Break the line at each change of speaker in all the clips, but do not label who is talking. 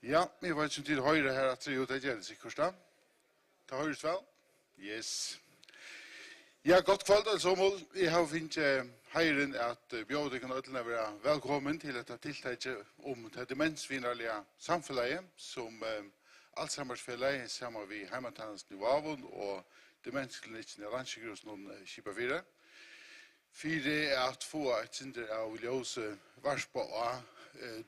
Ja, vi var ikke til høyre her at det er det sikkert da. Ta høyre vel? Yes. Ja, godt kveld altså mål. Jeg har finnet heiren at bjøde kan ødelen være velkommen til dette tiltaket om det demensvinnerlige samfunnet som Alzheimersfellet sammen med Heimatannelsen i Vavon og demensklinikken i Landsjøgrusen om Kipa 4. Fire at få et synder av ljøse varspa av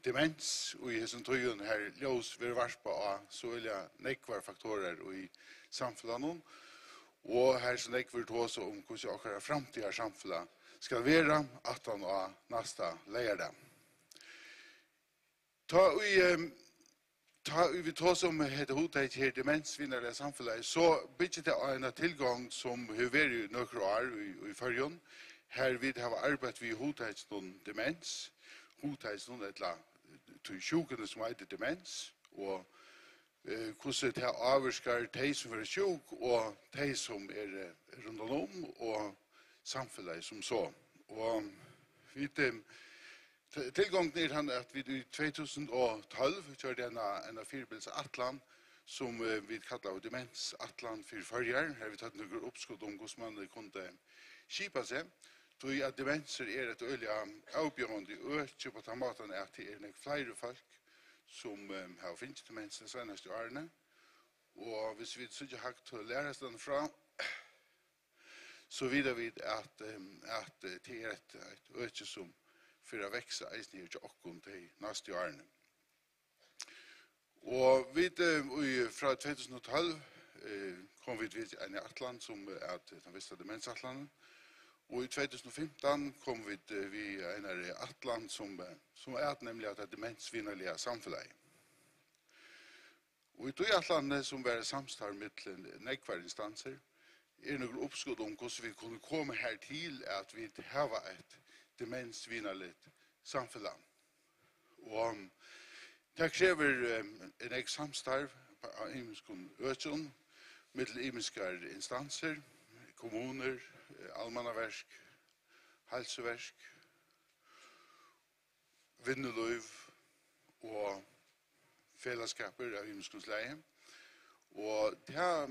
demens og i hessen tøyen her ljøs vil varspa av så vil jeg nekvar faktorer i samfunnet og her så nekvar tåse om hvordan akkurat framtida samfunnet skal være at han av neste leire. Ta vi tåse om hette hodet her demensvinnerlige samfunnet så bygger det en tilgang som har vært noen år i førjen. Her vi har arbeidet ved hodeitsnån demens, hodeitsnån til sjukene som heter demens, og hvordan det avvirker de som er sjuk, og de som er rundt om, og samfunnet som så. Og tilgangen er han at vi i 2012 kjørte en firebilds Atlan, som vi kallar demens Atlan for førjer. Her vi tatt noen oppskudd om hvordan man kunne skipa seg. Tui at demenser er et øyelig avbjørende øke på den måten at det er flere folk som har finnet demens de seneste årene. Og hvis vi ikke har til å lære oss den fra, så videre vi at det er et øke som for å vekse eisen her til åkken til neste årene. Og vi fra 2012 kom vi til en Atlant som er den viste demensatlanten. Og i 2015 kom vi en Atlant som er nemlig at det demensvinnerlige samfunnet. Og i tog Atlantet som var samstarv med nekvar instanser, er noen oppskudd om hvordan vi kunne komme her til at vi har et demensvinnerlig samfunn. Og det krever en samstarv av imenskene økene, med imenske instanser, kommuner, almannaverk, helseverk, vinneløyv og fellesskaper av imenskonsleie. Og det er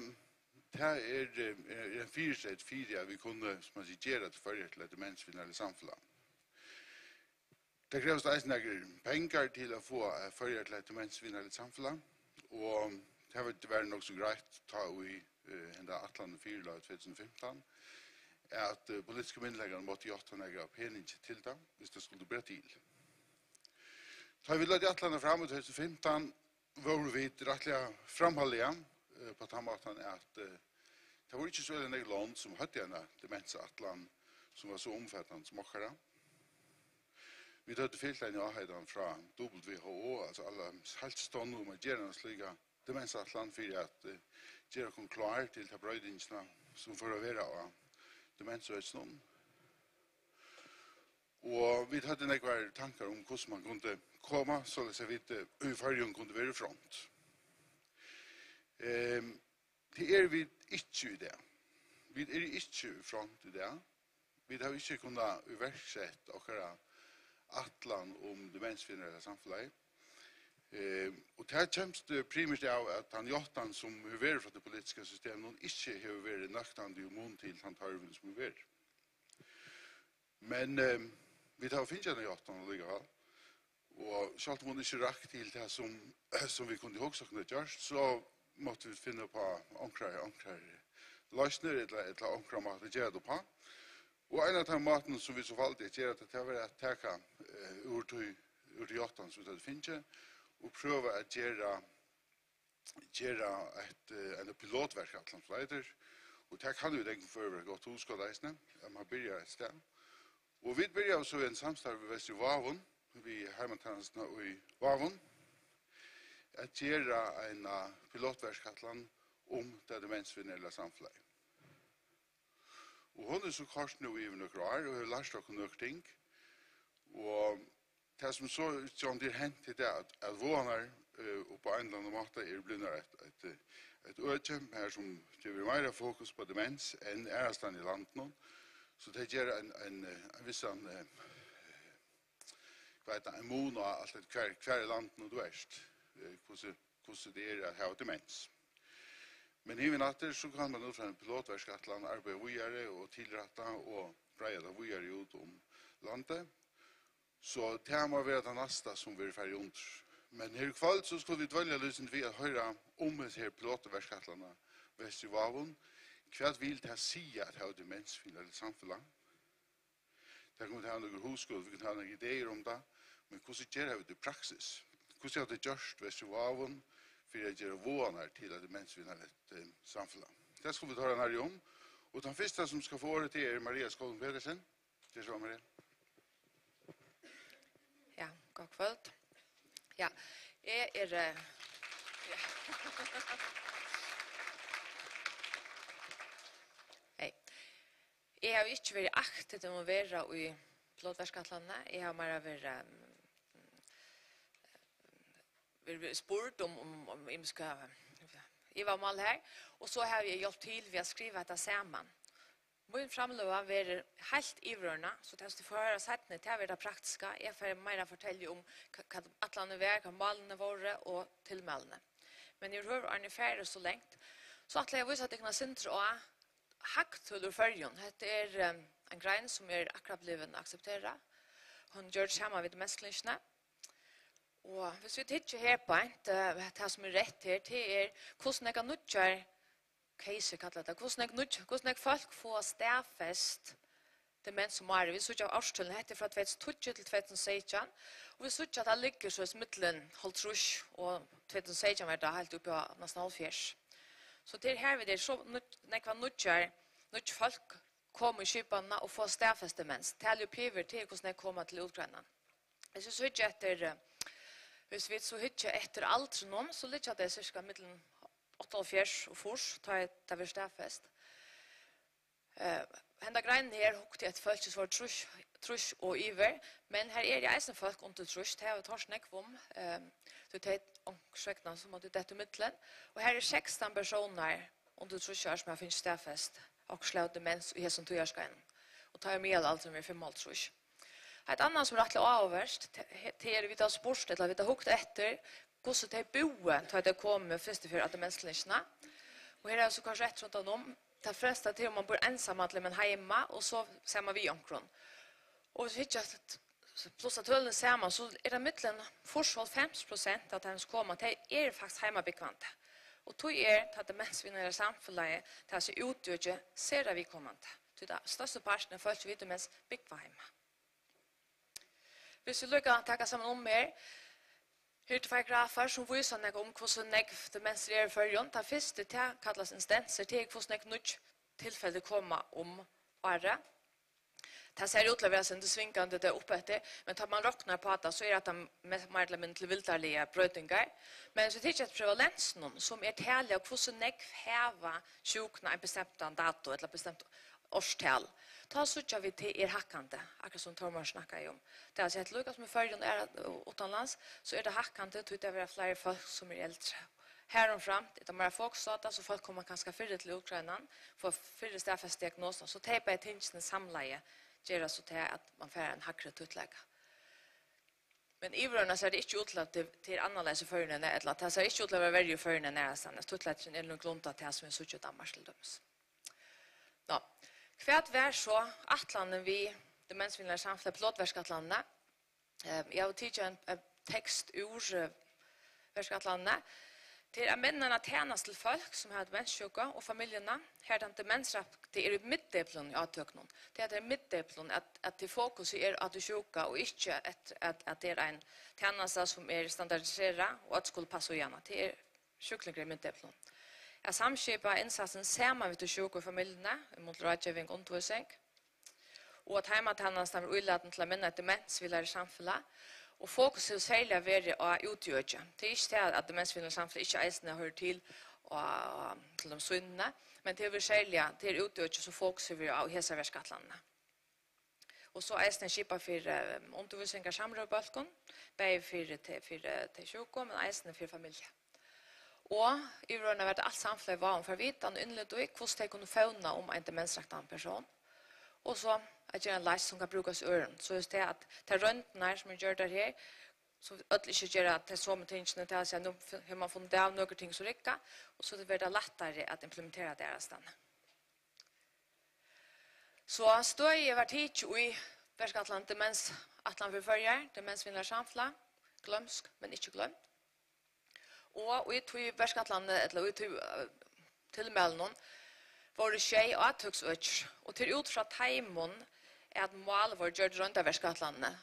en fyrsett fire at vi kunne, som man sier, gjøre til førre til et demensvinnerlig samfunn. Det kreves eisen penger til å få førre til et demensvinnerlig samfunn, og det har vært nok så greit ta i enda Atlanten 4 i 2015, at politiske myndigheter måtte gjøre noe pening til det, hvis det skulle bli til. Da vi lød i Atlanten frem i 2015, var vi rettelig framholdige på den måten at det var ikke så veldig noe land som hadde en demens-Atlant som var så omfattende som dere. Vi hadde fylt en avhøyden fra WHO, altså alle helstående om å gjøre en slik demensatlant for at gjøre oss klar til de brøydingene som får å være av demensøysene. Og vi hadde noen tanker om hvordan man kunne komme, så at vi i fargen kunne være i front. Det er vi ikke i det. Vi er ikke i front i det. Vi har ikke kunnet iverksette akkurat atlan om demensvinnerlige samfunnet. Og det kommer primært av at han Jottan som har vært fra det politiske systemet ikke har vært nøktende i mån til han tarven som har vært. Men vi tar og finner han Jottan og ligger her. Og selv om han ikke rakk til det som vi kunne også kunne gjøre, så måtte vi finne på ankre løsner eller ankre måter å gjøre det på. Og en av de måtene som vi så valgte å gjøre det var at ta ur Jottan som vi hadde finnet, og prøve å gjøre en pilotverk av Atlantsleiter. Og det kan jo denke for å være godt hoskoddeisene, at man begynner et sted. Og vi begynner også en samstarv ved Vest i Vavon, vi Heimatannelsen i Vavon, at gjøre en pilotverk av Atlant om det demensvinnerlige samfunnet. Og hun er så kort nå i noen år, og har lært dere noen ting. Og det som så som det hendt til det at våner og på en eller annen måte blevet et øke her som det blir mer fokus på demens enn ærestand i landet. Så det gjør en viss en mån og alt hver i landet du erst. hvordan det er at ha demens. Men i natter så kan man ut fra en pilotverkskatlan arbeide videre og tilrette og breie det videre ut om landet. Så det må være det neste som vi er ferdig under. Men her i kveld så skulle vi dvelge lysen til å høre om det her pilotverkskatlene vest i Vavon. Hva vil det si at ha demens i et samfunn? Det kan vi ha noen husskole, vi kan ha noen ideer om det, men hvordan gjør vi det i praksis? Hvordan har det gjort vest i Vavon for å gjøre våner til at demens i et samfunn? Det skal vi ta den her om. Og den første som skal få året til er Maria Skålen Pedersen. Det er så, Maria.
Ja, god kveld. Ja, jeg er... Ja. Hei. Jeg har ikke vært aktivt om å være i pilotverkskatlandet. Jeg har mer vært spurt om jeg skal... Jeg var mal her, og så har jeg hjulpet til ved å skrive dette sammen. Min framløva var helt ivrørende, så det får høre settene til å være praktiske. Jeg får mer fortelle om hva atlene var, hva malene var og tilmeldene. Men jeg hører Arne Fære så lengt. Så at jeg viser at jeg kan sintre og hakthuller førjen. Det er en grein som er akkurat blivet aksepteret. Hun gjør det sammen med menneskelingsene. Og hvis vi titter her på det som er rett her, det er hvordan jeg kan nødgjøre case kallar det. Hvordan jeg folk får stafest demens som er. Vi så av årstullen heter fra 2012 til 2016, og vi så at det ligger så i midtelen halvtrus, og 2016 var det helt oppe av nesten halvfjers. Så det er her vi det, så nekva nødgjør folk kommer i skipene og får stafest demens. Det er jo piver til hvordan jeg kommer til utgrennen. Hvis vi så hvis vi så hittar efter allt någon så ligger det cirka mellan 88 och fors tar det vi stafest. Hända grejen här hukte ett folk så trusch och iver, men här är det eisen folk under trusch, det har vi tar snack om. Så det är omsökna som att det är mittlen och här är 16 personer under trusch som har finns stafest och slår demens i som tøyarskein. Och tar med allt som är 5 trusch. Ett annat som är rätt avvärst det är vi tar sport eller vi tar hukt efter hvordan det boen tar det kommer først for at det menneskeligene. Og her er så kanskje rett rundt om. Det fleste til man bor ensam men hjemme, og så ser man vi omkron. Og hvis vi ikke pluss at tølene ser man, så er det mittelen forsvall 50% av dem som kommer, det er faktisk hjemmebekvante. Og tog at det menneskeligene i samfunnet til å se utgjøre, ser vi kommende. Til det største parten er folk som vet mens bekva hjemme. Hvis vi lykker å ta sammen om mer, her til grafer som viser noe om hvordan demens er i førjen. Det første til kalles instanser til hvordan nytt tilfelle kommer om året. Det ser ut til å være sin svingende det oppe etter, men tar man råkner på det, så er det mer eller mindre til vildarlige brøytinger. Men så tykker jeg at prevalensen som er tale av hvordan hever sjukene en bestemt dato eller bestemt årstal. Ta så vi till hackande, akkurat som Thomas snackar om. Det är att Lukas med förrän är utomlands så är det hackande till det är fler folk som är äldre. Här fram, det är mer folk så folk kommer ganska fyrre till Ukraina för fyrre stafest diagnoser. Så tejpa ett hinsne samlaje gör så att man får en hackre tutlägga. Men ivrarna så är det inte utlagt till annorlunda förrän eller att det ser inte ut att vara väldigt förrän nära sanna. Tutläggen är nog glunta till som är så ut Danmark till döms. Ja. Kvärt var så atlanen vi demensvinnare samfället pilotverkskatlandet. Jag har tidigare en text ur verkskatlandet till att männen tjänas till folk som har demenssjuka och familjerna. Här är demensrapp, det är i middeplen i avtökningen. Det är middeplen att det fokus är att du sjuka och inte att det är en tjänasta som är standardiserad och att skulle passa igen. Det är sjuklingar i middeplen. Jag samskipar insatsen samman vid de sjuka familjerna mot rådgivning och undervisning. Och att hemmatannans är ulladen till att minna demensvillar i samfunnet. Och fokus är särskilt värre att utgöra. Det är inte att demensvillar i samfunnet inte eisne hör till de syndene, men det är särskilt till utgöra så fokus är av hela verkskatlandet. Och så eisne skipa för undervisning av samrådbalken, både för de sjuka men eisne för familjer. Og i rørende har vært alt samfunnet var om for vitan og innledd og hvordan de kunne fauna om en demensraktan person. Og så er det en leis som kan brukes i øren. Så just det at det røntene som gjør det her, så öll ikke gjør at det som tingene til seg, nå har man funnet av noen ting som rykker, og så det blir det lettere at implementere deres stand. Så støy var tid i Verskatland demens Atlant for førjer, demensvinner samfla, glømsk, men ikke glemt. Og i tog Verskatlandet, eller i tog tilmelden, var det tjej og attugsøks, og til ut fra teimon at mål var gjørt rundt av Verskatlandet.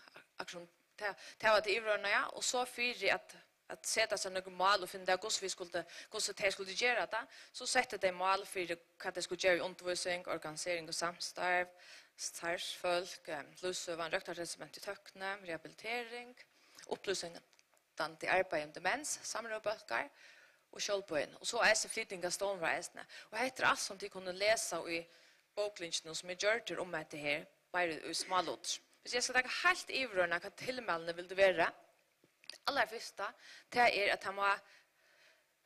Det var det ivrørende, ja, og så fyrir at sette seg noen mål og finne det hvordan de skulle gjøre det, så sette de mål for hva de skulle gjøre i undervisning, organisering og samstarv, starsfolk, lusøvan, røktartestament i tøkkene, rehabilitering, opplysning til arbeid om demens, samrådbølger og kjølbøyen. Og så er det flytting av stålreisene. Og heter alt som de kunne lese i boklinjene som er gjort om dette her, bare i smalot. Hvis jeg skal ta helt ivrørende hva tilmeldene vil det være, aller første, det er at han må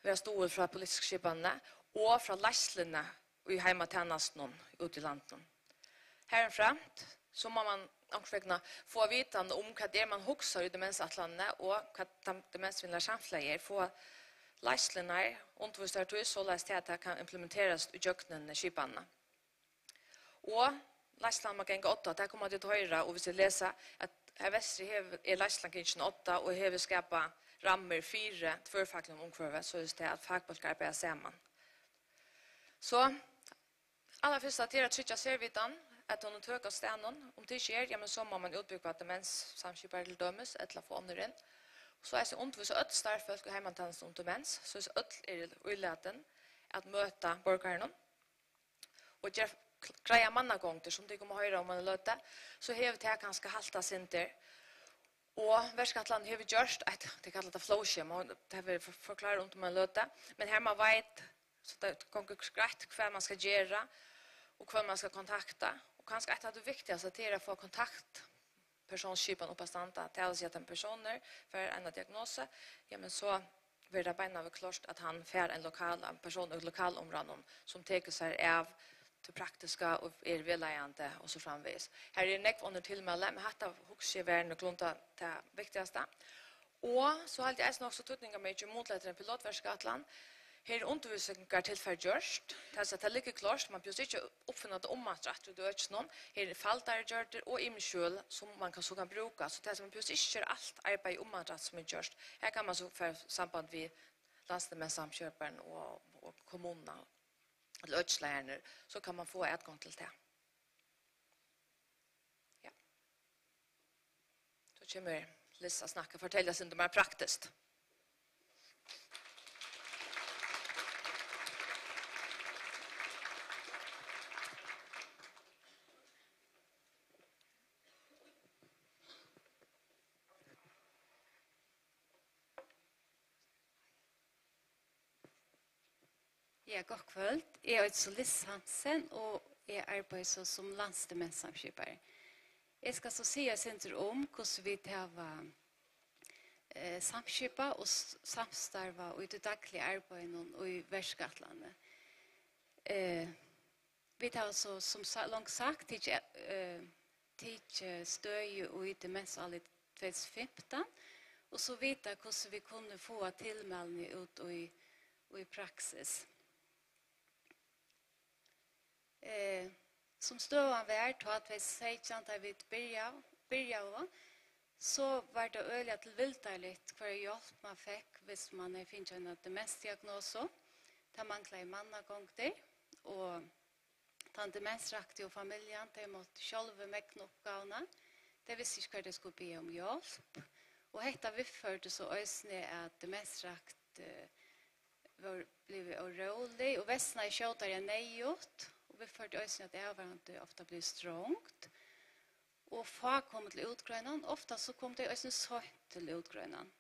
være stor fra politiske skipene og fra leislene i heimatjenesten ute i landet. Herframt så må man omkring få vitande om hva det er man hukser i demensatlandet og hva demensvinner samfunnet få leislene undervisere til så lest at det kan implementeres i jøkkenen skipene. Og Leisland man kan gå 8, der kommer det til høyre, og hvis jeg leser at her vestri er Leisland kan 8, og her vil skapa rammer 4 tvørfaglige omkvarver, så er det at fagbolk arbeider sammen. Så, aller først at det er tryggja servitan, at hun tøker stenen, om det skjer, ja, men så må man utbygge at demens samskipere til dømes, eller få ånder inn. Så er det undervis og 8 starfolk og heimantannelse om demens, så er det 8 ulleten at møte borgerne, og gjør greia mannagångter som de kommer høyre om man løte, så har vi det ganske halta sinter. Og Verskatland har vi gjort et, det kallet det flowskjema, og det har vi forklaret om man løte, men her man vet, så det går greit hva man skal gjøre, og hva man skal kontakta, og kanskje et av det viktigste er å få kontakt personskipen oppe standa, til å si at en personer for en diagnose, ja, men så blir det beina ved klart at han får en person i lokalområden som teker seg av til praktiska og velleiande og så framvis. Her er nekv under tilmelde, men hatt av hokskjeveren og klunta til viktigaste. Og så har jeg også tutninga med ikke motletteren pilotverskatland. Her er undervisningar tilferdgjørst. Det er like klart, man blir ikke oppfunnet omanstratt og døds noen. Her er faldargjørter og imskjøl som man så kan bruka. Så det er som man blir ikke alt arbeid omanstratt som er gjørst. Her kan man så få samband med landstemenssamkjøperen og kommunene eller ødslærerne, så kan man få adgang til det. Ja. Så kommer Lissa snakka, fortelle oss om det mer praktiskt.
Ja, god kvöld. Jeg er Liss Hansen, og jeg arbeider som landsdemenssamskipare. Jeg skal så si jeg sender om hvordan vi har samskipa og samstarva og i det daglige arbeidet og i Verskatlandet. Vi har så som langt sagt tid støy og i demensallet 2015, og så vite hvordan vi kunne få tilmelding ut og i praksis. Som støvan vært, og at vi sier at vi byrja så var det øyelig til vildarligt hver hjelp man fikk hvis man finner en demensdiagnose. Det mangler i mannagångter, og den demensraktige og familien, de måtte selv megne oppgavene. Det visste ikke hva det skulle be om hjelp. Og hetta vi førte så øysene at demensrakt ble urolig, og vestene i kjøter er nøyot. Vi førte øyne at avhverandre ofte blir strångt. Og fag kom til utgrønnen. Ofte så kom det øyne sønt til utgrønnen.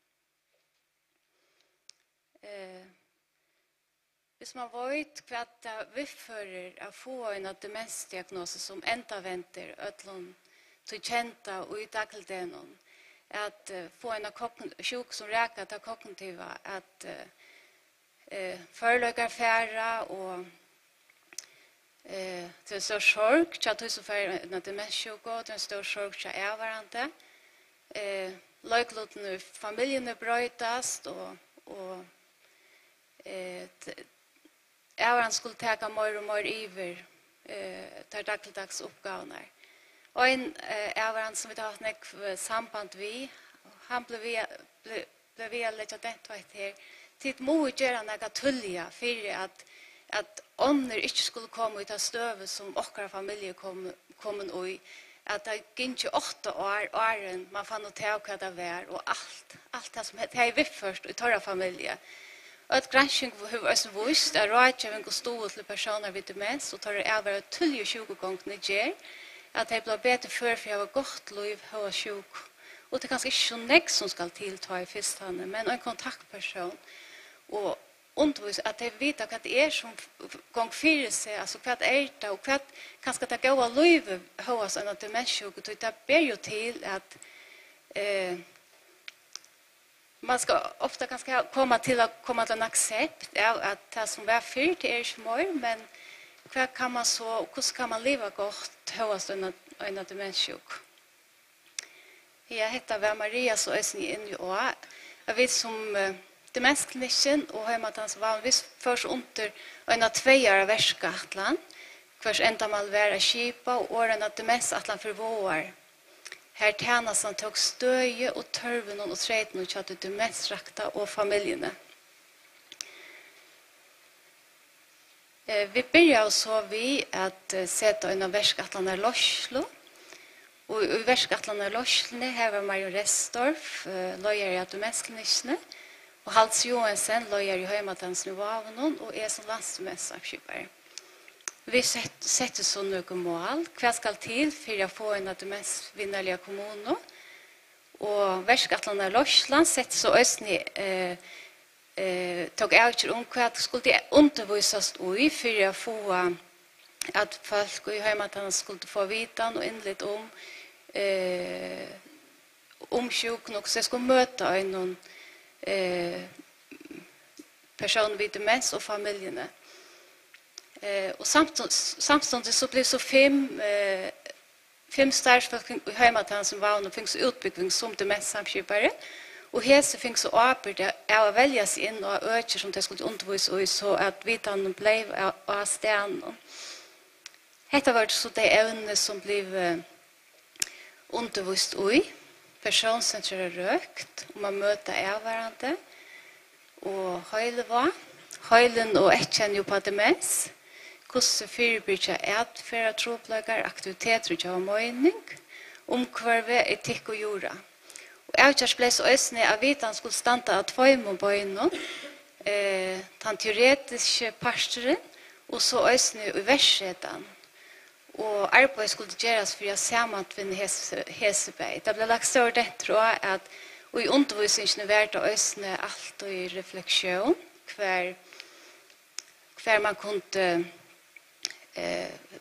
Hvis man vet hva vi fører å få en demensdiagnose som enda venter, ødlån til kjenta og i dagligdagen, at få en sjuk som reker til kognitiva, at foreløkker færre og det er stor sorg, at du som får en demenssjuk, det er stor sorg til avhverandre. Løgloten i familiene brøytast, og han skulle teka mer og mer iver der dagligdags oppgavene. Og en han som vi har hatt nekv samband vi, han ble vi å legge den tveit her, tid må gjøre noe tullige for at ånder ikke skulle komme ut av støvet som okkara familie kom i, at det gikk 8 åren man fann å ta hva det var, og alt det som det er vi først i torra familie. Og et gransking har også vist at rådgjøving og stod til personer ved demens, og tar det være tullige 20 ganger gjør, at det blir bedre før for jeg var godt liv, jeg var sjuk. Og det er kanskje ikke så nek som skal tilta i fyrstene, men en kontaktperson. Og undervis at de vet hva det er som gang fyrer seg, altså hva det og hva kanskje det går av livet hos en demenssjuk, og det ber jo til at man skal ofte kanskje komma til en accept av at det som var fyrt er ikke mer, men hva kan man så, og hvordan kan man leve godt hos en demenssjuk? Jeg heter Maria, så er jeg inne i år. Jeg vet som demensklinikken og heimatans var vi først under en av 2 år av verskatlan, hvers enda mal være skipa og åren av demensatlan for vår. Her tjenasen tok støye og tørven og treiten og kjøtte demensrakta og familiene. Vi begynner så vi at sette en av verskatlan er Loslo, og i verskatlan er Loslene her var Mario Restorff, løyer i demensklinikkene, og Hals Johansen løyer i heimatansen i Vavnon, og er som landsmessavskipere. Vi setter så noen mål. Hva skal til for å få en av de mest vinnerlige kommunene? Og verskatlandet Lorsland setter så østene tog avgjør om hva skulle undervises i for å få at folk i heimatansen skulle få vite og innlitt om sjuk nok, så jeg skulle møte noen personer vid demens og familiene. Og samtidig så blir så 5 stærfolk i heimatansen som var og fikk så utbygging som demenssamskipere, og hese fikk så arbeid av å velge seg inn og øker som de skulle undervise i, så at vitene ble av stenen. Dette var så de evnene som ble undervist i, personsentrere røkt, og man møter av hverandre, og høylen og etkjenner jo på demens, hvordan fyrebryter atferd, tropløkker, aktiviteter og kjøvmøyning, omkvarve, etikk og jorda. Og avkjørs ble så østene av vitan skulle stande av 2 månbøyene, den teoretiske pastoren, og så østene i versredan. Og arbeid skulle gjøres for å samantvinne hesebeid. Det ble lagt større det, tror jeg, at og i undervisningen var det østene alt og i refleksjon, hver man kunne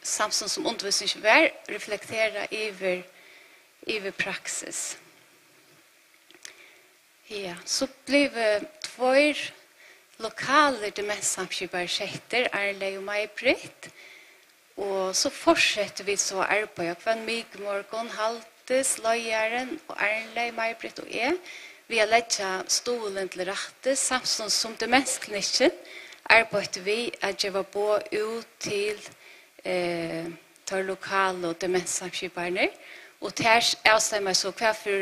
samtidig som undervisningen var, reflektere over praksis. Ja, så ble 2 lokale demenssamskipere skjetter, Arle og May-Britt, og så fortsetter vi så arbeid hver morgen, Haltes, Løyeren og Arle, May-Britt og jeg. Vi har lett stolen til rette, samtidig som demensklinikken arbeider vi at jeg var på ut til tar lokale og demenssamskiperne, og her avstemmer så hva for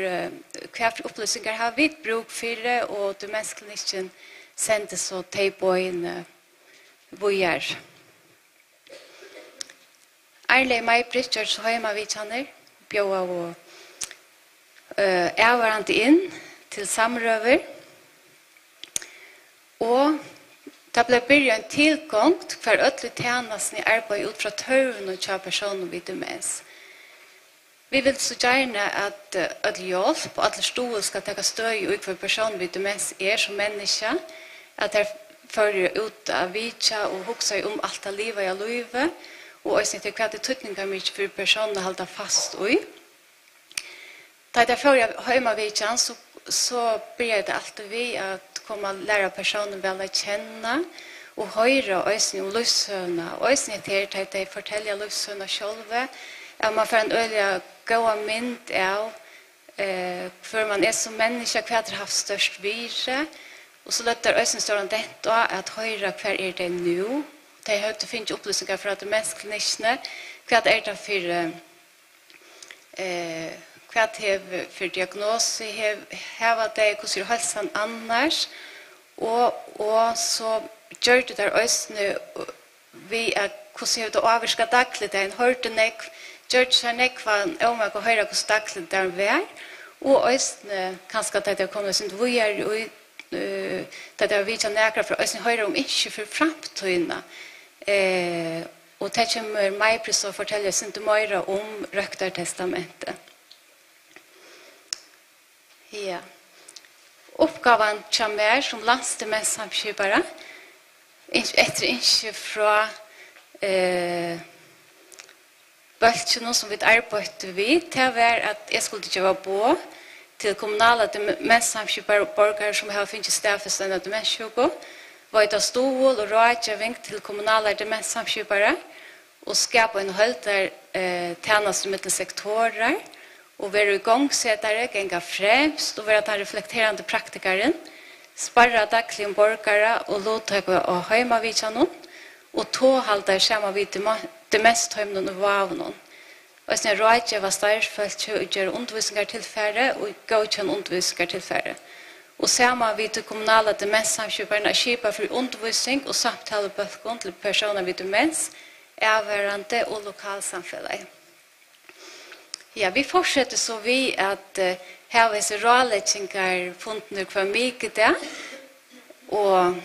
opplysninger har vi bruk for, og demensklinikken sender så til bøyene bøyer. Arle May-Britt gjør så hjemme vi kjenner, bjøa og hverandre inn til samrøver, og det ble begynt en tilgang for ødelig tjenesten i arbeid ut fra tørren og kjøpe personer vid demens. Vi vil så gjerne at ødelig hjelp og alle stål skal ta støy ut for personer vid demens som menneske, at de fører ut av vidtja og hukser om alt av livet i livet, og også til hva det tøtninger mye for personene holder fast i. Da jeg fører hjemme vidtja, så blir det alltid vi at komme og lære personen vel å kjenne og høre øyne om livshøvene. Øyne til at de forteller livshøvene selv. At man får en øyne god mynd av för man är som människa kvar har haft störst vire och så låter ösen står det då att höra kvar är det nu. Det har inte finns upplysningar för att det mest kliniska kvar är det för kvar för diagnos har det hur ser hälsan annars och så gör det där ösen vi är hur ser det avska dagligt en hörte nek gör sig nek van om jag höra hur dagligt där är och ösen kanske att det kommer sin vi är det där vi kan näkra för ösen höra om inte för framtiden och det kommer mig precis att fortälja inte mer om röktartestamentet. Ja. Uppgavan kommer som landstemenssamskipare efter inte från bøltjen som vi arbeider vid, det var at jeg skulle ikke være på til kommunale demenssamskipere og borgere som har finnet stedfestende demenssjuke, var et stål og rådgjøring til kommunale demenssamskipere og skape en høyder tjenester med sektorer og være igangsettere, gjenge fremst og være den reflekterende praktikeren, sparre daglig om borgere og lovtøke og heimavidtjene og tåhalder sammen vid demenstøymene og vavnene. Og sånn rådje var størrfølt til å gjøre undervisninger til færre og godkjenne undervisninger til færre. Og sammen vid de kommunale demenssamskiperne skipet for undervisning og samtalebøkken til personer vid demens, avhørende og lokalsamfunnet. Ja, vi fortsetter så vi at her var så rådlegginger funnet hver mye det, og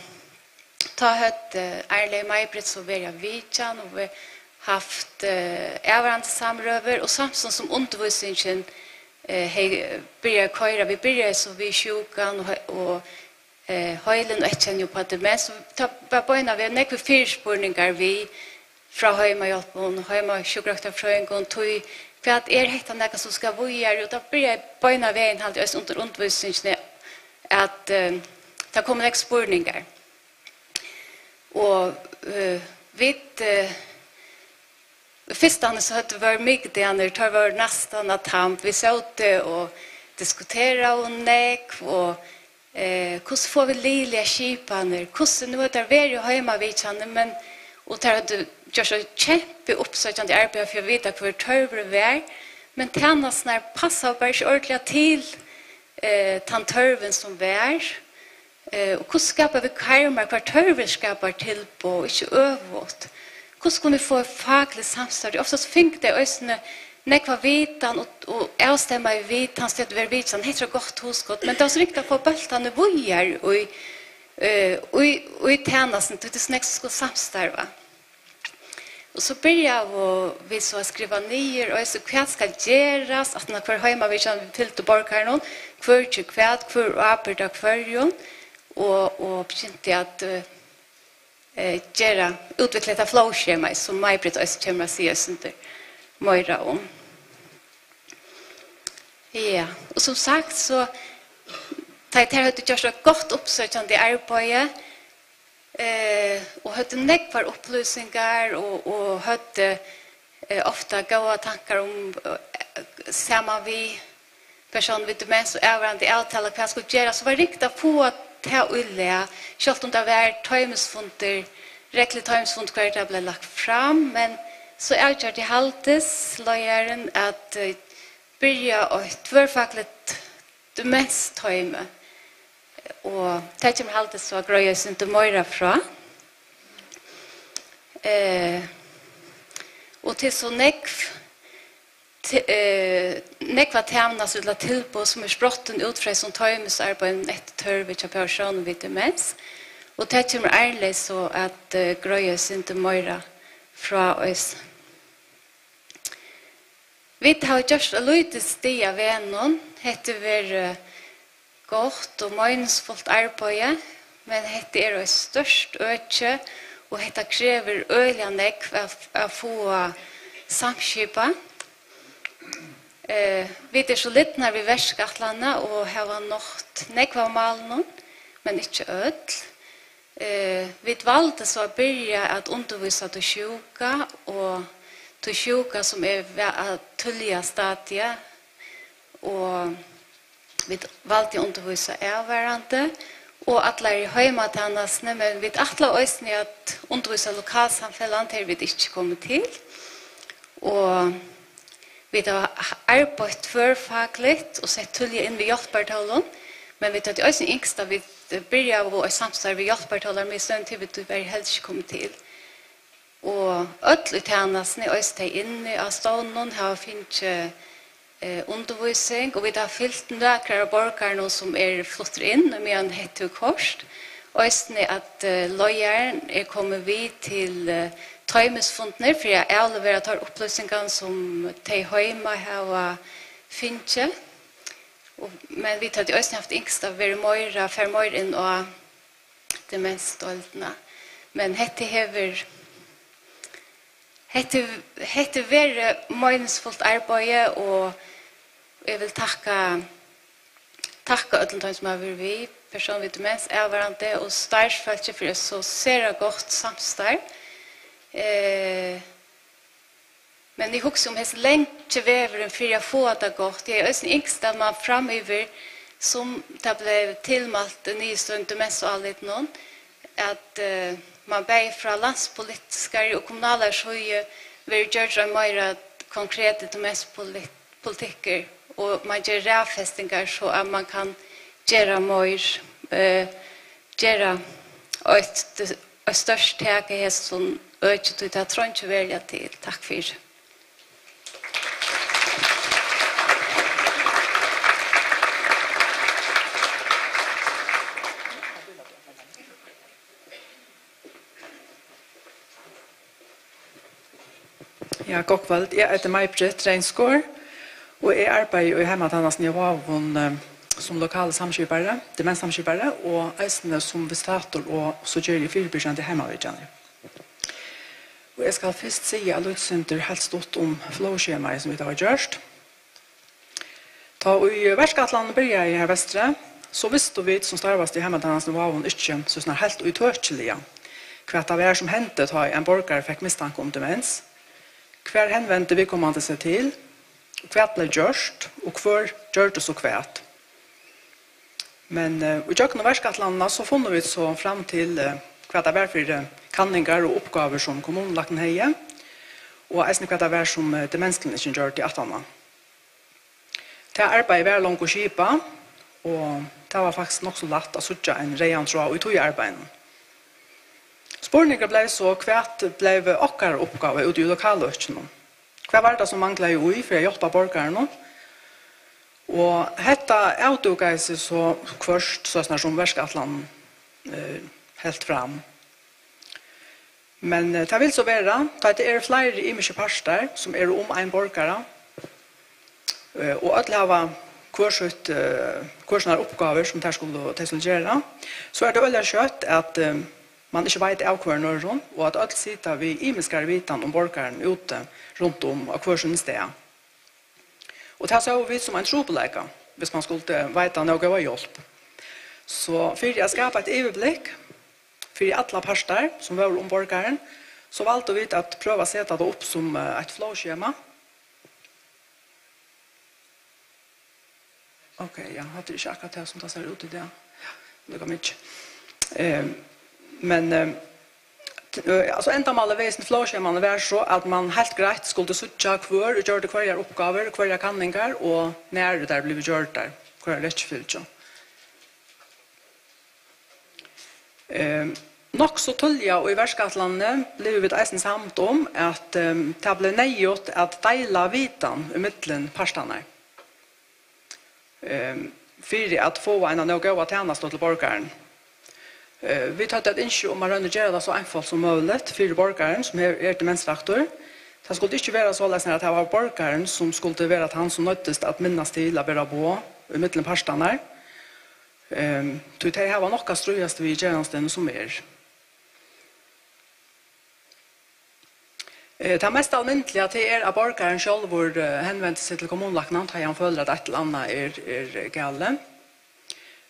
ta høtt Erle Meibritt så var jeg vidtjen, og vi haft avhørende samrøver, og samtidig som undervisningen börjar köra, vi börjar så vi sjukan och höjlen och etchen på demens. Så på början vi nekve fyrspurningar vi från hemahjälpen, hemma sjukvårdsfröjningen tog för att hetta något som ska vara och då börjar början vi en halvt under undervisningen att det kommer expurningar. Och Först så hade det varit mycket det när det var nästan att vi satt och diskuterade och nek och hur får vi lilla skipan hur nu är det väl hemma vid känner men och det hade gjort så kämpe uppsökande arbete för att veta hur törver var men tjänas när passar bara så ordentligt till tantörven som var och hur skapar vi karmar kvar törver skapar till på inte övåt. Hur skulle vi få faglig samstånd? Ofta så fick det ösne nekva vitan och avstämma i vitan stöd över vitan. Heter det gott hosgott. Men det var så riktigt att få bältande bojar och i tjänasen till det snäck som skulle samstarva. Och så började vi så skriva ner och så vad ska göras att när kvar hemma vi känner till till borgarna kvar till kvärt kvar arbetar kvarjon och begynte att gera utveckla ett flowschema som Maj-Britt också kommer att säga sånt mer om. Ja, och som sagt så det här hade gjort ett gott uppsökande arbete och hade nekvar upplysningar och hade ofta goda tankar om samma vi personer vid demens och överande avtala vad skulle göra så var riktigt på att ta ulla självt om det var timesfunder rekligt timesfund kvar det blev lagt fram men så är det haltes lojaren att börja ett tvärfackligt demens-time och det kommer haltes så gröjas inte mer från och till så nekva tämnas ulla tillpå som sprotten utfra som tajmesarbeid ett törvich av person vid demens. Och det kommer ärligt så att gröjas inte mera från oss. Vi har just a lite steg av vännen. Det är gott och meningsfullt arbete. Men det är ett störst öke och det kräver öliga nekva att få samskipa. Vi är så lite när vi världskatlarna och har något nekva malen, men inte öll. Vi valde så att börja att undervisa till sjuka och till sjuka som är att tulliga stadier og vi valgte å undervise avværende, og alle er heimatannasene, men vi atla øyne at undervise lokalsamfunnet til vi ikke kommer til. Og vi har arbeidet førfagligt og sett tullige inn ved hjelpertalen, men vi tar til øyne yngst at vi begynner å samstå ved hjelpertalen, men sånn til vi helst ikke kommer til. Og ødelig tjenestene er øyne inne av stånden, har finnet undervisning, og vi har fyllt nøkere borgerne som flyttet inn med en hette kost. Øyne at løyeren kommet vi til tøymesfundene, for jeg avleverer tar opplysningene som de hjemme har finnet. Men vi tar til Øystein haft yngst av være møyre, for møyre inn og det mest stoltene. Men hette hever være møynesfullt arbeid, og jeg vil takke alle som har vært vi, personlig demens, avhørende, og størrelsfølelse for så ser godt samstarv. Men jeg husker om hans lenge veveren for å få det godt. Det er også yngst at man fremover, som det ble tilmalt nye stund demens og alle noen, at man ber fra landspolitiske og kommunale skjøye vil gjøre mer konkrete demenspolitikker, og man gjør rævfestinger så at man kan gjøre mer, gjøre et størst teg som øyne til det tror ikke velge til. Takk for det.
Ja, god kveld. Jeg heter May-Britt Reinsgaard, og jeg arbeider i Heimatannasene i Vavon som lokale samskipere, demenssamskipere, og eisene som visitator og sogjer i 4% i Heimavidjane. Og jeg skal først si at Lutsynder helt stått om flowskjemaet som vi har gjort. Da i Verskatlandet begynte i her vestre, så visste vi som starvast i Heimatannasene i Vavon ikke så snart helt utørskelige hva det var som hendte da en borger fikk mistanke om demens. Hver henvendte vi kommande seg til, hva ble gjørst, og hver gjør det så kvært. Men i Jøkken og Verskatlandene så funnet vi så fram til hva det var for kanninger og oppgaver som kommunen lagt ned i, og hva det var som demensklinikken gjør til 18. Det arbeidet var langt og kjipa, og det var faktisk nok så lett å sutte en reian tråd i tog arbeidet. Spårninger ble så hva ble okkar oppgave ute i lokaløkene. Hva var det som manglet i for å hjelpe borgerne? Og dette avduket seg så først sånn som Verskatland helt fram. Men det vil så være at det flere imiske parster som om en borgere, og alle har kursene oppgaver som de skulle gjøre, så det veldig skjøtt at man ikke vet av hver nødron, og at alle sitter vi imiskere vitan om borgeren ute rundt om av kursen sted. Og det så vi som en trobelegger, hvis man skulle vite noe av hjelp. Så for jeg skapet et overblikk, for alle parster som var om borgeren, så valgte vi å prøve å sette det opp som et flowskjema. Ok, jeg hadde ikke akkurat det som det ser ut i det. Ja, det går mye. Men alltså enda mal väsen flowscheman var så att man helt greit skulle söka kvar och göra kvar uppgifter, kvar kanningar och när det där blev gjort där. Kvar rättfyllt. Nok så tölja och i Verskatlandet blev vi eisen samt om att det blev nejot att dela vitan i mitten parstarna. För att få en några tjänst till borgaren. Vi tar ett inskjø om man rønner gjøre det så enkelt som mulig for borgeren som demensfaktor. Det skulle ikke være så løsning at det var borgeren som skulle være at han som nøttes at minnes til å være bo i midten parstene. Det var noe strøyest vi gjør som Det mest alminnelige til at borgeren selv henvendte seg til kommunlagene til han føler at et eller annet er gale.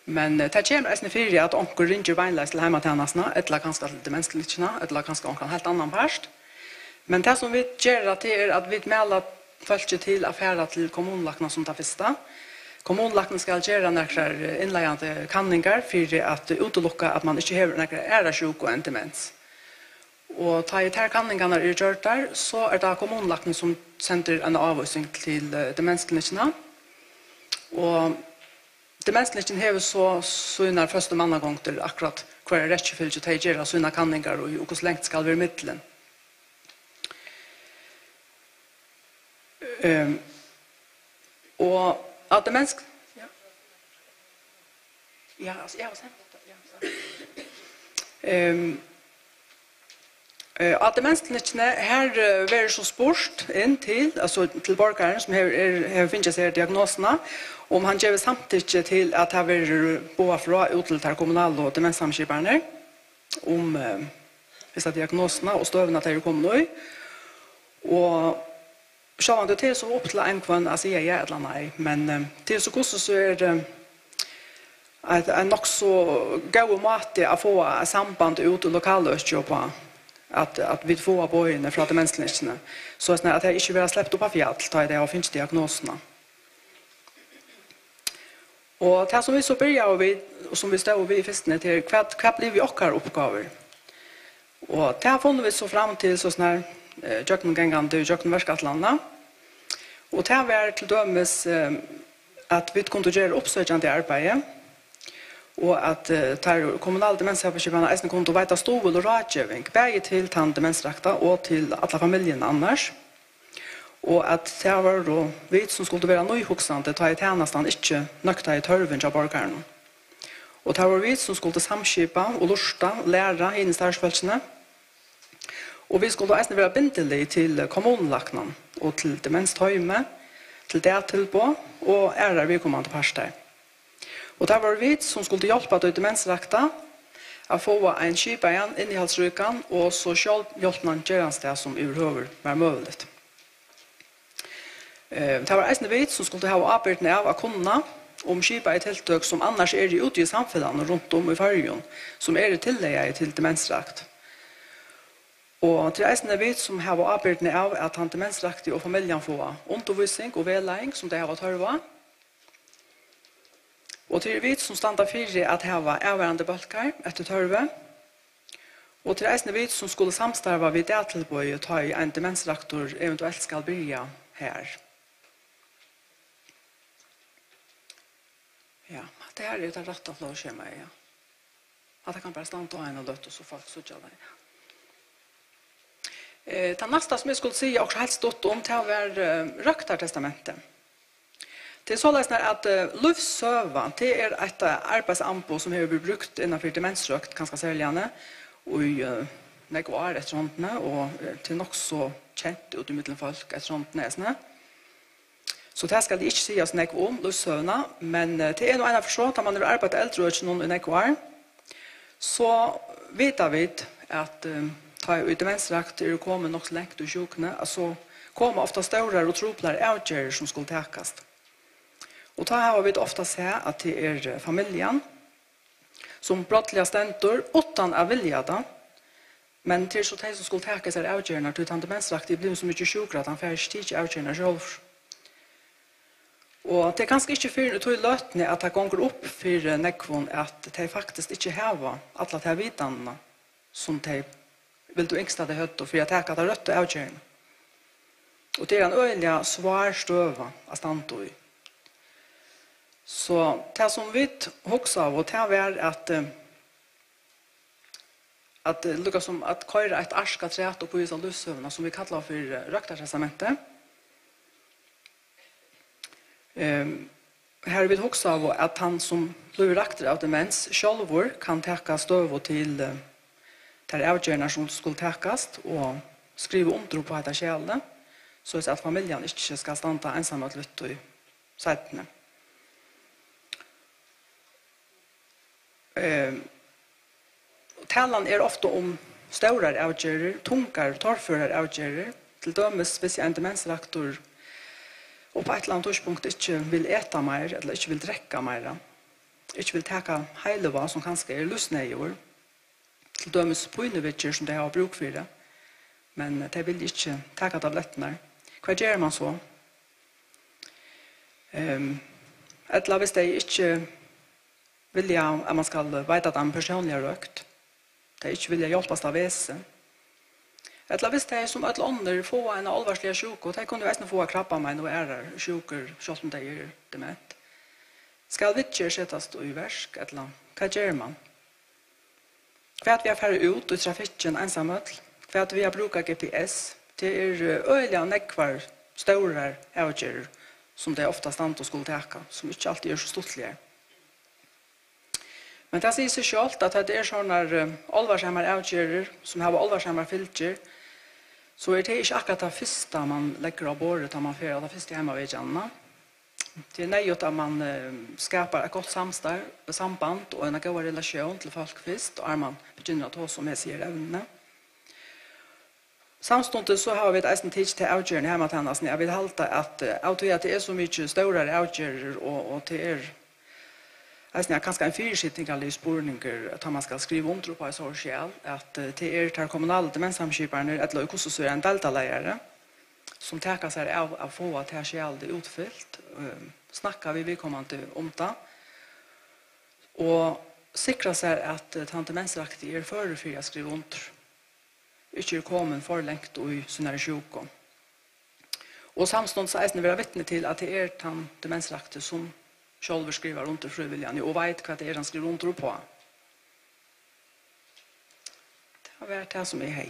Men det kommer nesten fyrir at onker ringer beinleis til heimatjenestene, eller kanskje til demensklinikkene, eller kanskje onker en helt annan parst. Men det som vi gjør det er at vi melder folk til affæra til kommunlakna som det første. Kommunlakna skal gjøre noen innleiende kanninger for at utelukka at man ikke har noen æresjuk og en demens. Og ta i ter kanningene er gjort der, så det kommunlakna som sender en avvisning til demensklinikkene. Og demensklinikken har så sånne første mannagång til akkurat hver rettjefylke til å gjøre sånne kanninger og hvordan lengt skal være middelen. Og at demens... Ja, altså, jeg har sendt det. At demensklinikkene her være så spurt inn til, altså til borgeren som har finnet seg diagnosene, om han gjør samtidig til at han vil bo fra ut til kommunale og demenssamskiperne, om disse diagnosene og støvene til å komme nå. Og så var det til så opp til en kvann å si ja eller nei, men til så hvordan så det en nok så god måte å få samband ut og lokaløstjå på at vi får bøyene fra demensklinikkene, så at jeg ikke vil ha slept opp av fjall til det og finnes diagnosene. Og det som vi så begynner vi, og som vi står vi i festene til, hva blir vi okkar oppgaver? Og det har funnet vi så frem til sånn her Jøknengangene til Jøknenverskatlandet. Og det var til dømes at vi kunne gjøre oppsøkjende arbeidet, og at kommunale demensarbeidsgiverne eisen kunne veite stål og rådgjøving, begge til den demensdrakta og til alle familiene annars. Og at det var vi som skulle være nøyhuksende, ta i tjenesten ikke nøkta i tørven av borgerne. Og det var vi som skulle samskipa og lusta, lære inn i størrelsesfølgene. Og vi skulle eisen være bindelig til kommunelakene og til demenstøyme, til det tilbå og ærer vi kommende parster. Og det var vi som skulle hjelpe til demensdrakta å få en skipa igjen inn i halsrykan, og så hjelpe man gjerne som overhover var mulig. Det var eisende vi som skulle ha arbeidet av kundene om skipa i tiltøk som annars er ute i samfunnet rundt om i fargen, som er tillegget til demensdrakt. Og til eisende vi som har arbeidet av at han demensdraktige og familien får undervisning og vedlæring som de har tørva. Og til vi som standa fyrir at hava avværende balkar etter tørve. Og til eisende vi som skulle samstarva vid det tilbøy og ta i en demensrektor eventuelt skal byrja her. Ja, det her er jo det rette flåskjema, ja. At jeg kan bare standa og en og løtt og så folk sutja det, ja. Det neste som jeg skulle si også helt stått om til å være røktartestamentet. Det er sånn at livssøva, det er et arbeidsambo som har blitt brukt innenfor demensrøkt, ganske særligere, og i noen år etter håndene, og til nok så kjent ut i middelfolk etter håndene. Så det skal jeg ikke si oss noe om livssøvene, men det er noe av forstått at man har arbeidet eldre og ikke noen i noen år, så vet vi at ta i demensrøkt er å komme nok så lengt ut i sjukene, altså kommer ofte større og troplere avgjører som skulle tekast. Og da har vi ofta sett at det er familjen som brottliga stentor utan av vilja da, men til så de som skulle teka seg avgjørende til han demensrakt, de blir så mye sjukere at han får ikke avgjørende selv. Og det er ganske ikke for å løtene at det gonger opp for nekvån at de faktisk ikke har alle de videne som de vil du yngste det høtt for å teka det rødt og avgjørende. Og det er en øyelig svar støve av standtøy. Så det som vi hoksa av, og det er at lukka som at køyre et arska træt og på visa lussøvna som vi kallar for røktartestamentet. Her vi hoksa av at han som blir rakter av demens sjálvor kan teka støv til der avgjørende som skulle tekast og skrive under på dette kjælene, så at familien ikke skal standa ensamme til lytt i sættene. Talan er ofta om større avgjører, tungar, torfører avgjører, til dømes hvis en demensrektor og på et eller annet tidspunkt ikke vil eta mer, eller ikke vil drekka mer, ikke vil teka heileva som kanskje er lusneier, til dømes poinevitcher som de har bruk for det, men de vil ikke teka tablettene. Hva gjør man så? Eller hvis de ikke vilja at man skal vite at han personlig har røkt. De ikke vilja hjelpes av vese. Eller hvis de som alle andre får en alvarslig sjuk, og de kunne jo få krabba meg når er sjuker, selv om de er dement. Skal vi ikke settes i versk, eller hva gjør man? Hva vi har færre ut i trafikken ensamhet? Hva vi har brukt GPS? Det øyelig og nekvar større avgjører som det ofta stand og skulle teka, som ikke alltid så stortlige. Men det sier seg selv at det sånne alvarsamme avgjører som har alvarsamme filter, så det ikke akkurat det første man legger av båret når man fører det første hjemme ved kjennene. Det nøyet at man skapar et godt samband og en god relasjon til folk først, og man begynner å ta som jeg sier evnene. Samstundet så har vi et eisen tid til avgjørende hjemme til henne. Jeg vil halte at det er så mye større avgjører, og det eisen kanskje en fyrsitting av livsborninger at man skal skrive under på en så skjell, at det til kommunale demenssamskiperne, eller hvordan så er en deltaleiere, som taker seg av å få at det skjell det utfyllt, snakker vi kommande om det, og sikrer seg at den demensraktige fører for å skrive under. Ikke kommet for lengt i sånne sjukker. Og samstånds eisen vil vittne til at det den demensrakte som selv skriver under frivilligene og vet hva det han skriver under på. Det har vært det som er hei.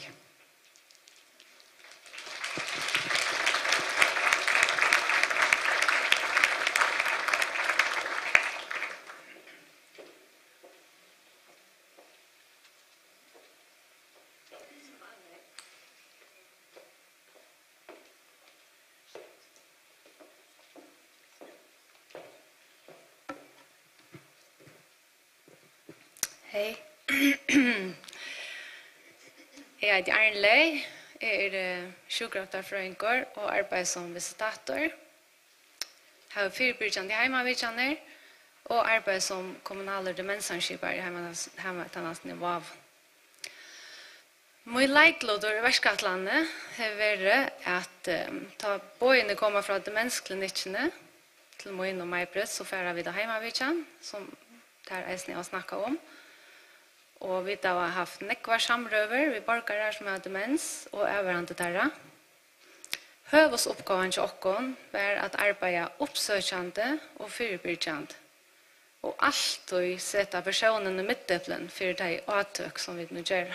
Hej. Jag heter Arnley, är sjukraftarfröjningskår och arbetar som visitator. Har fyrbyrjande hemmavidjaner och arbetar som kommunala demenssamskipare i hemmatanasnivå av. Min leiklådor i Värskatlandet har varit att ta bojene komma från demensklinikkene till min och Majbrit, så färre vi det hemmavidjan, som där eisen jag snackar om. Og vi har haft nekvar samrøver, vi borgere som har demens og øvrande derra. Høvesoppgaven til okkon var at arbeide oppsøkjande og fyrirbyrkjande. Og alltid sette personen i middelen for de avtøk som vi nu gjør.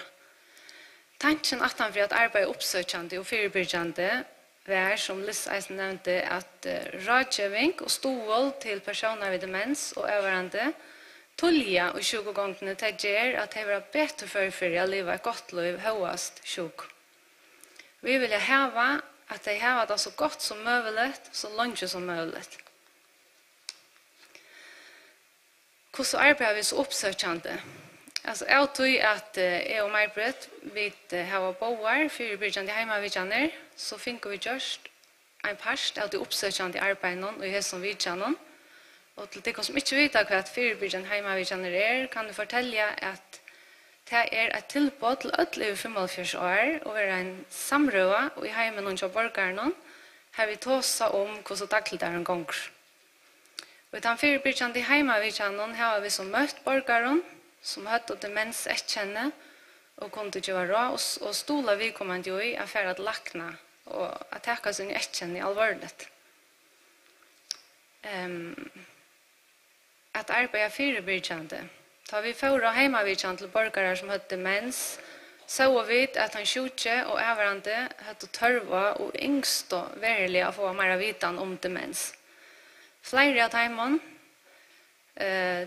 Tanken at han for at arbeide oppsøkjande og fyrirbyrkjande var, som Liss Eisen nevnte, at rådgjøving og stål til personer ved demens og øvrande tulja og sjukegångene til gjør at det var bedre for å leve et godt liv høyest sjuk. Vi vil hava at de har det så godt som mulig, så langt som mulig. Hvordan arbeider vi så oppsøkjande? Altså, jeg tror at jeg og Majbrit vil ha boer, fyrirbyrkjande heimavidjaner, så finner vi just en part av de oppsøkjande arbeidene og i som vidjanen. Og til de som ikke vet hva fyrirbyrkjande heimavidjaner kan du fortelle at det et tilbud til alle 45 år og være en samrøve og i heimen og borgerne har vi tåsa om hvordan daglig det en gonger. Og i den fyrirbyrkjande heimavidjaner har vi som møtt borgerne som høtt og demens etkjenne og kunne gjøre råd og stola vi kommande jo i affære at lakna og at teka sin etkjenne i alvorligt. At arbeida fyrirbyrkjande. Da vi fører heimavidjan til borgere som høtt demens, så vi at han sjuke og øvrande høtt tørva og yngst og verilig å få mer vitan om demens. Flere av heimen,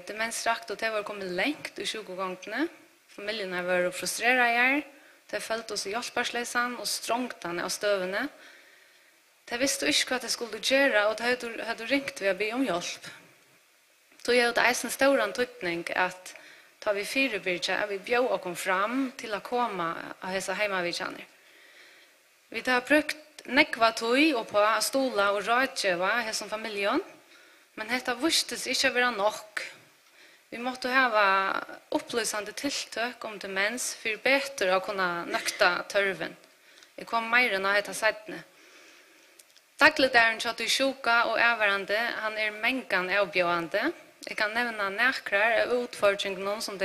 demensrakt og det var kommet lengt i sjukegångene. Familien har vært frustreret her. De følte oss i hjelperslesan og strångtene av støvene. De visste ikke hva de skulle gjøre, og de hadde ringt ved å be om hjelp. Så gjør det en stor antydning at tar vi fyrirbyrkja, at vi bjør og kom fram til å komme av disse heimavidjaner. Vi har brukt nekva tøy og på stola og rådgjøva her som familjen, men dette vistes ikke være nok. Vi måtte ha opplysende tiltøk om demens for bedre å kunne nøkta tørven. Jeg kom mer enn å hette settene. Dagligdagen kjøtt i sjuka og avvarande, han mengan avbjørende. Jeg kan nevne nekrar av utfordringene som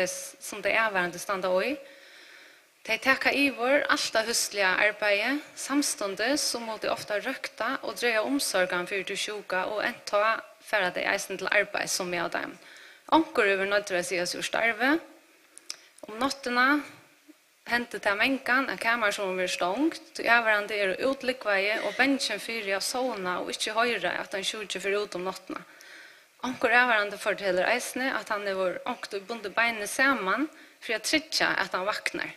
det avvarande standa i. De takker ivor alt av huslige arbeidet, samstundes så må de ofta røkta og dreie omsorgen for de sjuka og enta færre de eisen til arbeid som er av dem. Onker over nødt til å si oss starve. Om nottene hentet til mengan av kammer som er stongt, til avvarande utlikveie og bensjen fyrir av sovna og ikke høyre at han skjorte for ut om nottene. Onker avvarande forteller eisene at han er onkt og bundet beinene sammen for å trytja at han vaknar.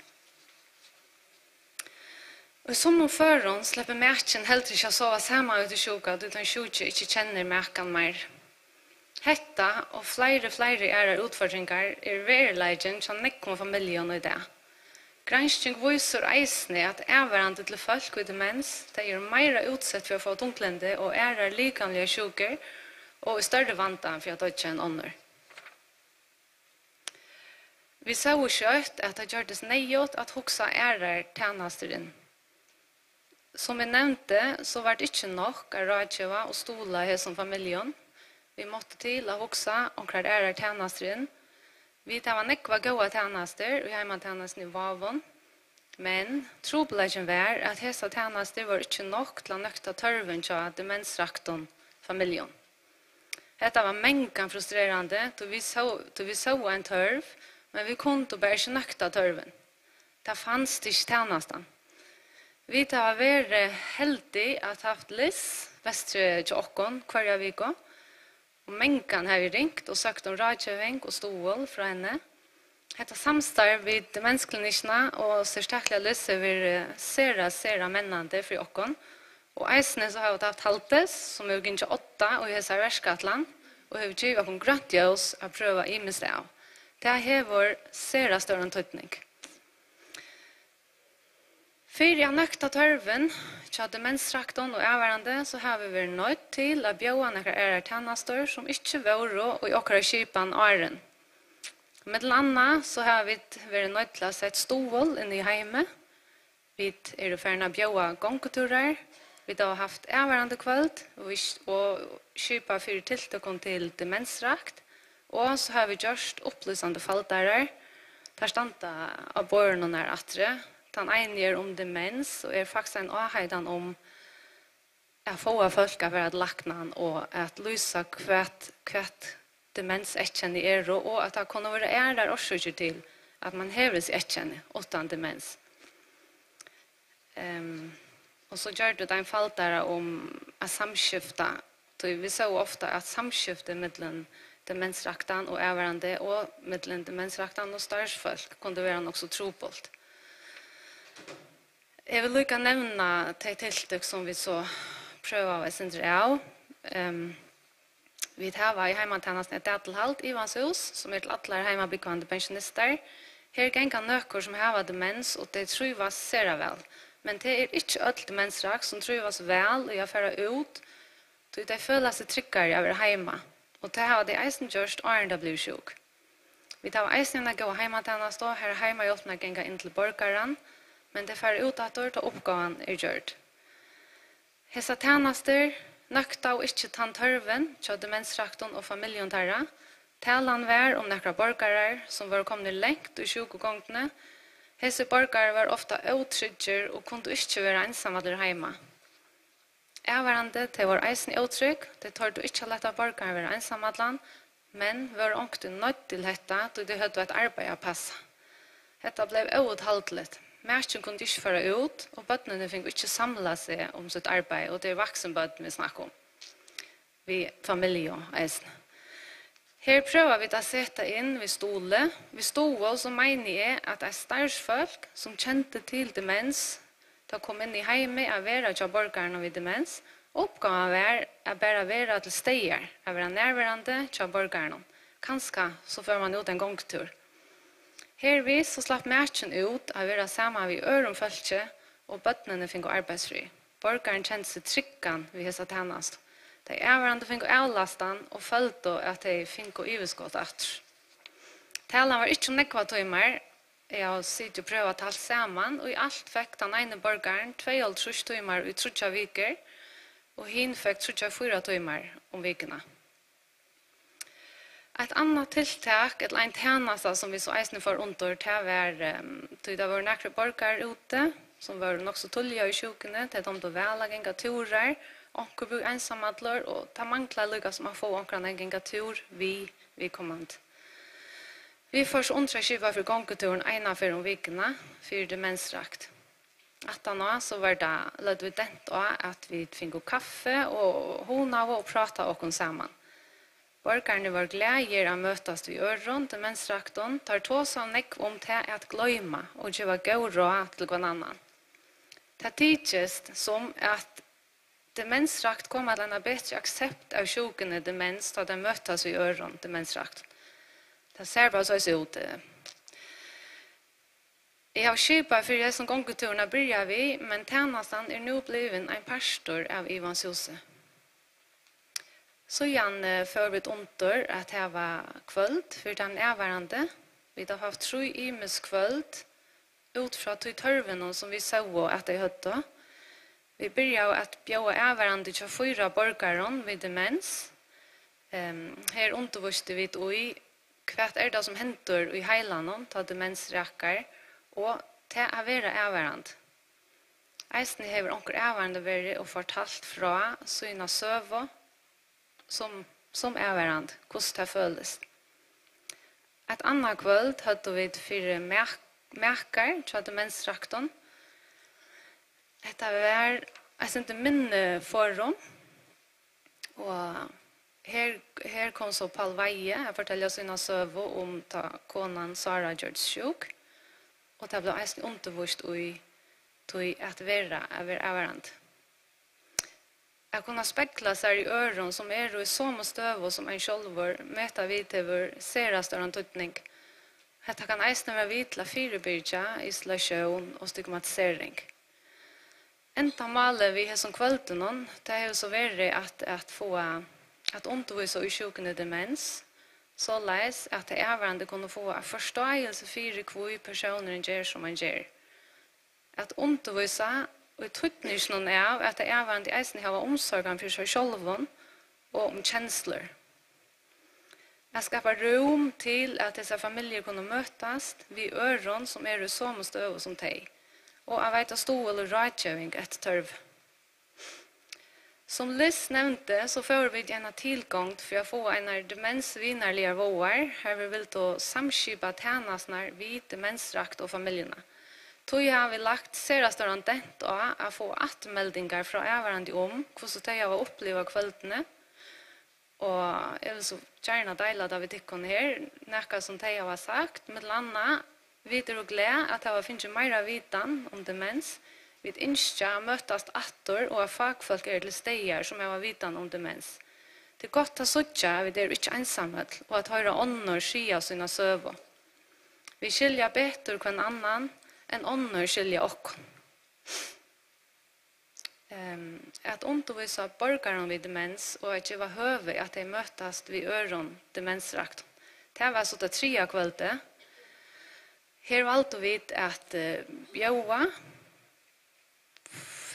Og som noen førhånd slipper mækken helt ikke å sove sammen ut i sjuka, utan sjuka ikke kjenner mækken mer. Hetta og flere er utfordringer verleigen som nekker med familien i det. Gransking viser eisene at avvarande til folk med demens, de mer utsett for å få dunklende og likanlige sjuker, og større vantan for å dødja enn ånder. Vi så kjøtt at det gjørtes nøyot at hoksa tjenesteren. Som jeg nevnte, så var det ikke nok å rådgjøve og stola her som familien. Vi måtte til å hoksa om hver tjenesteren. Vi tar nekva gode tjenester, og hjemmetjenesten i Vavon. Men trobladjen var at hese tjenester var ikke nok til å nøkta tørven til demensrakton familien. Dette var mengan frustrerende, til vi så en tørv, men vi kunne bare ikke nøkta tørven. Det fanns det ikke tjenesten. Vi har vært heldige at haft Liss, Vestre til Åkon, hver viko. Og mengan har vi ringt og søkt om rådgjøving og stål fra henne. Dette samstarv vid demensklinikkene og særlig Liss har vært sera mennende for Åkon. Og eisene så har vi haft Haltes, som er gynnt 8 og i hese Verskatland, og har givet oss grønt jøs å prøve i minst av. Det har vært sera større tøytning. Fyrir jeg nøkta tørven, til demensrakton og avvarande, så har vi vært nødt til å bjøve noen tjenester som ikke var og i okra kipan åren. Mellom annet så har vi vært nødt til å sette stål inn i heime. Vi ferdig bjøve gongturer. Vi har haft avvarande kveld og kipa fyrir tiltøkken til demensrakt. Og så har vi gjort opplysende faldarer. Der standa av båren og nær atre. Han egner om demens, og faktisk en avheidan om å få folk for at lakna og at lysa hvert demens etkjennig og at det kunne være der også til at man hever seg etkjennig utan demens. Og så gjør det en fall der om at samskifta. Vi så ofta at samskifte mellom demensraktan og avvarande og mellom demensraktan og starsfolk kunne være nok så trobult. Jeg vil lukka nevna de tiltak som vi så prøver å sindre av. Vi har i heimatjenesten et datelhalt i Vanshus, som til alle heimabyggvande pensjonister. Her gengar nøkker som har demens, og de truvas sera vel. Men det ikke alle demensrak som truvas vel og føra ut, så de føler seg tryggere over heima. Og det har de eisen gjørst åren det blir sjuk. Vi tar eisen å gå heimatjenesten, her heima hjelpene gengar inn til borgeren, men det fer ut at til oppgaven gjort. Hesa tjenester nøkta og ikke tantørven til demensrakton og familien tarra. Talan var om nekra borgare som var kommet lengt i 20-gongene. Hese borgare var ofta utrygger og kunne ikke være ensamma heima. Avvarande til vår eisen utrygg, det tar du ikke lette borgare være ensamma, men var ångte nødt til dette, da de hadde et arbeid å passe. Dette ble uuthaltelig. Mærken kunne ikke føre ut, og bøttene fikk ikke samle seg om sitt arbeid, og det er voksenbøtten vi snakker om. Vi familie og eisen. Her prøver vi å sette inn ved stole. Ved stole så mener jeg at det er starsfolk som kjente til demens, da kom inn i heime av være til borgerne ved demens. Oppgaven var å bare være til steder, å være nærværende til borgerne. Kanskje så får man ut en gongtur. Hervis så slapp mærken ut av å være sammen ved ørenfølge, og bøttene fikk arbeidsfri. Borgeren kjente seg tryggen ved hese tjenest. De avvarende fikk avlasten og følte at de fikk iveskått etter. Talen var ikke nekva timer. Jeg har sittet og prøvd alt sammen, og i alt fikk den ene borgeren 2,5 timer i 3 viker. og hin fikk 34 timer om vikene. Et annet tiltak, et en tjeneste som vi så eisende får under, det var nekre borgere ute, som var nok så tullige i sjukene, til de vel genga turer, onker bor ensamadler, og det mangler lykka som man får onker en genga tur, vi kommand. Vi får så underskiva for gongturen ena for om vikene, for demensrakt. At nå så var det lød vi dent av at vi fikk kaffe og hona og prata oss sammen. Borgerne var glede å møtes ved øren, demensrakten tar to så nekk om til at gløyma og gjøre god råd til hver annen. Det tidses som at demensrakt kommer til en bedre aksept av sjukene demens da de møtes ved øren, demensrakt. Det ser bare så ut. Jeg har skipet for jeg som gongturen börjar vi, men tjenesten nå blevet en pastor av Ivans Jose. Så igjen får vi under at det var kvöld for den erværende. Vi har haft 3 imes kvöld ut fra tørven som vi så at de høtte. Vi börjar at bjøde erværende til 4 borgere ved demens. Her underviste vi i hva det som henter i heilandet til demensrekker, og til å være erværende. Eisen har onker erværende vært og fortalt fra sine søver, som erværende, hvordan det føles. Et annet kvöld hadde vi 4 merker til demensrakten. Dette var et minne forum, og her kom så Paul Veie, jeg forteller sine søver om da konan Sara George sjuk, og det ble eisen undervist i at være erværende. Jeg kunne spekla seg i øren som i samme støv som en sjølver møter vi til vår serastørende tøtning. Dette kan eisen være vidt til å forebygge isolasjon og stigmatisering. Enda maler vi her som kvölden, det er jo så veldig at få at undervise i sjukene demens, så leis at det erværende kunne få en forståelse for hva personer gjør som man gjør. At undervise og tøtningen av at det erværende eisen har omsorgen for seg selv og om kjensler. Jeg skaper rom til at disse familier kunne møtes ved øren som i samme støv som de, og jeg vet å stå eller rådgjøring etter tørv. Som Liz nevnte, så får vi gjerne tilgang for å få en demensvinnerlige våger, her vi vil ta samskipa tjenestene vid demensrakt og familiene. Tog har vi lagt serastørende dent av å få atmeldinger fra erværende om hvordan de har opplevd kveldene, og jeg vil så gjerne dele det vi tykker her, noe som de har sagt, med landa videre og glede at det finnes mer vitan om demens. Vi ønsker å møtes atter og fagfolk til steder som har vitan om demens. Det er godt å søtte at vi ikke ensamme og at høre ånder skia sine søver. Vi skiljer bedre hver annan enn ånder skiljer oss. At undervise borgerne ved demens og ikke var høve at de møtes ved øren demensrakt. Det var så det 3 kveldet. Her valgte vi at bjøve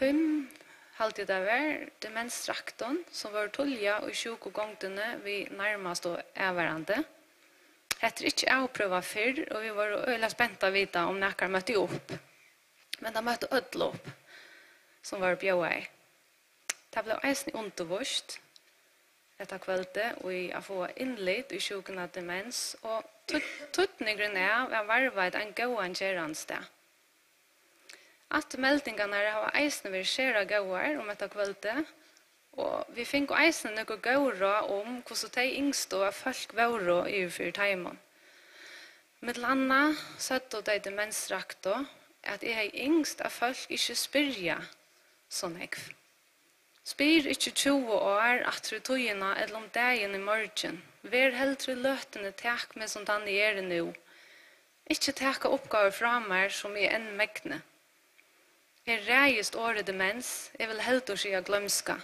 5 halte det var demensrakten som var tullige og sjuk og gongtene vi nærmest og erværende. Etter ikke avprøvet før, og vi var øyla spent å vite om nekker møtte opp. Men de møtte ødel opp, som var bjøve. Det ble eisen undervist etter kveldet, og jeg får innlitt i sjuken av demens, og tøtningen av å varvet en gåan kjærende sted. At meldingene har eisen vært skjere gåer om etter kveldet, og vi fikk eisen noe gåere om hvordan de yngste og folk var i for timen. Med landa satt de demensrakte at jeg er yngst av folk ikke spyrja sånn jeg. Spyr ikke 20 år at du togene eller om dagen i morgen. Vær heldre løtene takk med som den gjør nå. Ikke takk oppgaver fra meg som er enn megne. Jeg reist året demens, jeg vil heldre si glømska.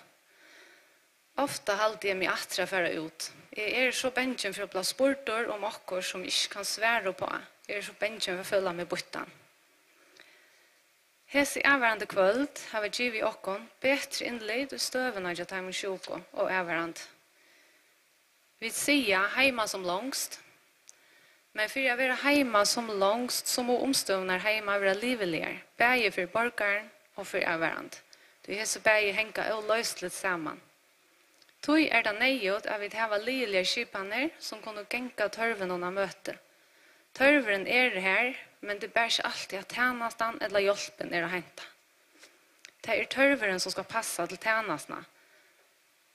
Ofta halte jeg meg atra færa ut. Jeg er så bensjen for å bli spurter om okkur som ikke kan svære på. Jeg er så bensjen for å følge meg bortan. Hes i avvarande kvöld har vi givet okkon betre innleid og støvene av Taimun Sjoko og avvarande. Vi sier heima som långst, men for å være heima som långst, så må omstøvner heima være liveligere, bæge for borgaren og for avvarande. Det er så bæge henka og løslet sammen. Tøy det nøyot at vi har livelige skipaner som kunne genka tørven under møte. Tørveren her, men det bär ikke alltid at tjänastan eller hjälpen å henta. Det tørveren som skal passa til tjänastan.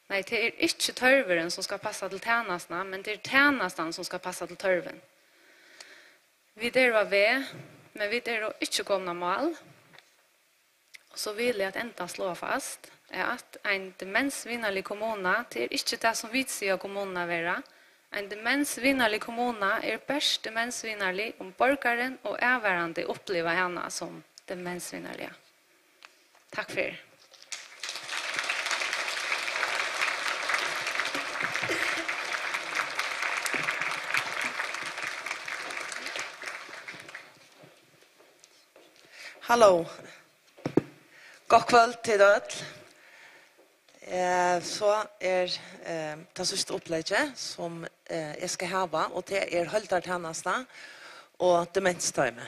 Nei, det ikke tørveren som skal passa til tjänastan, men det tjänastan som skal passa til tørven. Vi var ved, men vi ikke komna mål. Og så vil jeg at enda slå fast at en demensvinnerlig kommune, det ikke det som vi sier kommunene være. En demensvinnerlig kommune best demensvinnerlig om borgaren og avværende opplever henne som demensvinnerlige. Takk for det.
Hallo. God kveld til død. Så det siste opplegget som jeg skal hava, og det Høldartjenesta og demenstøyme.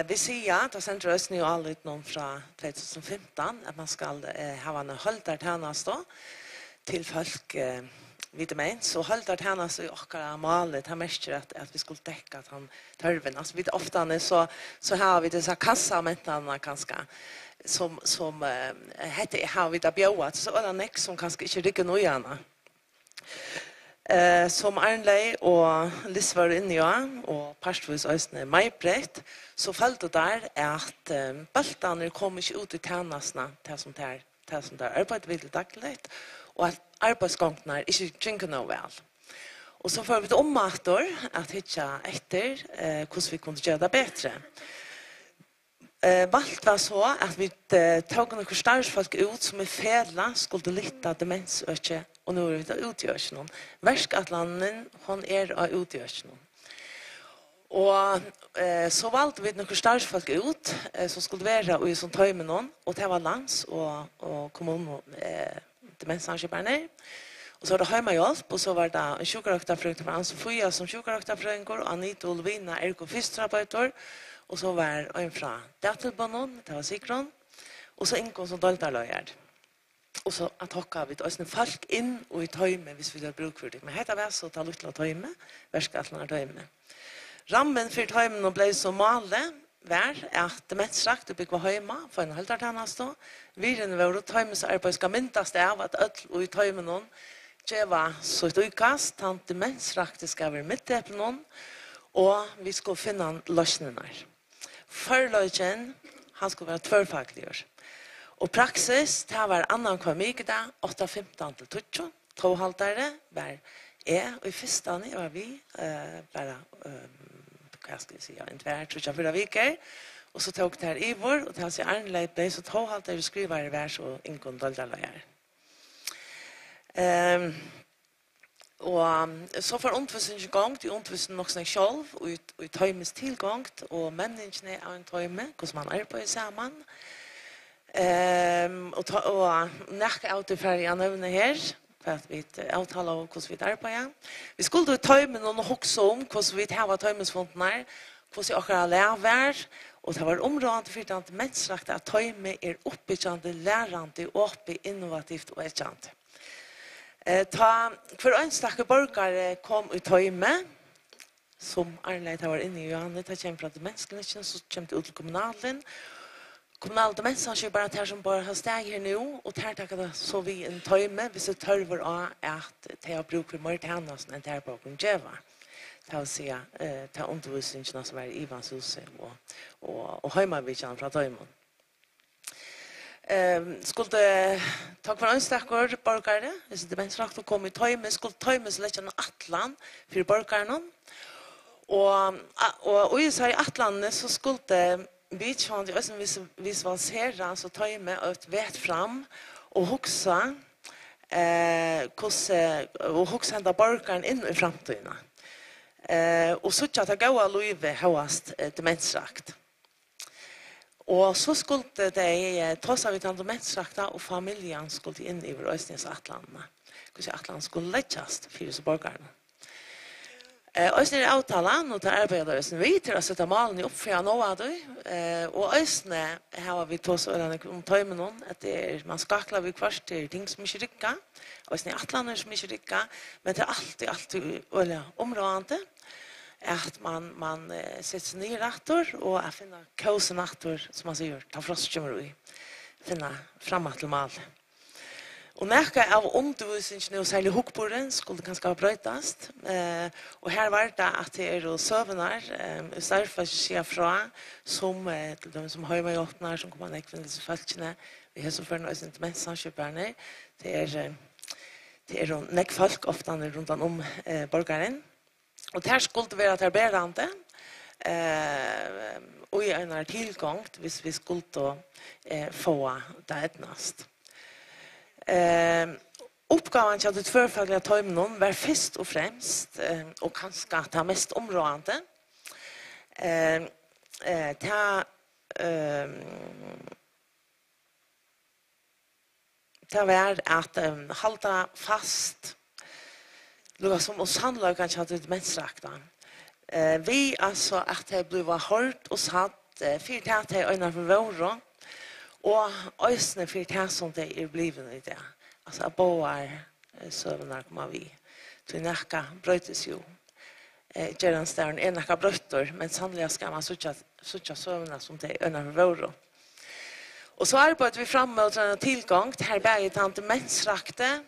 Vi sier, det sender oss nye anlitt noen fra 2015, at man skal hava en Høldartjenesta til folk vid demens. Og Høldartjenesta i okkara malet, han merker at vi skulle dekka at han tørven. Altså, ofte så har vi disse kassamentene kanskje, som hette har vi da bjøret, så det nek som kanskje ikke rykker noe gjerne. Som Arnlei og Liss var inne i, og parstvis Øystein Meibrett, så følte det der at bøltene kom ikke ut i tjenestene til som der arbeidet videre daglig, og at arbeidsgångene ikke gynker noe vel. Og så får vi det ommater at hitja etter hvordan vi kunne gjøre det bedre. Valt var så at vi tog noen størrelsfolk ut som fela skulle lytte demensøkje, og nå vi da utgjørsjonen. Verskatlanden, hun av utgjørsjonen. Og så valgte vi noen størrelsfolk ut som skulle være i sånn tøymenon, og det var lands og kommunen demensanskyperne. Og så var det heimahjelp, og så var det en sjukarakterfrøyng til Anse Fuja som sjukarakterfrøynger, og Anita Olvina, fysioterapeuter, og så var en fra Dattelbanon, det var Sikron, og så inkom som doldarløyer. Og så at hokka vi til folk inn og i tøyme hvis vi har bruk for det. Men hette var så ta luttla tøyme, verskattene tøyme. Rammen for tøymen ble så male var at demensrakt og bygge høyma for en halvdartannast. Virene var tøymes arbeid skal myndast av at øtl og i tøymen gjeva så et utkast, tant demensrakt skal være midt noen, og vi skulle finne løsninger. Forløgjen, han skulle være tvørfagligere. Og praksis, det var annan komik da, 8-15 til 20, 2,5 var jeg, og i første var vi, bare, hva skal jeg si, en tvær, 3-4 viker, og så tok det her Ivor, og det har seg Arnleip, så 2,5 skriver hver så inkom doldarløyer. Og så får undervisningen i gang, de undervisningen nok seg selv, og i tøymes tilgangt, og menneskene av en tøyme, hvordan man arbeider sammen. Og nække av det ferdige nevne her, for at vi avtaler om hvordan vi arbeider. Vi skulle i tøymen og hokse om hvordan vi har tøymesfonden her, hvordan vi akkurat lærer, og det var området for at menneskene at tøyme oppbyggende, lærende, åpig, innovativt og etkjent. For en stakke borgere kom i tøyme, som Arnleid var inne i Johanne, det kommer fra demensklinikken, så kommer det ut til kommunalen. Kommunal demensanskypere her som bare har steg her nå, og her takker det så vi en tøyme, hvis det tørver av at det har bruk for mer tjeneste enn det her på Kungjeva. Det vil si at det er undervisningen som er i Ivans huset og heimavidkene fra tøymen. Skulle takk for en stakker borgere, hvis demensrakt kom i tøyme, skulle tøyme så lett en atlan for borgerne. Og i seg atlanene så skulle vi kjønner også visualisere, så tøyme og vet fram og hoksa og hoksa enda borgeren inn i fremtiden. Og så ikke at det går av livet høyest demensrakt. Og så skulle de ta seg ut av demenstrakta, og familjen skulle inn i Østens Atlanene. Hvordan Atlanene skulle lettast for disse borgerne. Østene er avtalen, og til arbeidet Østene vi til å sette malen opp for nå av det. Og Østene har vi tås om tøymen at man skakler vi kvart til ting som ikke rykker. Østene er Atlanene som ikke rykker, men det er alltid områdende. At man setter seg nye retter, og jeg finner kåsen retter, som man sier, ta frost kommer i, finner fremme til mal. Og nækka av undervisningen og særlig hukkbordet skulle kanskje brøytast. Og her var det at det er søvner, i stedet for å si fra, som til dem som har med åpner, som kommer nekk for disse folkene, vi har så først noe demensankjøperne, det er nekk folk ofte rundt om borgeren. Og det her skulle det være at arbeidende, og i en tilgang, hvis vi skulle få det etnast. Oppgaven til det tvørfaglige tøymen var først og fremst, og kanskje det mest områdende, det var at holde fast lukka som oss handler kanskje at det mensrakta. Vi altså at det ble hørt og satt for det til øyne for våre, og øyne for det som det er blivet i det. Altså båar søvner kommer vi. Så nekka brøytes jo. Gjeranstæren er nekka brøyter, men sannelig skal man suttja søvner som det er øyne for våre. Og så arbeider vi frem med en tilgang til her begge tante mensrakte,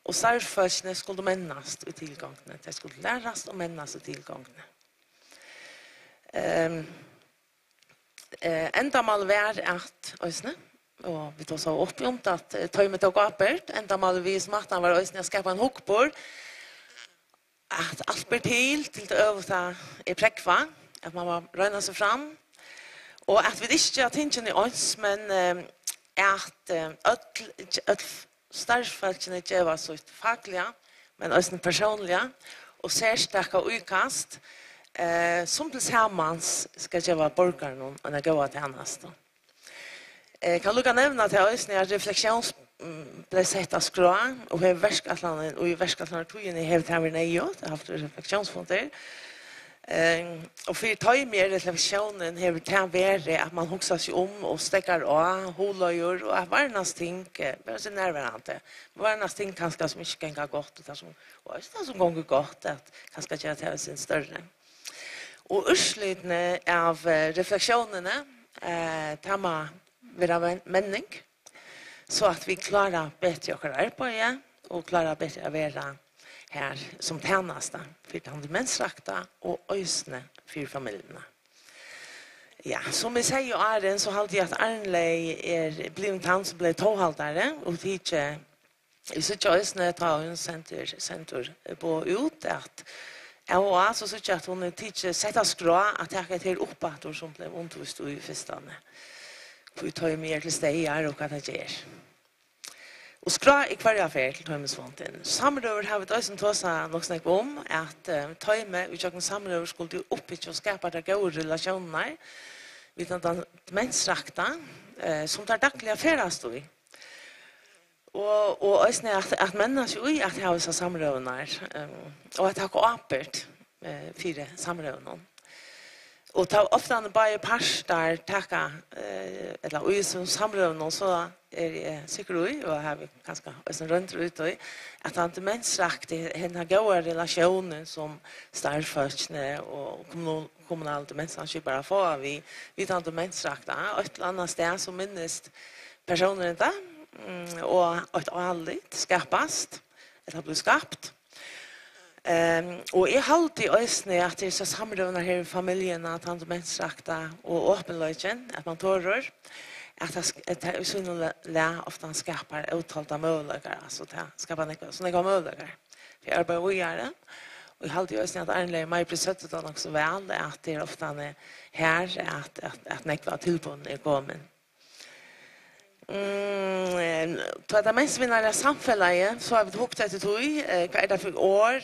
og særfølsene skulle mennast i tilgangene. Det skulle læres og mennast i tilgangene. Enda mal var at Øysene, og vi tog så oppgjomt at tøymet og gapert, enda mal vi smartan var Øysene å skapa en hukkbord, at alt ber til det øvete i prekva, at man må røyne seg fram, og at vi ikke har tingene i oss, men at starfalkene ikke var så faglige, men også personlige, og særstakke utkast, som tilsammans skal gjøre borgerne og en gode tjeneste. Jeg kan lukke nevne til oss når refleksjons ble sett av skrå, og i verskatlandet togene har vi vært nøye, jeg har hatt refleksjonsfonder. Og for ta i mer refleksjonen har det vært at man hukser seg om og stekker av, holøyer, og at hverandres ting, bare så nærværende, hverandres ting kanskje som ikke ganger godt, og det som ganger godt, at kanskje gjør det sin større. Og utslutene av refleksjonene tar man være menning, så at vi klarer bedre å arbeide, og klarer bedre å være her som tjeneste for de demensrakta og øysene for familiene. Ja, som jeg sier jo Arjen, så halte jeg at Arnlei blevet han som ble tohaldere, og tidlig, jeg synes ikke øysene tar hun senter på ut, at og så synes jeg at hun tidlig setter skrå at jeg ikke er oppe som ble undervist i festene. For vi tar mer til steder og hva det gjør. Og skra i hver affær til Tøymesfonten. Samrøver har vi også tåsa nok snakk om at Tøyme utgjøkken samrøver skulle oppbytte og skapa de gode relasjoner vid den demensrakta som tar daglig affærast i. Og også at mennes jo i at jeg har vissa samrøvene og at jeg har åpert 4 samrøvene. Og ta ofta bare parstar takka eller ui som samrøvene så er sikker ui, og har vi kanskje også rundt ut ui, at han demensrakte henne gode relasjonen som starfølsene og kommunale demensanskypere får vi tar demensrakte et eller annet sted som minnes personer da, og et annet skapast, eller blir skapt. Og jeg halte i øsene at det er så samrøvende her i familien at han demensrakte og åpenløyken, at man tårer, at det er sånn læ ofte han skapar uttalte muligheter, altså det skapar sånne muligheter. Vi arbeider og gjør det, og jeg halte i øsene at Arnlei meg blir søttet av nok så vel, at det er ofte han er her, at nekva tilbånd er kommet. Så det mest vinnare samfellet, så har vi hukket etter tog, hva er det for år?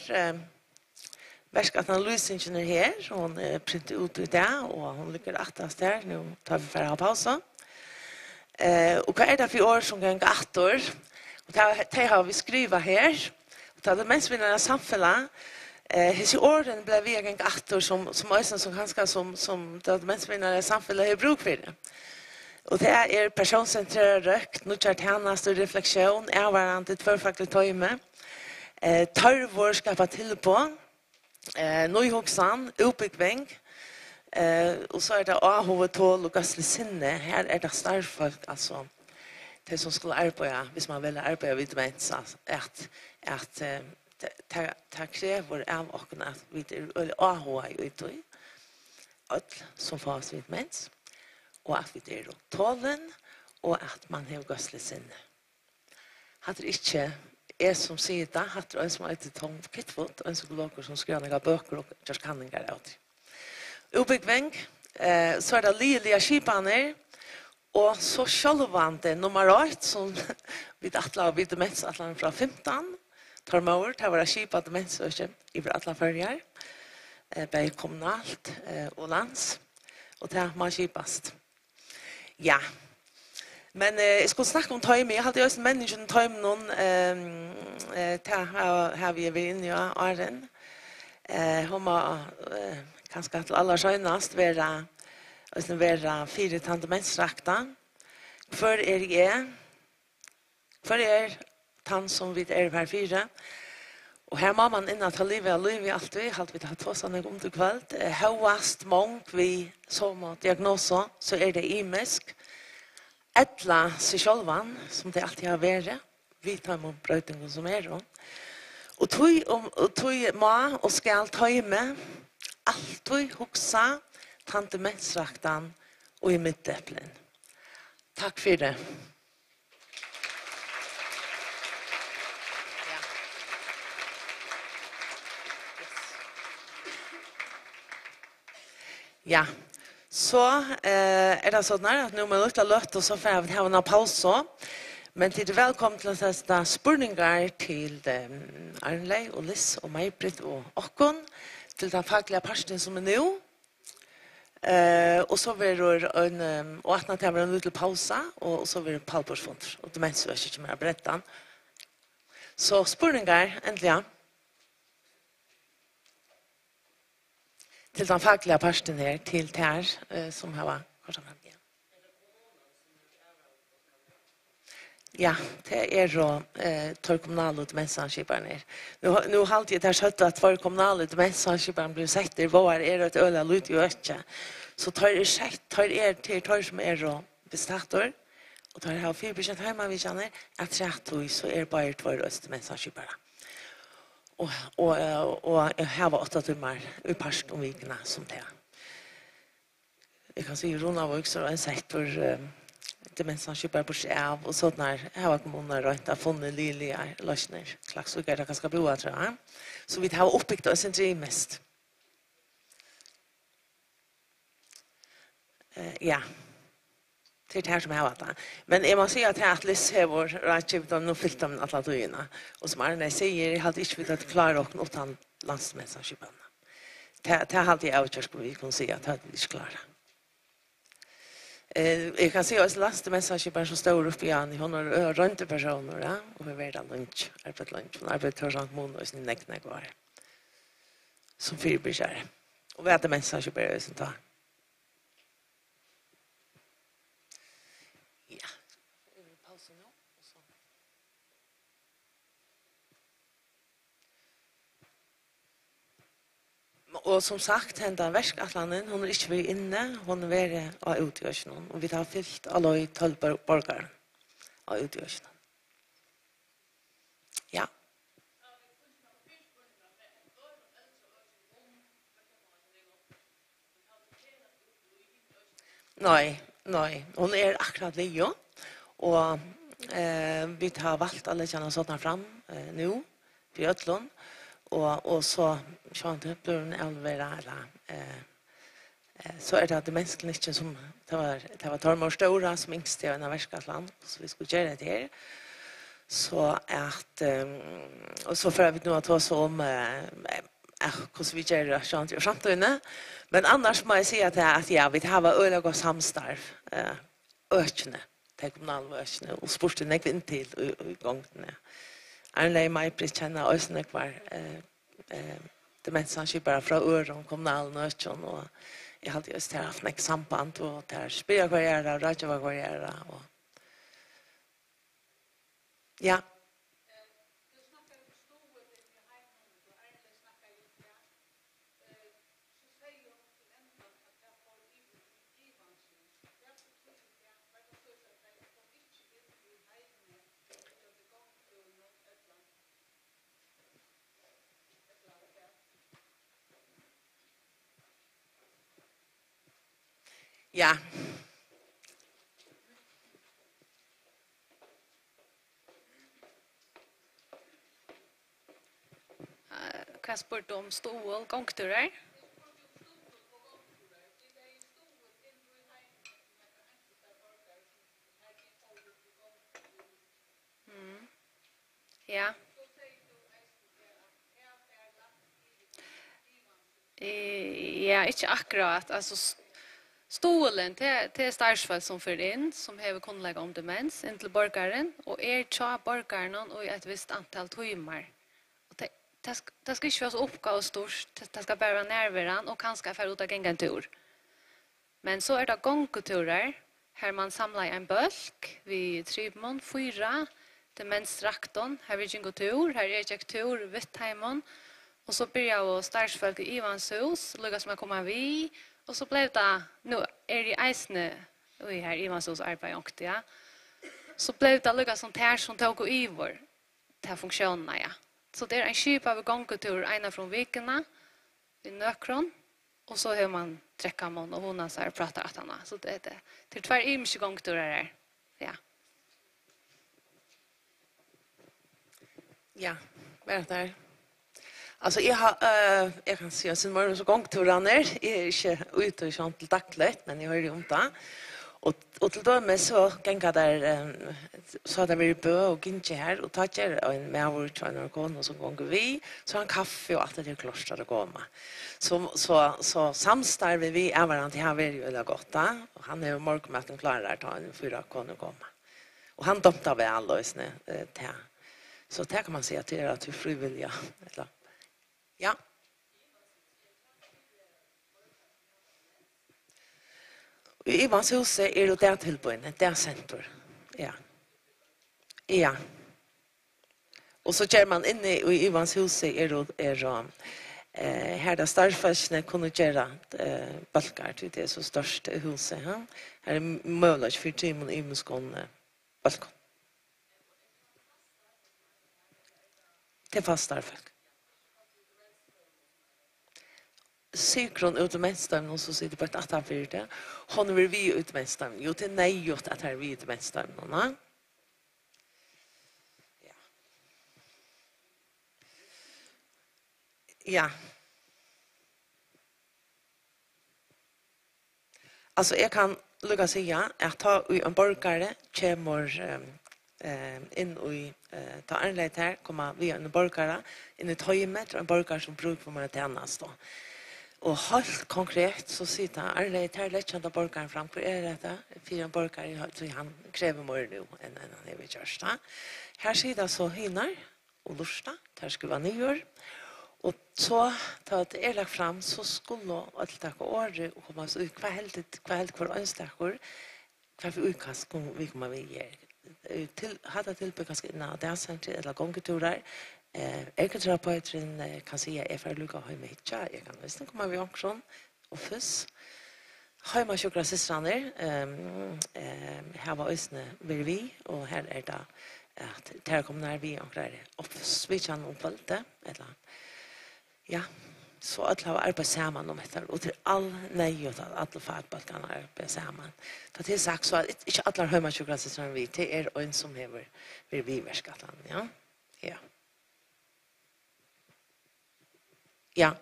verkanalysen her, hon printer ut i det, og hon ligger attast her, nu tar vi for å ha pausa. Og hva det for år som kan gå 8 år? Og det har vi skrivet her, og det demensvinnende samfunnet, hese åren ble vi gang 8 år som øysen som kanskje som det demensvinnende samfunnet har bruk for det. Og det er personsentreret røkt, nødvendig tjenest og refleksjon, avhverandre tverrfaglig tøyme, tørvår skapet til på, nøyhoksan, utbyggving, og så det AHV12 og gasslig sinne. Her det starfolk, altså, det som skulle arbeide, hvis man vil arbeide vid demens, at det krever av åkene at vi AHV i utøy, alt som får vid demens, og at vi tålen, og at man har gasslig sinne. Hadde ikke som sier det, hatt en som heter Tom Kitfoot, en psykologer som skriver noen bøker og gjør kanninger av det. Utbyggving, så det lidelige skipaner, og så sjølvande nummer 8, som vi atla og vidt demensatlan fra 15, tar med over, det var skipa demensøkje i atla førjar, bei kommunalt og lands, og det man skipast. Ja. Men jeg skulle snakke om tøyme. Jeg hadde også en menneske om tøyme noen. Her vi inne i Arden. Hun må kanskje til aller skjønnest være 4 tandemensrakta. Hvor jeg? Hvor tant som vi her 4? Og her må man innan ta livet av livet alltid. Halt vi tar to sånne om til kveld. Høyest mång vi som diagnoser, så det imisk. Etla seg sjølvan, som det alltid har vært, vi tar med brøytingen som Og tog må og skal tøyme, alltid hoksa, tante mensraktan og i midteplen. Takk for det. Ja. Så det sånn at nå må vi lytte løtt, og så får vi ha en pause. Men til velkommen til å teste spørninger til Arnlei og Liss og May-Britt og Åkon, til den faglige parten som nå. Og så vil det og at det var en liten pause, og så vil det palborsfond. Og det mens vi ikke mer berettet. Så spørninger, endelig. Til den faglige parten her, til TR, som har vært korset frem. Ja, det jo två kommunala demensanskipare. Nu har alltid det sett att två kommunala demensanskipare blir sett det var ett öla lut i ökje. Så tar till som då bestator och tar har 4% hemma vi känner att trätt så bara två demensanskipare. Och här var 8 timmar i parst om vikarna som det. Jag kan säga Rona var också en sektor demensanskipare på sig av och sånt här var kommuner runt att få liliga lösningar. Slags och det ganska bra tror jag. Så vi har uppbyggt oss en dream mest. Ja. Det här som jag har varit. Men jag måste säga att jag Liss har varit rätt och nu fyllt dem alla dögna. Och som Arne säger, jag hade inte velat klara och utan landsdemensanskiparna. Det hade jag avgjort på vi kunde säga att jag hade inte klara. Jag kan se att landsdemensanskiparen som står uppe igen, hon har runt personer, ja? Och vi vet lunch, lunch. Hon arbetar sånt mån och sin näckna kvar. Som fyrbryggare. Och vi har demensanskipare som tar. Och som sagt, hända verkatlanen, hon inte varit inne, hon varit av utgörsningen. Och vi har fyllt alla i 12 borgare av utgörsningen. Ja. Nej. Hon akkurat Leo. Och vi har valt alla känna sådana fram nu, i Ötlund. Och så skjønte början alvera så det att det mänskliga som det var Tormor Stora som yngste av en verkatland så vi skulle göra det här så att och så för vi nu att ta så om hvordan vi gjør det sånt i framtiden. Men annars må jeg si at ja, vi har øyla godt samstarv, økene, de kommunale økene, og sporten jeg inn til i gangene. Arnlei Mai-Britt kjenner også når var demensanskypere fra Øren, kommunale økene, og jeg hadde just haft nek samband, og der spyrer hva gjør det, og rådgjør hva gjør det, og ja. Ja.
Hva spurte du om stål, gångturer? Ja. Ja, ikke akkurat. Altså, stolen till starsfolk som för in som har kunnat om demens in till borgaren och tja borgaren och ett visst antal timmar. Och det ska inte vara så uppgåva stort, det ska bara vara närvaran och kanske för ut att gänga en tur. Men så är det gångturer här man samlar en bulk vid Tribmon 4 demensrakton här vid Jingotur, här är jag tur Vittheimon och så börjar jag starsfolk i Ivanshus, lyckas man komma vid. Och så blev det, nu är det eisne, och här i Ivanshus arbetar och det, ja. Så blev det lyckas sånt här som tog och ivor till funktionerna, ja. Så det är en kyp av gångkultur, ena från vikerna, vid Nökron, och så hör man träcka mån och hon så här pratar att han. Så det är till tvär imse gångkulturer här, ja.
Ja, berättar. Alltså jag kan se sen var det så gångturen är inte ute och sånt dagligt men jag hör ju om det. Och till då med så gänga där så hade vi bö och inte här och tager en med vår tjänar kon och så gånger vi så han kaffe och allt det klostrar att komma. Så samstarv vi är varandra här vill ju eller gott då och han är ju morgonmaten klar där ta en 4 kon och komma. Och han domtar väl alla isne till. Så det kan man säga till att du frivilliga eller ja. I Ivanshus är det där tillbörden, det är center. Ja. Ja. Och så gör man inne i Ivanshus är här där starfasne kunde göra balkar till det så största huset. Här är möjligt för timon i muskon balkon. Det är fast starfak. Sykron ut menstavn och så sitter på ett attavyrde. Hon vill vi ut menstavn. Jo, det är nejot att här vi ut menstavn. Ja. Ja. Alltså jag kan lugga säga att ta en borgare kommer in i ta anleit här komma via en borgare in i tajmet en borgare som brukar för att tjänas då. Och helt konkret så sitter Arleit här lättjande borgaren fram på detta. 4 borgare så han kräver mer nu än han är vid körsta. Här sitter så hinnar och lusta. Här skulle vara nyår. Och så tar det lagt fram så skulle att ta order och komma så kvällt för önskar. Varför utkast vi kommer vi till hade till ganska innan det center eller gångturer. Ekoterapeuten kan säga är för lucka hemma hitcha. Jag kan visst komma vi också office. Hemma sjukhussystrander här var ösne vill vi och här är det att där kommer när vi och där office vi kan uppvalta eller ja så att ha arbeta samman om detta och till all nej och att alla fackbalkarna arbeta samman. För det är sagt så att inte alla hemma sjukhussystrander vi det är en som häver vi verkskattan ja. Ja. Ja.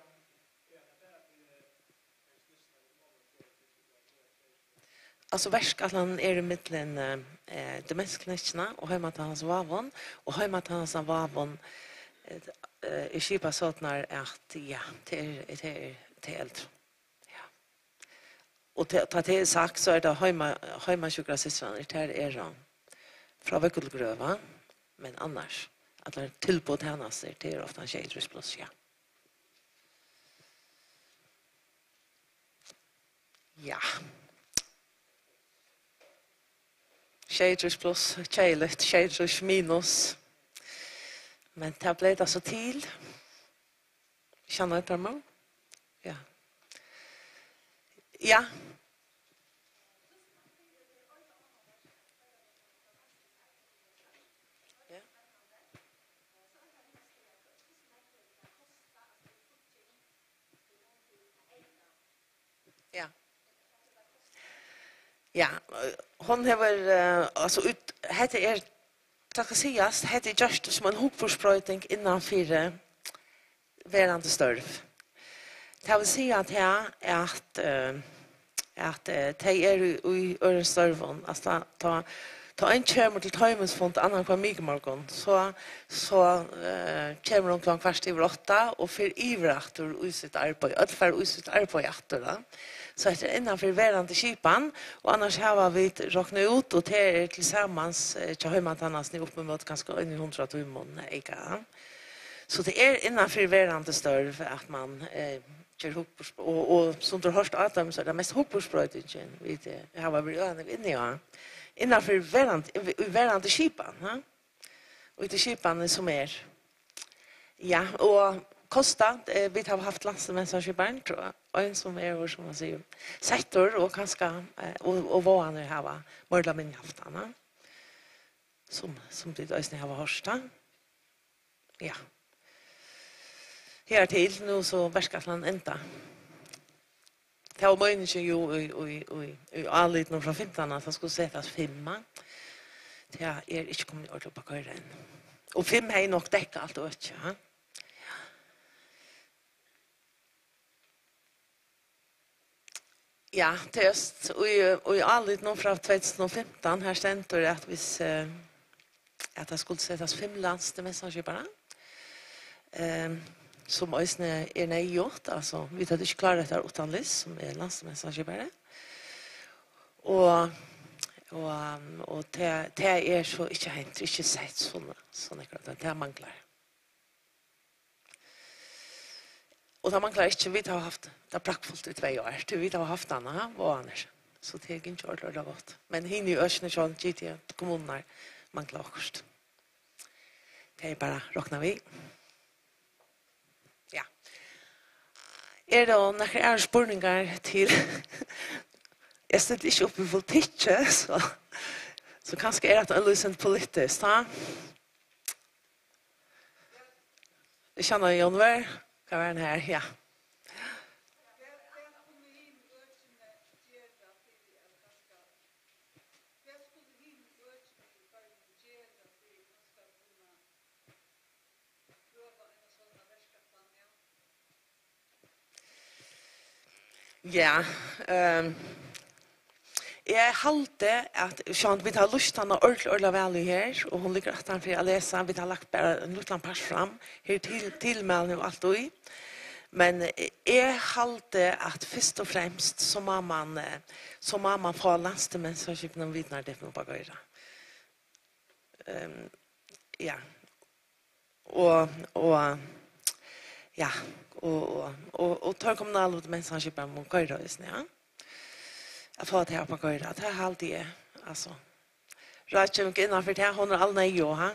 Alltså verkskattan är i mitten demensknäckna och hemma till hans vavon och hemma till hans vavon I skipa sådana att ja, det är äldre. Ja. Och ta till sagt så är det hemma sjukrasistran, det är det från Veckolgröva, men annars att det tillbud hennes det är ofta en tjejtrus plus, ja. Ja. Tjejtrus plus, tjejligt, tjejtrus minus. Men det blev det så till. Känner du det, man? Ja. Ja. Ja. Ja, hon har alltså heter det ska sägas heter just som en hopforspröjtning innanför verande störv. Det vill säga att här är att det är i örnstörvon alltså ta en kärmer till tajmensfond annan på migmorgon så kommer de klockan 7:15 och för ivraktor i sitt arbete att för sitt arbete så att det innanför verande skipan och annars har vi räknat ut och det är tillsammans till hemmatannas upp mot ganska 100 timmar eka. Så det är innanför verande störv att man kör ihop och som du hörst att så är det mest hopporspröjtningen vid har vi redan inne innanför verande skipan, va? Och det skipan som är ja, och kosta vi har haft landsmästarskipan tror jag. Och en som är som man säger sektor och kanske och vad han har mörda min haftarna som det är har hörsta. Ja. Här till nu så värskatlan ända. Det var människan ju i alliten från 15 att han skulle sättas 5. Det är inte kommit åt på kören. Och 5 är nog täcka allt och ja. Ja, test och i alliten från 2015 här ständer det att det skulle sättas 5 landsmästarskiparna. Som ösne är nejgjort, alltså vi hade inte klarat det här utan Liss som är landsmästarskipare. Och det är så inte hänt, inte sett sådana det manglar. Och det manglar inte, vi har haft det praktfullt i 2 år, vi har haft Anna och annars. Så det är inte ordentligt det gott. Men hin i ösne sån GT kommuner manglar också. Det är bara räkna vi. Ja. Är det några spurningar till jag ställer inte upp i politik så kanske är det en lösning politiskt, va? Jag känner Jon Ver, kan vara här, ja. Ja, jag halte att Sean vi har lustan och ordla väl här och hon ligger att för att läsa vi har lagt bara en liten pass fram här till mellan och allt i. Men jag halte att först och främst som mamman får landsmästarskip när vittnar det på göra. Ja. Och ja, och tar kommunala mästarskip mot göra ja. Jag får det här på göra. Det är alltid alltså. Rätt innanför det hon all nej ha.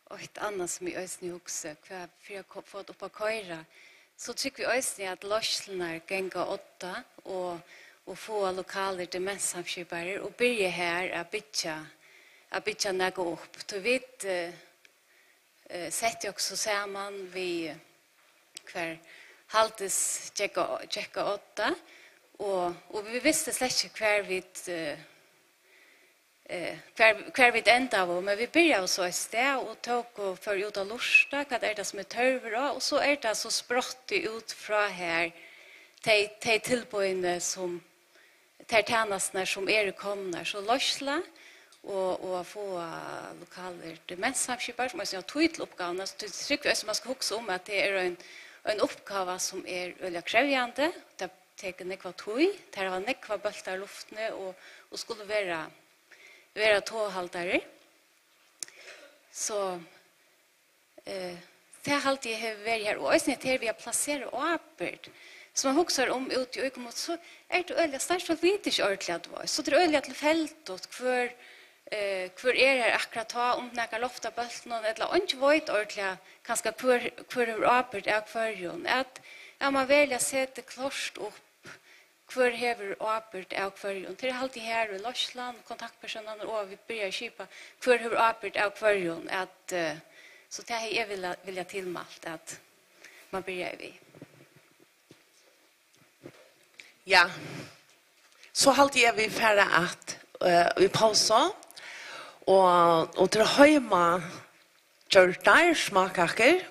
Och ett annat som vi ösni också för att få upp på köra så tycker vi ösni att löslarna gänga 8 och få lokaler till mässamskipare och börja här att bytja näga upp. Du vet sätter också samman vi kvar haltes checka 8 och vi visste släck kvar vid ända av men vi började så istället och tog och för ut av lusta vad är det som är törver och så är det så sprått ut från här te tillbörande som tärtjänsterna som är komna så lösla och få lokaler demenssamskipar som är tog till uppgifterna. Så det tycker jag som man ska huxa om att det är en uppgave som är väldigt krävande. Det tar nekva tog, det har nekva bultar i luften och skulle vara tåhaltare. Så det har alltid varit här. Och sen är vi har placerat åpert. Så man huxar om ut i ögonen så är det öliga starkt vet inte ordentligt att vara. Så det är öliga till fältet för här akkurat ta om några lofta bulten eller inte vet ordentligt kanske för hur åpert är akvarium. Att man välja sätta klart upp för hever åpert är akvarium. Det är alltid här i Lorsland kontaktpersoner och vi börjar skipa för hur åpert är akvarium att så det här vill jag tillmalt att man börjar vid.
Ja. Så halte jeg vi færre at vi pausa og til høyma gjørtar, smakaker,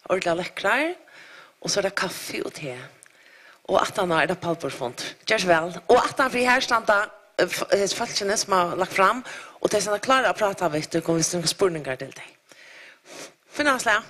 ordentlig lekkrar, og så er det kaffe og te. Og at han er det palpersfond. Gjørs vel. Og at han fri her standa falskene som har lagt fram, og til sånn er klare å prate av etter, kom vi stund spurningar til deg. Finanslega.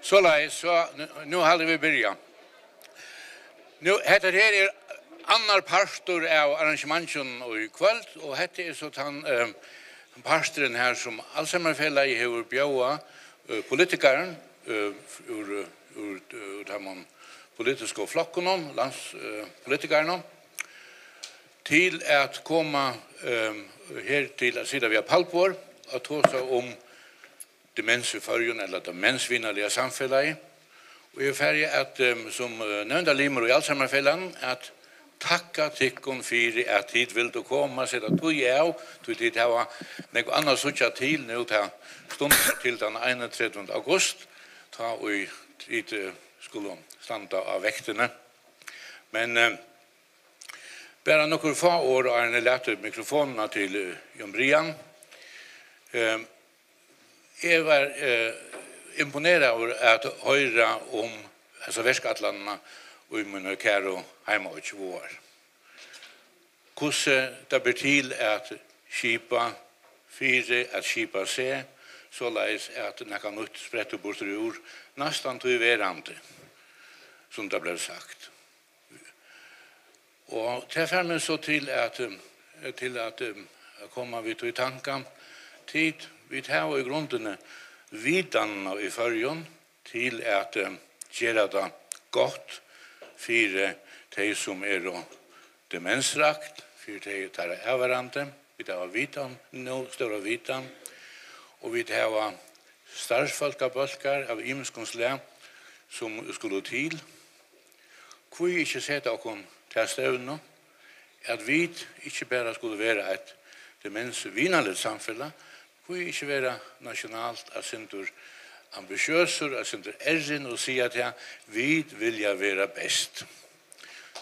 Så nu hade vi börjat. Nu heter det annar pastor av arrangemangen och i kväll och heter är så han pastoren här som Alzheimerfälla i hur bjöa politikern ur de politiska flockarna, landspolitikerna till att komma här till att sitta via Palpor och tala om demens i förrjun eller demensvinnaliga samhället. Och jag är färdig att som nämnda limer i Alzheimerfällan att tacka tyckon för att hit vill du komma så att du är till det här något annat sucha till nu ta stund till den 31 augusti ta vi lite skulle standa av väkterna. Men bara några få år har ni lärt mikrofonerna till Jon Brian. Jag var imponerad över att höra om alltså väskatlandarna och i min kära hemma och 20 år. Hur det blir till att skipa fyra, att skipa sig, så läs att det kan ut sprätta bort ur nästan till verande, som det blev sagt. Och det för mig så till att komma vid i tanken tid vi tar i grunden vidan i förrjun till att göra det gott för de som är demensrakt, för de tar överande, vi tar vidan, nu stora vidan, och vi tar starfolkabölkar av imenskonslä som skulle till. Hvor ikke sett okkom til støvnene, at vi ikke bare skulle være et demensvinnerlig samfunn, hvor ikke være nasjonalt at sinter ambitiøser, at sinter erren og sier at vi vil være best.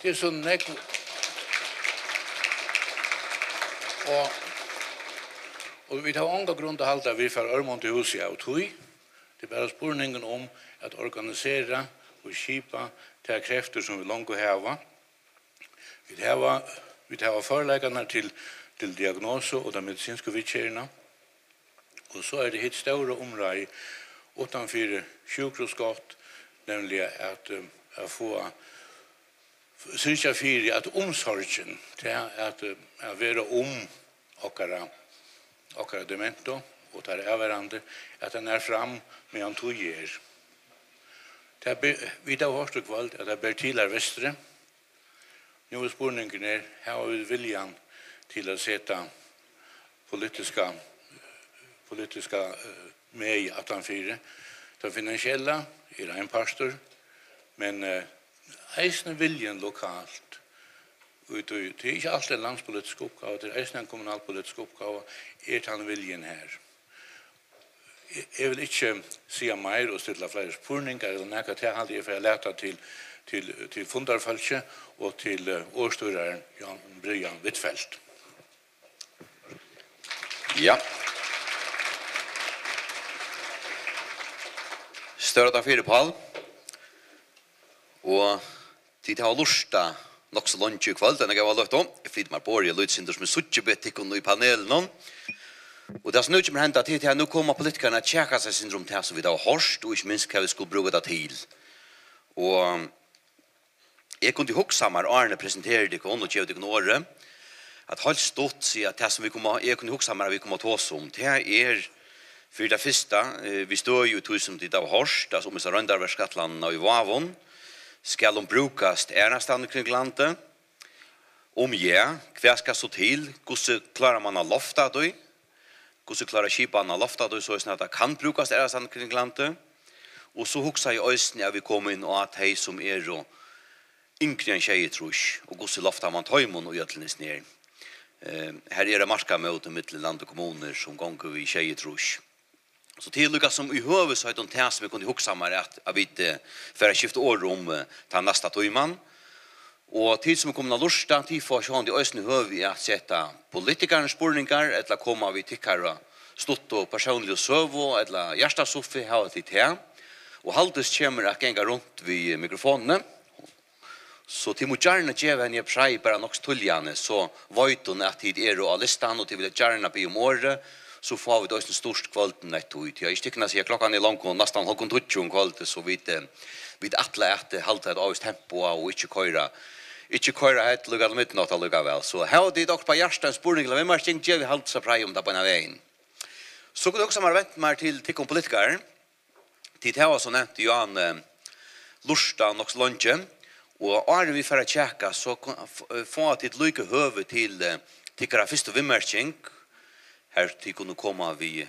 Det er sånn og vi tar ånga grunn til alt at vi får ørmånd til huset av tog. Det er bare spurningen om at organisere og skipa til krefter som vi langt har. Vi tar foreleggarna til diagnose og de medicinske vidtjerene. Og så er det helt større område utenfor sjukroskott, nemlig at få synes jeg for at omsorgen til at være okkara demento og tar avhverandre, at den fram med han tog gjør. Vi har hørt og kvalt at det ber til vestre. Nu er spurningen her har vi viljan til å sette politiska med i 18-4. Det finansiella er en pastor, men eisen viljen lokalt. Det er ikke alltid en landspolitisk oppgave, det er eisen en kommunalpolitisk oppgave, han viljen her. Jeg vil ikke si mer og stille flere spurninger, eller nækka til halde jeg for jeg leta til fundarfalske og til årstøreren Jan Brian Wittfeldt.
Ja. Større fire Paul. Og tid har lusta nok så langt i kveld, denne gav jeg løft om. Jeg flytter meg på året, jeg løt sin som er suttjebettikon i panelen. Og det som nu kommer hända till att nu kommer politikerna att tjäka sig syndrom till så vi har hörst och inte minst vad vi skulle bruka det till. Och jag kunde huxa mig Arne presenterade det och ge det några att håll stort sig att det som vi kommer jag kunde huxa mig vi kommer ta oss om det är för det första vi står ju tusen det av hörst det som är så runt över Skottland och i Vavon ska de brukas är nästan kring landet kvar ska så till hur klarar man att lofta då Hvordan klarer skipan av loftet, så er det kan brukes der kring landet. Og så hukser jeg øyne at vi kommer inn og at de som er yngre enn tjejetrus, og hvordan loftet man tar imen og gjøtlenes ned. Her er det marka møte mittelen land og kommuner som ganger vi tjejetrus. Så tillykke som i høve så er det en som vi kunne hukse meg at vi får skifte år om til neste tøyman. Og tid som kommer til lørsta, tid får sånn de øyne høve at sette politikernes spurningar, eller komme vi tikkere stått og personlig søv, eller hjertesoffe, ha det til. Og halvdes kommer at genga rundt ved mikrofonene. Så til må gjerne gjøre henne prei bare nok stulljane, så vet hun at tid er og listan, og til vil gjerne be om året, så får vi då en stort kvällen ett ut. Jag tycker att klockan är långt och nästan halv kontor kvällen så vi alla att hålla ett avs tempo och inte köra helt lugga mitt något lugga väl. Så här det dock på hjärtans spårning vi måste inte vi hålla så pray om det på en väg. Så det också har vänt mig till politiker. Tid här var så nämnt Johan Lusta och lunchen och är vi för att checka så får att ett lycka huvud till tycker första vimmerching här till kunna komma vi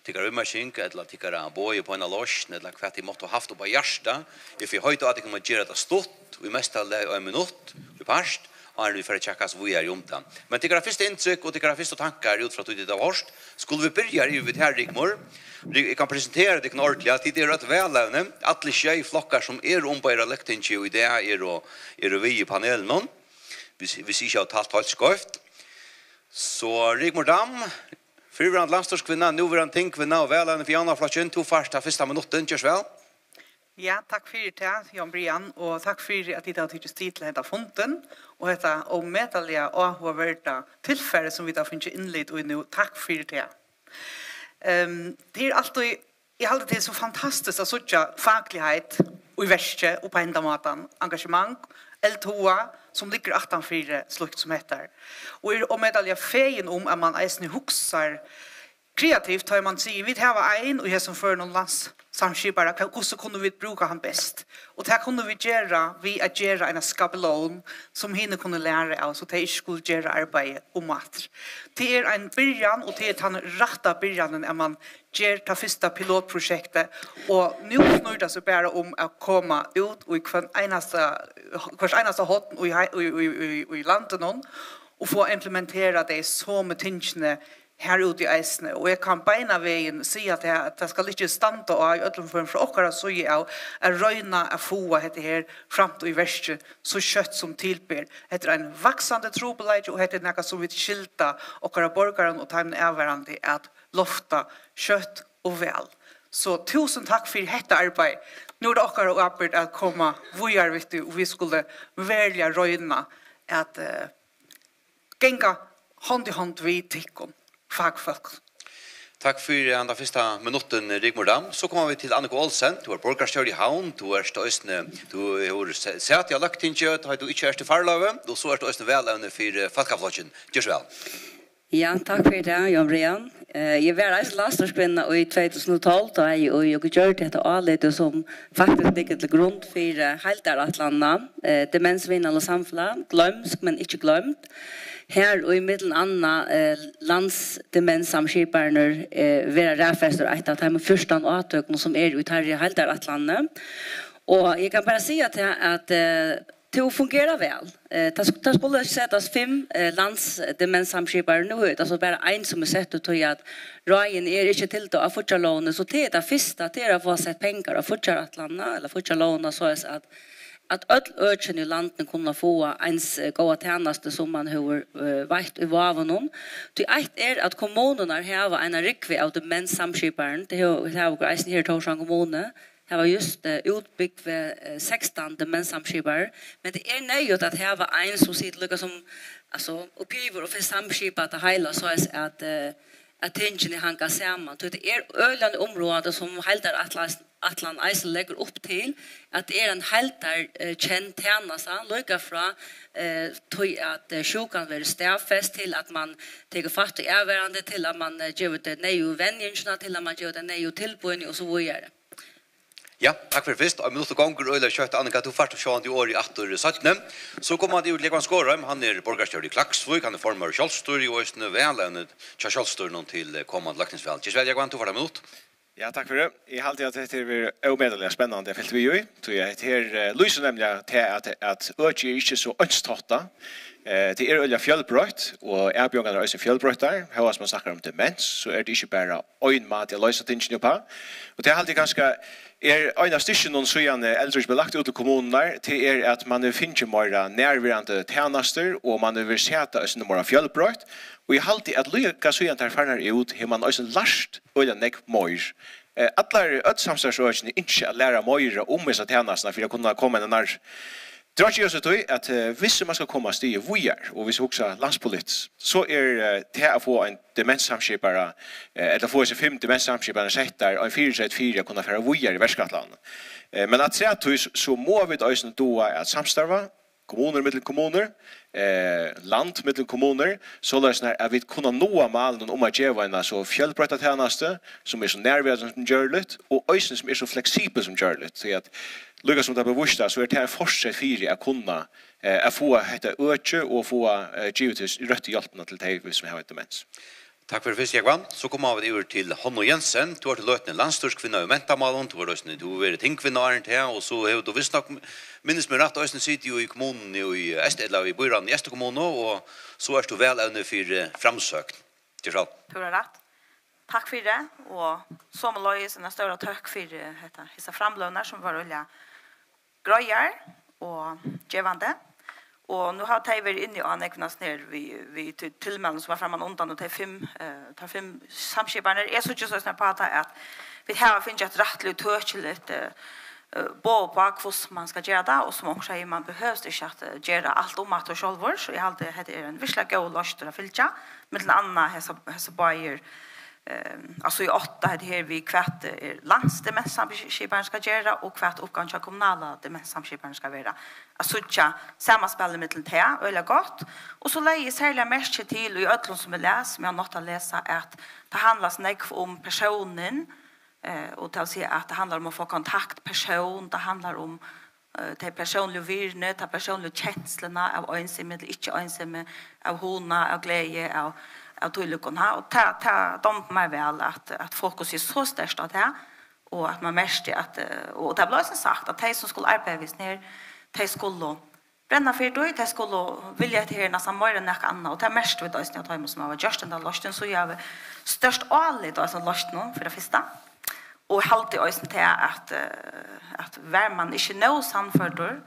tycker vimmerching eller tycker boy på en losch eller kvart i måste haft på hjärta if vi höjt att det kommer göra det stort vi måste hålla en minut vi past är vi för att checka så vi är jomtan men tycker första intryck och tycker första tankar ut från det vart skulle vi börja i vid här Rigmor. Jag kan presentera det ordentligt att det är rätt väl alla tjej flockar som är på era lektinge och det är vi i panelen någon vi ser ju att ta skrift så Rigmor Dam förvärande landslagskvinna nuvarande tinkvinna och väl för andra flashen två första minuten körs väl.
Ja, tack för det, Jan Brian, och tack för att det har tagit tid till detta fonten och detta omätliga och avvärda tillfälle som vi har funnit inled och nu tack för det. Det är alltid jag har det så fantastiskt att söka faglighet och i värste och på ända matan engagemang L2 som ligger 18 slukt som heter. Och är omätliga fejen om att man äsne huxar kreativt har man säger vi har en och jag som för någon lands samskipare hur så kunde vi bruka han bäst och det kunde vi göra vi att göra en skabelon som hinner kunna lära av så det skulle göra arbete och mat. Det är en början och det är den rätta början när man gör det första pilotprojektet och nu snurrar det så bara om att komma ut och i kvart enaste hot och i landet någon och få implementera det så med tingene här ute i eisne och jag kan beina vägen se att det ska inte stanna och i ödlom för åkara så jag är röjna att få det här fram till i värste så kött som tillber. Det är en vaxande trobelage och det är något som vi skilta åkara borgaren och tajmen överande att lofta kött och väl. Så tusen tack för detta arbete. Nu är det åkara och arbete att komma vujar vet du och vi skulle välja röjna att gänga hand i hand vid tikkom. Fagfolk.
Tack för den första minuten Rigmor Dam. Så kommer vi till Annika Olsen. Du är borgarstjärd i Havn. Du är stösne. Du har sett jag lagt in kött. Har du inte erst i farlöve. Då så är stösne väl för Falkaflotchen. Görs väl.
Ja, tack för det, Jan Brian. Jag var en landslagskvinna i 2012 och jag gjorde det alldeles som faktiskt ligger till grund för Haldaratlandet. Demensvinnande samfunn. Glömsk men inte glömt. Här och i mitten anna landsdemenssamskiparna vara räfester ett av de första åtökna som är ut här i Haldaratlandet. Och jag kan bara säga att det fungerar väl. Det skulle sättas 5 landsdemenssamskipare nu. Alltså bara en som är sett ut till att Ryan är inte till att fortsätta låna. Så det är det första till att få sett pengar och fortsätta att landa eller fortsätta låna så att öll öken i landet kunna få ens goda tjänster som man har varit i vaven. Det är att kommunerna har en rikve av demenssamskiparen. Det har grejen här i Torshavn kommun. Det var just utbyggt med 16 demenssamskipare. Men det är nöjligt att ha en som sitter lika som alltså uppgiver och för samskipa att hela så att tingene hanga samman. Det är öland område som Haldar Atlan Eisel lägger upp till att det är en Haldar känd tjänasta lika från att sjukan blir stävfäst till att man tar fatt i överande till att man ger det nöjo vänjensna till att man ger det nöjo tillbörning och så vidare.
Ja, tack för först. Jag måste gånger och kött Annika du först och i år i 8 sattne. Så kommer han ut Lekvan Skårheim, han är borgarstjärd i Klaxvik, han är formar Kjolstor i Östne väl Kjolstor någon till kommande Lackningsväl. Just jag går inte för det minut.
Ja, tack för det. Jag har alltid att det är omedligt spännande fält vi ju. Så jag heter Louise nämligen till att öka inte så önstotta. Det är öliga fjällbrott och erbjudandet är också fjällbrott där. Här som man snackar om demens så är det inte bara ögonmat jag löser tingen på. Och det är alltid ganska en av stationen så igen äldre belagt ut i kommunerna till att man finner mer närvarande tjänster och man vill sätta oss några fjällbrott. Och jag har alltid att lycka så igen där farnar ut hur man också lärst öliga neck mer. Alla samstadsrörelsen är inte att lära mer om dessa tjänsterna för att kunna komma en Det är också så att hvis man ska komma steg vujar och hvis också landspolit så är det att få en demenssamskipare eller få sig 5 demenssamskipare sätter och 4 kunna föra vujar i Västgötland. Men att säga att så må vi då då att samstarva kommuner med kommuner, land med kommuner, så lösnar att vi kunna nå målen om att ge en så fjällbrötta tjänste som är så närvarande som görligt och ösen som är så flexibel som görligt så att Lukas som det bevusta så är det en fortsatt fyra att kunna att få detta öke och få givetvis rätt hjälpna till dig som har demens.
Tack för fisk Jagvan. Så kommer vi över till Hanno Jensen. Du har till lötne landstörskvinna i Mentamalen, du har varit tinkvinna här och så har du visst nog minns mig rätt ösnen sitter ju i kommunen i Estedla i Bøyran i Estekommunen och så är du väl ävne för framsökt. Till själv.
Du har rätt. Tack för det och som Lois en stor tack för detta. Hissa framlönar som var olja grejer och gevande. Och nu har jag varit inne i aneknas ner vi tillmällen som var framan undan och tar 5 samskiparna. Jag så just på att vi har finns ett rättligt törsligt på hur man ska göra det och som också är man behövs inte att göra allt om att och självor så jag hade det är en vissla gå lust att fylla med en annan hesa bajer alltså i 8 här vi kvart landsdemenssamskiparen ska göra och kvart uppgången kommunala demenssamskiparen ska vara. Alltså tja samma spel mellan te eller gott och så lägger särskilt mest till i ödlon som läs men jag något att läsa att det handlar snägg om personen och det säga att det handlar om att få kontakt person det handlar om det personliga virne det personliga känslorna av ensamhet eller inte ensamhet av hona av glädje av tullukorna och ta de mig väl att fokus är så störst av det och att man märker att och det blev så sagt att de som skulle arbeta vis ner de skulle bränna för då de skulle vilja till nästan mer än något annat och det märkte vi då att de som var just den där lusten så jag störst allt då som lust någon för det första och halt i ösen till att värman inte nå samfördur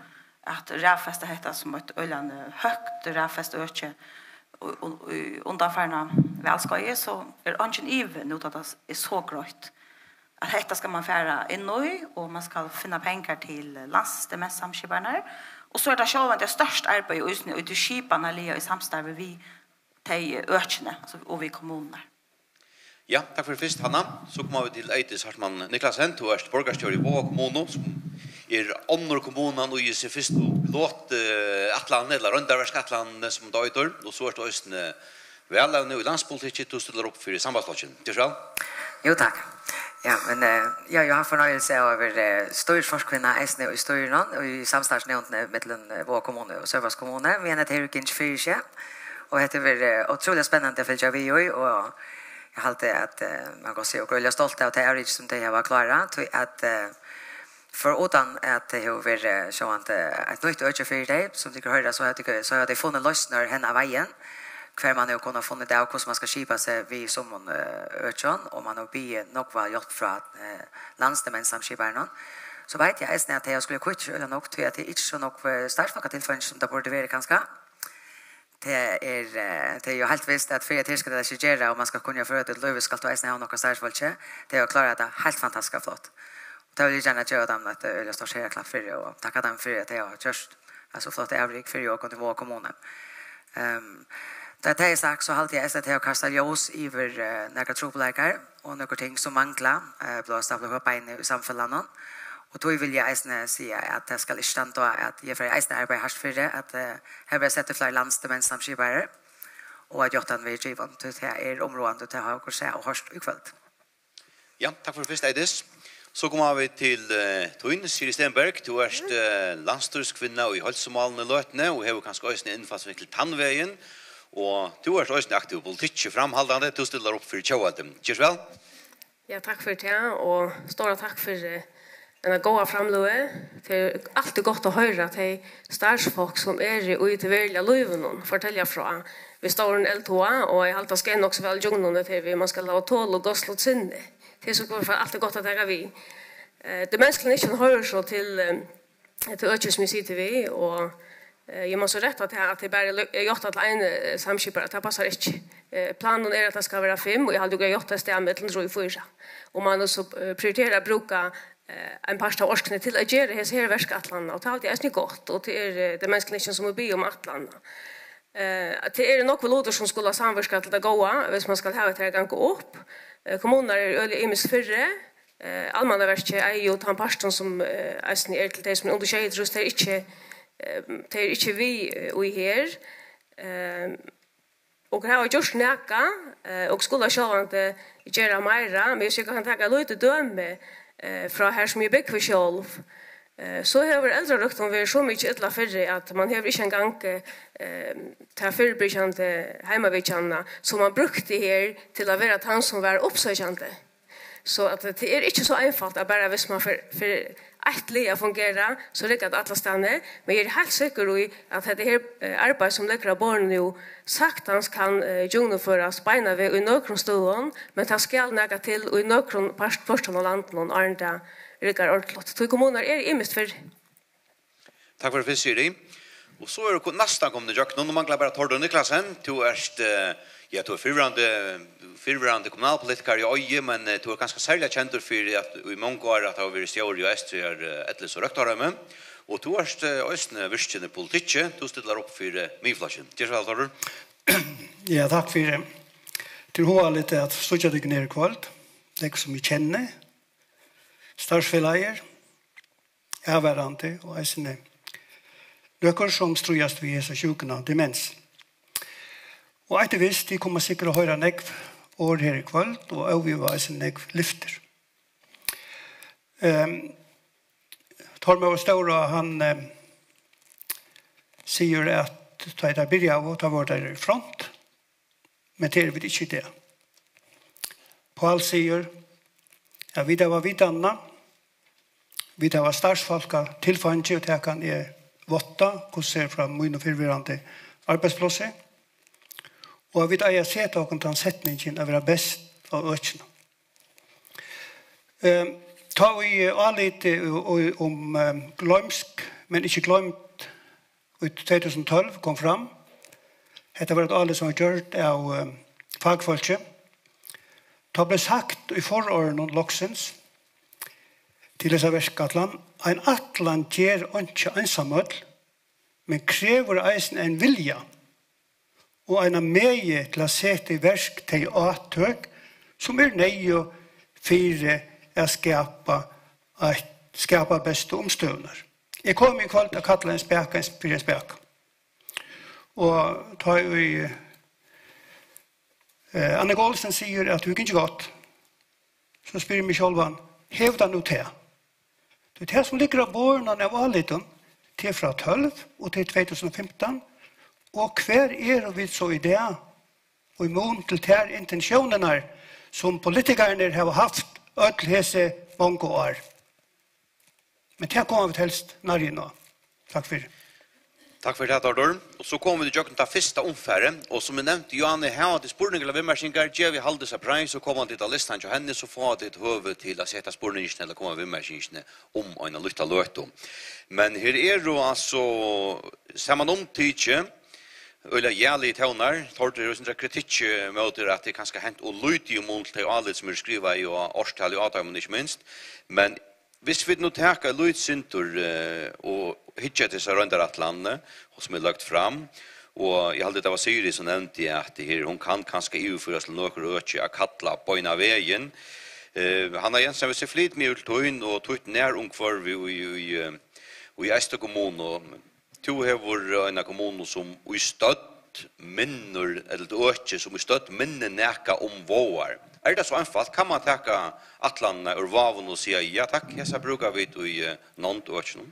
att räfesta heter som ett öllande högt räfest öke undanfärna välskoje så är ungen even ut att det är så grått att detta ska man färra in nu och man ska finna pengar till landsdemenssamskiparna och så är det själva det största arbetet ut i skiparna i samstarve vi till ökene alltså och vi kommuner.
Ja, tack för först Hanna. Så kommer vi till Eitis Hartman Niklas Hent och är borgarstjör i Båa kommun som är andra kommunen och är först låt Atlant eller Röndarversk Atlant som döjtor och så är det östen väl nu i landspolitiken du ställer upp för i sambandslogen. Tillsväl?
Jo tack. Ja, men jag har förnöjelse över styrforstkvinna Esne och styrnan och i samstartsnämnden mellan Båa kommun och Sörvas kommun. Vi är ett Herikins fyrtje och det är otroligt spännande för jag vi och jag har alltid att man kan se och jag är stolt av att det är som det jag var klara till att för utan att det har varit så att ett nytt öke för dig som du kan höra så har det funnit lösningar henne av vägen kvar man har kunnat funnit det hur man ska skipa sig vid som öken och man har be nog var hjälp från landsdemenssamskiparna så vet jag att jag skulle kvitt eller nog till att det inte så nog starkt något tillfälle som det borde vara ganska det är ju helt visst att för att det ska det suggera och man ska kunna föra ett löv ska ta äsna ha något särskilt det är klarat det helt fantastiskt flott. Och det vill gärna göra dem att jag står så klart för det och tacka dem för att jag har just alltså flott övrig för jag kunde vara kommunen. Det är sagt så alltid är att jag kastar ljus över några tropeläkare och några ting som manglar blåsta upp in i samhället. Och då vill jag äsna säga att det ska inte stanna att jag för äsna arbeta härst för det att här vill sätta fler landsdemenssamskipare och att jag vill giva till det området det har också och hörst ikväll.
Ja, tack för först Eidis. Så kommer vi till Toin Siri Stenberg, du är landstyrskvinna i Holsomalen i Løtene og har kanskje også en innfallsvinkel tannveien og du er også aktiv politikk framhaldande, du stiller opp for Tjauadem. Kjørs vel?
Ja, takk for det og stora takk for en goda framløe. Det er alltid godt å høre at de starsfolk som er i til verlige løyven forteller fra. Vi står en L2 og jeg alltid skal nok så vel jungnene til man skal ha tål og gosslått sinne. Det är så går för alltid gott att det vi. Det mänskliga inte hör så till ett öke som vi sitter vi och jag måste rätta att det bara gjort att en samskipare att det passar inte. Planen är att det ska vara 5 och jag hade gjort det stämmet till 3-4. Och man så prioriterar bruka en par av orskene til å gjøre hans her verskatlanda, og det er ikke godt, og det det menneskene som be om atlanda. Det nok veloder som skulle ha samverska til det gåa, hvis man skal ha det her gang opp. Kommuner øyelig imis fyrre, Almannaverket jo han parten som eisen til det som underskjeder oss, det ikke vi og her. Og det har gjort nækka, og skulle sjåvande gjøre meira, men hvis jeg kan tenke lite døme fra her som jeg bygger for selv, så har eldrerøkten vært så mye ytla fyrre at man har ikke engang til fyrirbryggende heimavidkjene som man brukte her til å være han som var oppsøkjende. Så at det ikke så einfalt at bare hvis man for ett lia fungerer, så ligger det alle stedene. Men jeg helt sikker i at dette her arbeid som ligger av barn jo saktans kan gjennomføres beina ved i nøkron stålen, men det skal nægge til i nøkron førsten av landet og andre ligger ordentlig. Så kommuner i mest for.
Takk for det, Siri. Og så det nesten kommet til Jøkken. Nå mangler bare Tord og Niklasen. Du ja, du fyrverande kommunalpolitiker i Øye, men du ganske særlig kjent for at i mange år at du har vært stjåret i Estrid Etlis og Røktarømme. Og du også virkende politikk. Du stiller opp for Myflasjen. Gjør så vel, Tord?
Ja, takk for det. Til hun litt at stod jeg ned i kveld. Det som vi kjenner. Starsfelleier. Avværende og eisende. Nøkker som strøyast vi er så sjukene av demens. Og etter visst, de kommer sikkert å høre nekv år her i kveld, og vi var en nekv lyfter. Torme og Stora, han sier at da jeg begynner av å ta vår der i front, men det vi ikke det. Paul sier, ja, vi da var vidanna, vi da var starsfolka tilfange, og det kan jeg votta, hvordan ser fra min og fyrvirrande arbeidsplasser, og vi da jeg ser til åkken til setningen å være best av økene. Ta vi litt om glømsk, men ikke glømt, i 2012 kom fram. Dette var et alle som var gjort av fagfolket. Det ble sagt i foråren om loksens til disse verskatland, en atland gjør ikke ensamhet, men krever eisen en vilja og en meie til å sette i versk til avtøk som nøye for å skapa beste omstøvner. Jeg kom i kveld til å kalle en spek for en spek. Og da Anne Gålsen sier at du ikke godt, så spør jeg meg selv han, hev deg noe til. Det er det som ligger av bårene av Aliten til fra 12 og til 2015, og hver vi så i det, og i mån til ter intensjonene som politikerne har haft ødelhese mange år. Men det kommer vi helst nærmere nå. Takk for det.
Takk for det, Tordor. Og så kommer vi til Jøkken til første omfære, og som jeg nevnte, Johanne, her til spørninger av vimmersinger, gjør vi halde seg preis, så kommer han til listen til henne, så får han til høve til å sette spørningene, eller komme vimmersingene om en lytta løte. Men her jo altså, ser man omtidje, Ulla jævlig tøvnar, Tordor er en kritikk møter at det kanskje hent og lydig mot til alle som skriva i og årstall i avtalen, ikke minst. Men hvis vi nå taker lydsintor og hittar til seg rundt landet, som lagt fram, og jeg hadde det var Siri som nevnte at hun kan kanskje overføres til noen røtje av kattla på en av veien. Han har gjennom seg flit med ultøyen og tøyt nær omkvar vi i Øster kommune, to hever en kommune som i støtt minner, eller øke som i støtt minner nækka om våar. Det så anfalt? Kan man takke atlanda ur vaven og si ja takk, hessa brukar vi i nånt økene?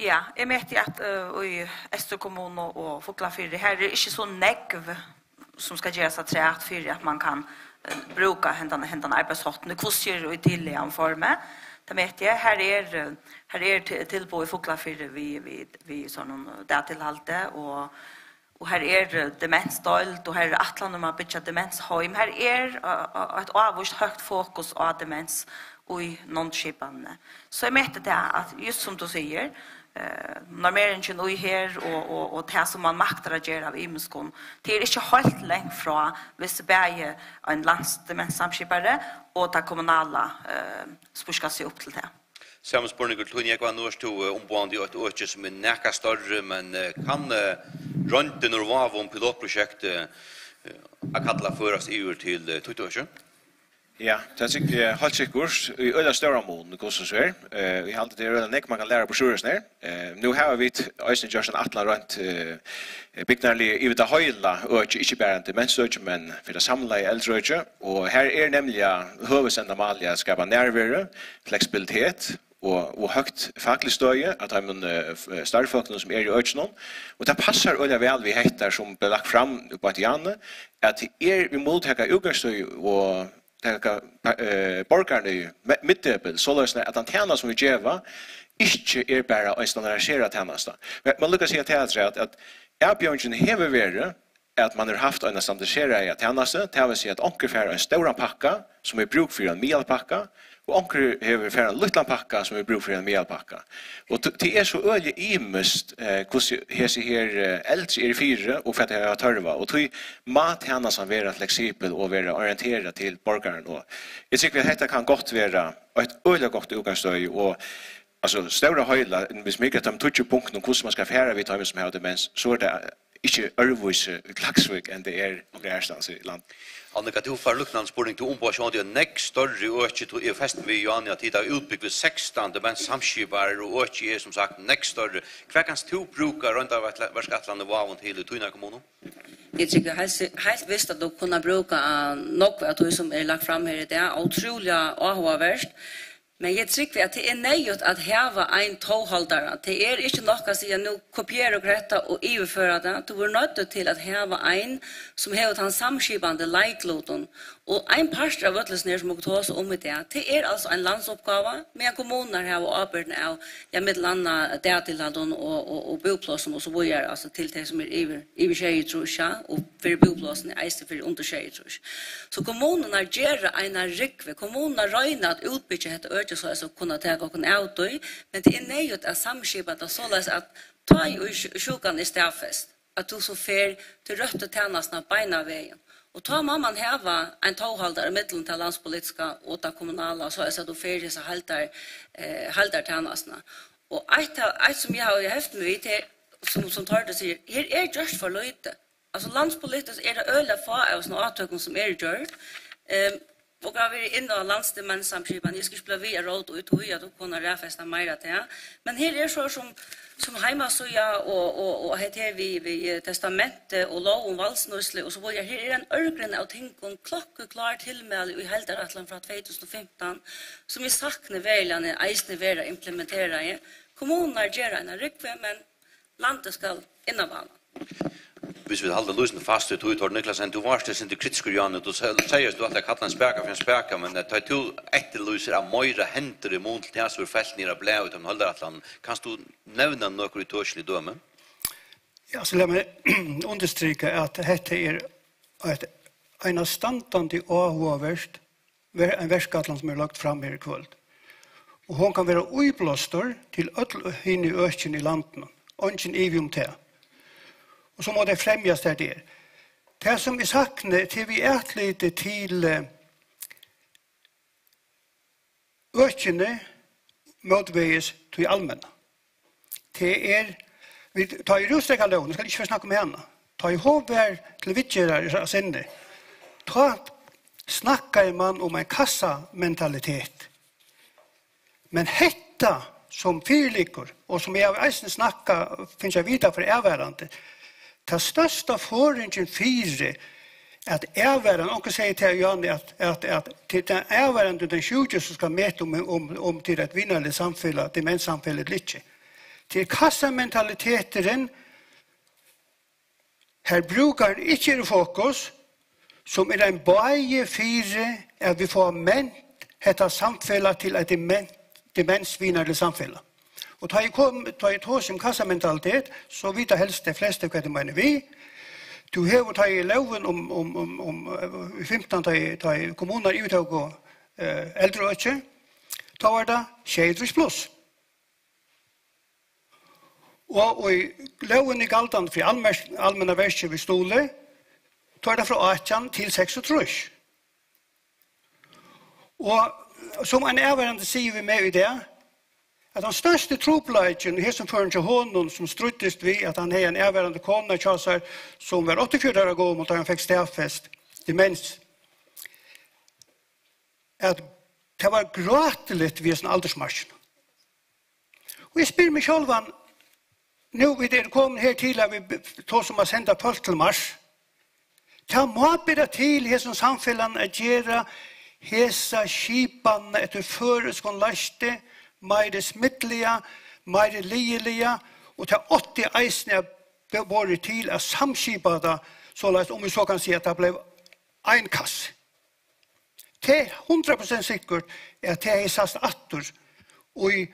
Ja, jeg vet at i Øster kommune og Foklafyrre, her ikke så negv som skal gjøre seg treat for at man kan bruka hendene arbeidshottene, kurser og tidligere former. Det vet jeg, her tilbå i Foklafyrre vi sånn datilhalte, og her demensdølt, og her atlan om man bytja demenshøym. Her et avvist høgt fokus av demens og i non-skipene. Så jeg mente det at, just som du sier, normeringen og her og det som man makter å gjøre av imenskon. Det er ikke helt lengt fra hvis det er en landsdemenssamskipare og det kommunale spørsker seg opp til det.
Samme spørning til jeg var nå til ombående i et årke som nekka større, men kan rønten og vav om pilotprosjektet kalla førast EU til 20 år?
Ja, det er helt sikkert. I øyla større mån, hvordan så er. Vi har alltid øyla nek man kan lære på sjuresen her. Nå har vi Øystein Gjørsen Atlan rundt byggnarlig i vita høyla, og ikke bare en demensøyke, men for det samla i eldreøyke. Og her nemlig høvesenda malja skapa nærvære, fleksibilitet, og høgt faglig støye, at de starfolkene som i øykenon. Og det passar øyla vel vi heter som ble lagt fram på Janne, at vi mottaka utgangsstøy og borgarna middebel, så løsner at den tjena som vi gjeva, ikke bare å standardisere tjenesta. Man lukkar si at erbjørnsen hever vært at man har haft en standardisere tjeneste, det vil si at onker fer en stor pakka som er bruk for en mielpakka, og onker hever fer en liten pakka som er bruk for en mielpakka. Og det er så øye imest hvordan hese her eldre i fire og for at jeg har tørva, og tog mat henne som være fleksibel og være orienteret til borgeren. Og jeg tykker at dette kan godt være et øye godt utgangsstøy, og altså større høyla, hvis vi ikke tar 20 punkter om hvordan man skal fære vid tøymen som har demens, så det ikke ørvise Klaksvik enn det noen ærstans i land.
Annika, du får lukkende spørning til ombåsjon, det nek større øke, i festen med Johanna, at det er utbygd ved 16 demenssamskipere, og øke som sagt nek større. Hva kan du bruke rundt av Værskatlandet Vavon til Tøyna kommune?
Jeg tycker helt visst at du kunne bruke nok av det som lagt fram her i dag, utrolig avhåverst. Men jeg tycker at det nøyt at heva en tåhaldare. Det ikke nok å si at nå kopiere og gretta og overføre det. Du er nødt til at heva en som hever den samskipande leikloten. Og en parster av vøtlesnir som må ta oss om i det. Det altså en landsoppgave, men kommuner har arbeidene av middelanda datiladon og boplåsen og så videre, altså til det som iver tjej trusja, og for boplåsen eiste for under tjej trus. Så kommunerna gjør en rikve, kommunerna røyner at utbytje heter øyne så jeg kunne ta noen autoi, men det nøyt at samskipa det såleis at ta i sjukan i stafest, at du så fer til røtte tennasna beina veien. Og ta man heva en tåhaldare middelen til landspolitiska og til kommunala, så er det ferie så halter tennasna. Og et som jeg har heft med vidt her, som Tørde sier, her gjørst for løyte. Altså landspolitisk det øyla få av sånne avtøkken som gjørt. Og jeg vil inn av landsdemenssamskipen, jeg skal ikke bli via råd ut og at du kunne ræfeste mer til. Men her så som heimasøya og heter vi testamentet og lov om valsnøsle og så videre. Her en ørgren av ting om klokkeklar tilmelde i Helderatland fra 2015 som vi sakner veljene eisne vera implementere i. Kommunene gjør en rikve, men landet skal innavane.
Hvis vi holder løsende fast ut, Tord Niklasen, du var til kritisk, Janne, du sier du at jeg kaller en speka for en speka, men det er to etterlyser av møyre henter i mån til det som er felt nere av blæet om Holderatland. Kan du nevne noe i tørselig døme?
Ja, så la meg understryke at dette en standande avhåverst, en verskatland som lagt fram her i kvöld. Og hon kan være uiblåstor til henne i økjen i landen, og ikke evig til. Og så må det fremjas der. Det som vi sakner til vi lite til økjene motveges til allmenna. Det vi tar i rustrekka lån, skal ikke snakke om henne. Ta i hovær til vittgjører sinne. Ta snakkar man om en kassamentalitet. Men hetta som fyrlikker, og som jeg eisen snakka, finnes jeg videre for erværende, det største foringen fire at erværende, og sier til Janne at til den erværende den 20 som skal møte om til et vinnerlig samfunn, demenssamfunnet litt. Til kassamentaliteten, her bruker ikke fokus, som en bøye fire, at vi får ment dette samfunnet til et demensvinnerlig samfunn. Og tar jeg tog som kassamentalitet, så vet jeg helst de fleste hva det mener vi. Du har tatt i loven om 15 kommuner i uttøk og eldreøkje. Da var det 6 pluss. Og i loven i galtan for allmänna verset vi stole, tar det fra 18 til 36. Og som en erværende sier vi med i det, at den største tropleidjen, her som føren til hånden som struttest vi, at han har en erværende kone, Kjasar, som var 84 år gammel, da han fikk stedfest demens, at det var gråtelig ved sin aldersmarsjen. Og jeg spyr meg selv, nu vi er kommet her til at vi tar som har sendt folk til mars, ta må bedre til hesson samfellan at gjøre hesa skipan etter føreskon laste, meire smittliga, meire lielige, og ta 80 eisne bevåre til at samskipa det, såleis om vi så kan si at det ble ein kasse. Det er 100% sikkert at det er sast attor, og i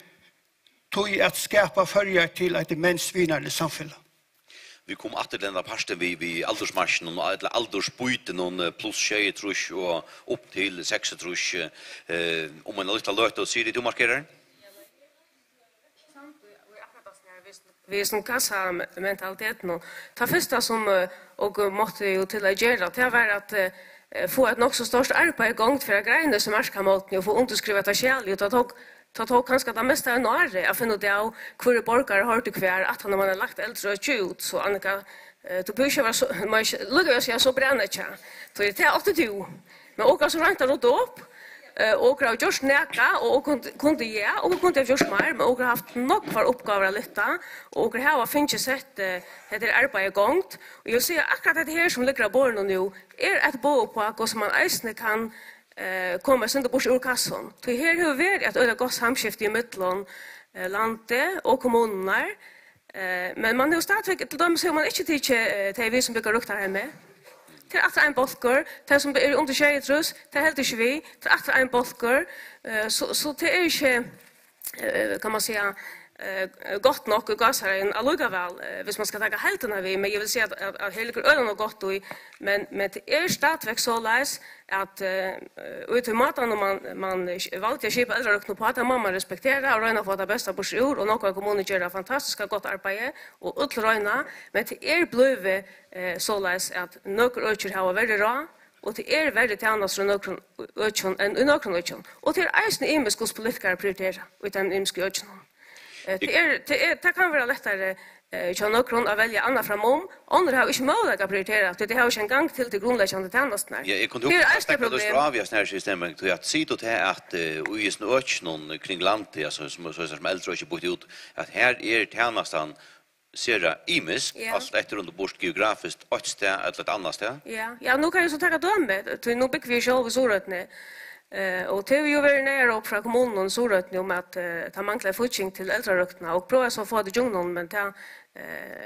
tog at skapa førjar til et demensvinarlig samfunn.
Vi kom att den där parten vi aldersmarschen och aldersbyten och plus 6 trus och upp till 6 trus om man lite alert och ser det du markerar.
Vi som kassa mentaliteten och ta första som och måste ju till att göra det var att få ett nog så stort arbete igång för grejer som marska mot och få underskriva det själv och ta kanske det mesta en år. Jag finner det av hur borgare har det kvar att han har lagt äldre och ut så Annika du behöver vara så man lugga sig så bränner inte. Så det är alltid du. Men också så rent att upp och har just näka och kunde ja och kunde just mer men och har haft nog för uppgifter lite och har finns sett det arbete igång och jag ser akkurat det här som ligger på bordet nu är ett bo på att som man äsne kan kommer sen bort ur kassan. Det här hur vi att öka gott samskifte i mellan landet och kommunerna. Men man har stadigt till dem så man inte tycker det vi som brukar rukta hemma. Till att en bolker, det som är under tjejtrus, det helt inte vi, till att en bolker så det är inte kan man säga gott nog och gasar en allugavel hvis man ska ta helterna vi men jag vill säga att hela ölen och gott men det är stadigt så läs att ut i maten och man valde att köpa äldre och på att mamma respektera och röna få det bästa på sjur och några kommuner gör fantastiska gott arbete och utröna men det är blöve så läs att några öcher har väldigt bra och det är väldigt annars från några öchen än några öchen och det är även imskos politiker prioritera utan imskos öchen. Det kan vara lättare att någon att välja andra framom. Andra har inte möjlighet att prioritera. Det har inte en gång till grundläggande tjänsterna.
Jag kunde också aspekta det straviga när systemet till att se till att i snöchen kring landet alltså som äldre och bort ut att här är tjänsten ser imisk fast efter under bort geografiskt ett ställe eller ett annat ställe.
Ja, nu kan jag så ta döme. Nu bygger vi själva sårutne. Och det är ju väldigt nära upp från kommunen så rött nu med att ta manglar futching till äldrerökterna och prova så få det jungnon men ta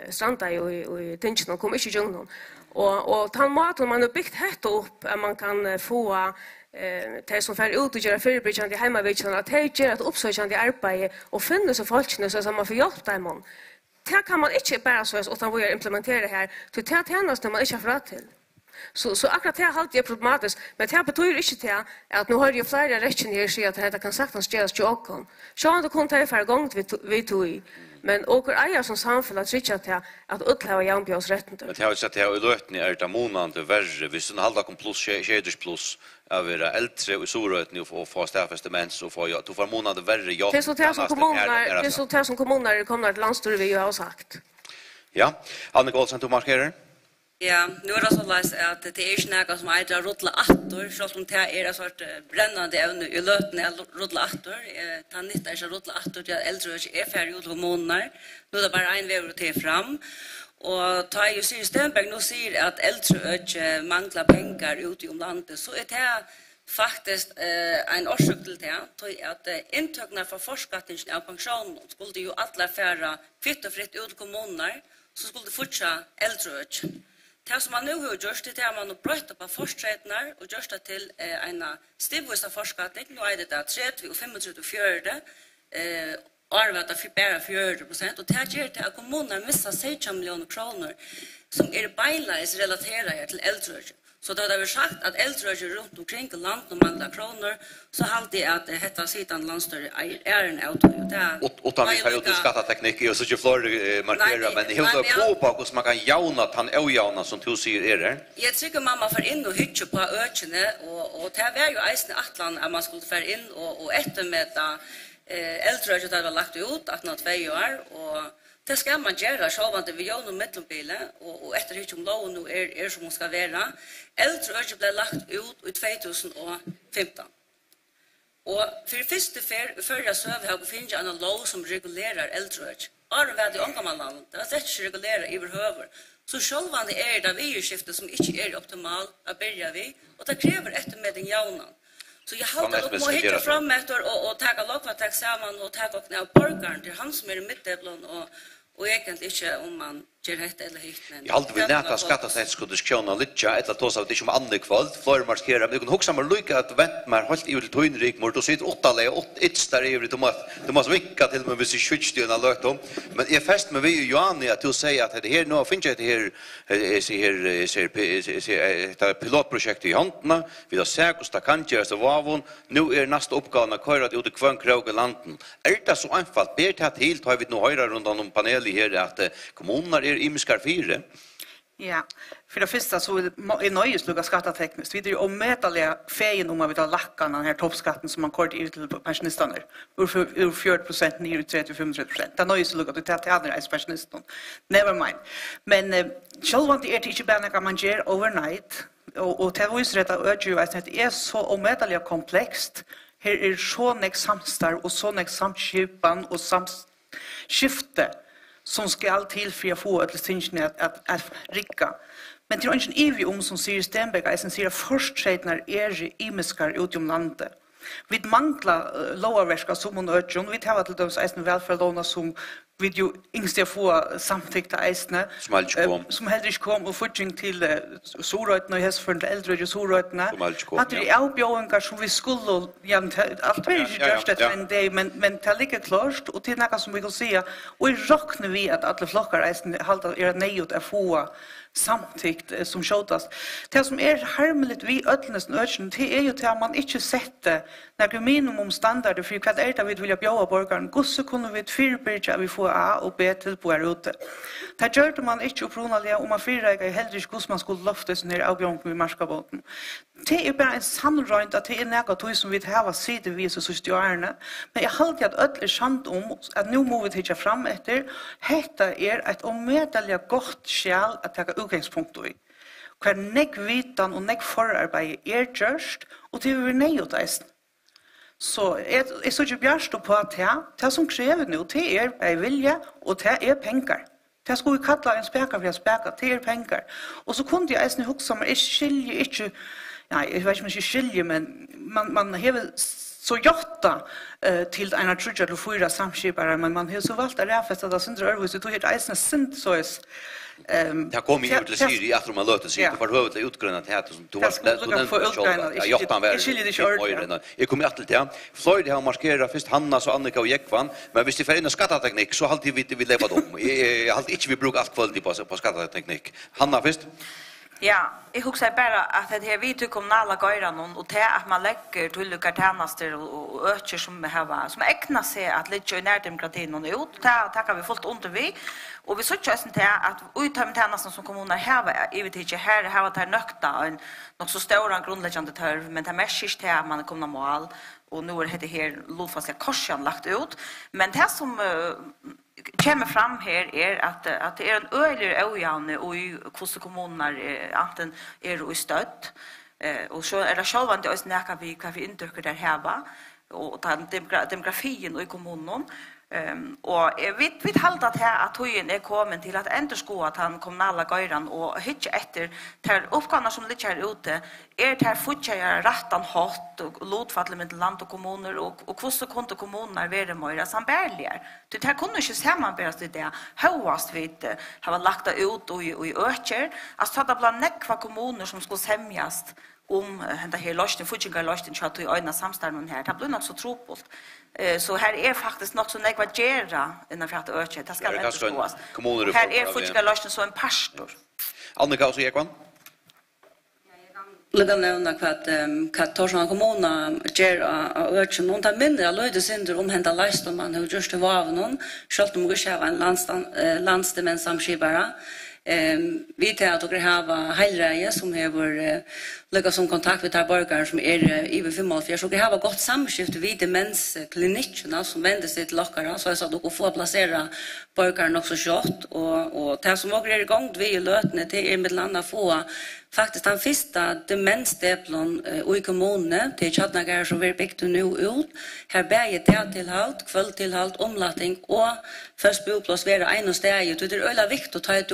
stranda ju i tinchen och kommer inte jungnon och ta mat och man har byggt helt upp att man kan få det som för ut och göra förebyggande hemmavision att det gör ett uppsökande arbete och finna så folk så man får hjälp dem. Det kan man inte bara så utan vi implementera det här till tjänst när man inte har fått till. Så akkurat det har alltid problematiskt, men det betyder ikke til at nå har jo flere rettjenere sier at dette kan sagtens gjøres til åkken. Så han det kun ta for gang vi tog i, men åker eier som samfunn at ikke til at utleve jernbjørsretten.
Men det har jo sett at i løtene er det månande verre, hvis du halda kom pluss, skjeders pluss, av å være eldre og sorøtene og få stedfest demens og du får månande verre jobb.
Det er så det som kommuner kommer til landstyret vi har sagt.
Ja, Anne Gåldsen, du markerer?
Ja, nu är det så läs att det är inte något som är rulla attor, så som det är en sort brännande ämne i lötne rulla attor. Ta nytt är så rulla attor till äldre och är färdig ut hormoner. Nu är det bara en väg till fram. Och ta ju sig Stenberg nu säger att äldre och manglar pengar ute i landet så är det faktiskt en orsak till det att intökna för forskningen av pension skulle ju alla färra kvitt och fritt ut kommuner så skulle det fortsätta äldre och det som man nu har gjort, det är att man har bröt upp av forskningsrättnar och gjort det till en stivvisa forskning. Nu är det 30 och 35 och 40 arbetar för bara 40%. Och det gör det att kommunerna missar 16 miljoner kronor som är beinleis relaterade till äldre. Så då det var sagt att äldre runt omkring land och manglar kronor så halt det att detta sidan landstör är en auto
och ta vi tar ut skatteteknik och så ju flor markera men helt så på hur man kan jauna han ojauna som du säger är det.
Jag tycker mamma för in och hytcha på ökene och det var ju eisen atlan att man skulle för in och eftermäta äldre det har lagt ut att något 2 år och det ska man göra självant vi gör nog mittenbilen och efter hur som lån nu är som ska vara. Äldre blev lagt ut i 2015. Och för första förra så har vi funnit en lag som regulerar äldre. Är det i Ångermanland? Det är inte regulerar överhuvud. Så självant är det vi-skiftet som inte är optimalt att börja vi och det kräver eftermedling jaunan. Så jag har att må hitta fram efter och ta lagvartag samman och ta och när borgaren till han som är i mittdelen och egentligen inte om man gör det eller hit.
Jag har alltid näta skattesättsdiskussioner lite eller tås av det som andra kväll för markera men kan också man lycka att vänt mer helt i vill tonrik mot och sitter 8 läge 8 där är det måste vinka till med vis skjutstjärna lagt om men är fast med vi Johan att du säger att det här nu finns det här pilotprojekt i handen vi har säkert att kan göra så var nu är nästa uppgåva att köra ut i Kvönkrogelanden är det så enkelt ber det till tar vi nu höra runt om panel här att kommunerna imiskar 4.
Ja, för det första så är nöjes lukka skattetekniskt. Vi är ju omätaliga fejen om att vi tar lackan den här toppskatten som man kort ut till pensionisterna. Ur 40% ner till 35%. Det är nöjes lukka till att andra är pensionisterna. Never mind. Men självant är det inte bara man gör overnight. Och det visar att det är så omätaliga komplext. Här är så nek samstarv och så nek samskipan och samskifte som ska till för att få ett tinge att ricka. Men det är inte en evig som säger Stenbeck att sen säger försträdnar är imiskar ut om landet. Vi manglar lovarverska som hon ödjon. Vi tar till dem eisen välfärdlåna som vi ju yngste få samtyckta eisne som heller inte kom och fortsättning till sorötna och hästförande äldre och sorötna. Att det är avbjörningar som vi skulle allt är inte just det en dag men det ligger klart och till något som vi kan säga och i rocknar vi att alla flockar eisne halta är nejot att få samtyckt som skjutast. Det som är harmligt vi ödlnes ödjon det är ju till att man inte sätter några minimumstandarder för vad är det vi vill bjöa borgaren. Gosse kunde vi förbättra vi får A och B till på här ute. Det gjorde man inte upprunalia om man förräga heller inte hur man skulle lofta sin här avbjörning med marskabåten. Det är bara en sannrönt att det är något som vi har sidovis och systjärna. Men jag håller att ödel är sant om att nu må vi titta fram efter. Detta är ett omedeliga gott skäl att ta utgångspunkt i. Hver nek vitan og nek forarbeid er gjørst, og det er nøyotteisen. Så jeg så ikke bjørst på at det som krever nå, det er bare vilje, og det er penger. Det skulle vi kalla en spekar for spekar, det er penger. Og så kunne jeg eisen hukse om, jeg skiljer ikke, nei, jeg vet ikke om jeg skiljer, men man hever så jotta till en trudja eller 4 samskipare, men man har så valgt å ræfest at det synder øvrigt, så tog jeg eisen sint så er
det kom ju till Syri att man låter sig för huvud till utgrunna till att du var jag kommer att till Floyd har markerat först Hanna så Annika och Jekvan men visst det för en skatteteknik så alltid vi leva dem jag har inte vi brukar allt kvalitet på skatteteknik Hanna först.
Ja, jag huskar bara att det här vi tycker kommunala gøyran och det att man lägger till olika tjänster och ökar som ägnar sig att lägga i närdemokratin och ut. Det tackar vi fullt under vi. Och vi såg just inte att utöver tjänsten som kommuner har i vet inte här har det nökta en något så stora grundläggande törv men det mest är att man kommer mål och nu är det här lovfasta korsen lagt ut. Men det som kommer fram här är att det är en öliga ojämn och i hur kommuner antingen är i stöd och så är det självande att snacka vi kan vi inte där här och demografin i kommunen och vi håller att här att höjen är kommen till att ändå sko att han kommunala gøyran och hitcha efter där uppgåvorna som ligger ute är där fortsätta rättan hot och lotfattle med land och kommuner och hur så konto kommuner vara mer samarbärliga. Det här kunde inte samarbeta det högast vid har lagt ut och i öker att ta bland nekva kommuner som skulle sämjas om det här lösningen fortsätta lösningen så att i öna samstarven här det blir något så tropult. Så här är faktiskt något som nekva gera innan för att öka det ska inte skås. Här är fortsätta lösningen så en pastor.
Annika och Jekvan.
Lugga nevna vad Torshavn kommuna ger av ökjen. Och det mindre löjde synder om hända leistom man har gjort det av någon. Själv om vi har en landsdemensamskibare. Vi tar att dere har heilreie som har lyckats som kontakt med borgare som i 45 och vi har gått samskifte vid demensklinikerna som vänder sig till lockare så att dere får placera borgare också kjort och det som också är igång vi i lötene det med landa få faktiskt den första demensstäplon i kommunen till Chatnagar som vi byggt nu ut här bäge tillhalt kvälltillhalt omlating och först boplats vara en och steg det är ölla viktigt att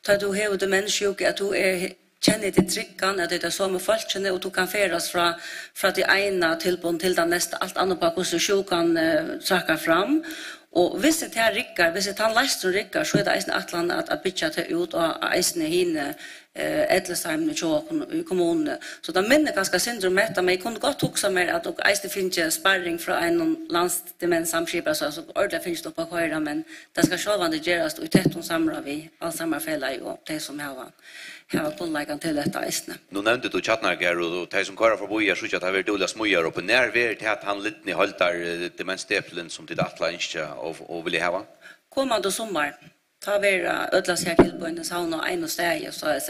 ta du har demenssjuk att du är känner till tryggan att det är så med folkene och du kan färdas från det ena tillbon till det nästa allt annat på hur sjukan söka fram och hvis det här rickar hvis det han läster rickar så är det en atlan att bitcha ta ut och eisne hinne Edlesheim i kommunen. Så det minner ganska syndromet, men jag kunde gott huxa mer att och eisne finns sparring från en landsdemensamskipare så ordentligt finns det på höra men det ska självande göras i tätt samra vi Alzheimer och det som har kunnat till detta eisne.
Nu nämnde du Chatnagar och det som köra förbi så att det har dåliga smojar upp när vi till att han lite håltar demensstäplen som till atla inte och vill ha.
Kommande sommar ta vera ödlas här till på en sauna en och steg så är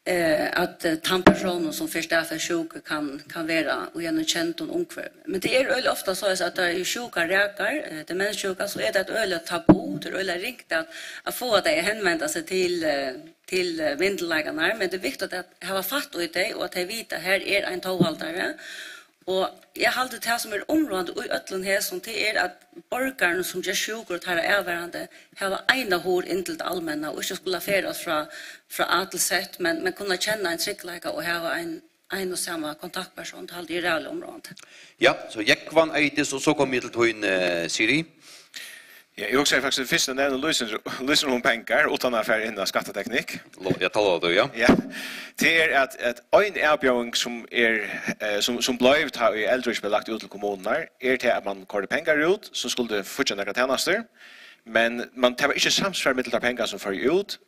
det att tampersoner som förstår sjuka kan vara och en känt och ungkvar. Men det är öl ofta så att det är sjuka räkar, demenssjuka så är det ett öl tabu, det är öl ringt att få det hänvända sig till vindelägarna men det är viktigt att ha fatt i det och att vita här är en tåhållare. Och jag hade det här som är området och ötlen här som det är att borgarna som gör sjuka och tar överande har ena hår in till det allmänna och inte skulle färdas från A till Z men kunna känna en tryggläge och ha en och samma kontaktperson till det reella området.
Ja, så jag vann Eitis och så kom jag till Toin Siri.
Ja, jag också faktiskt först när den löser hon pengar utan affär innan skatteteknik.
Jag talar då ja.
Ja. Det är att en erbjudning som som blev ta i Eldridge belagt ut till kommunerna är till att man kör pengar ut så skulle det fortsätta några tjänster. Men man tar inte samsvar med de pengar som för ut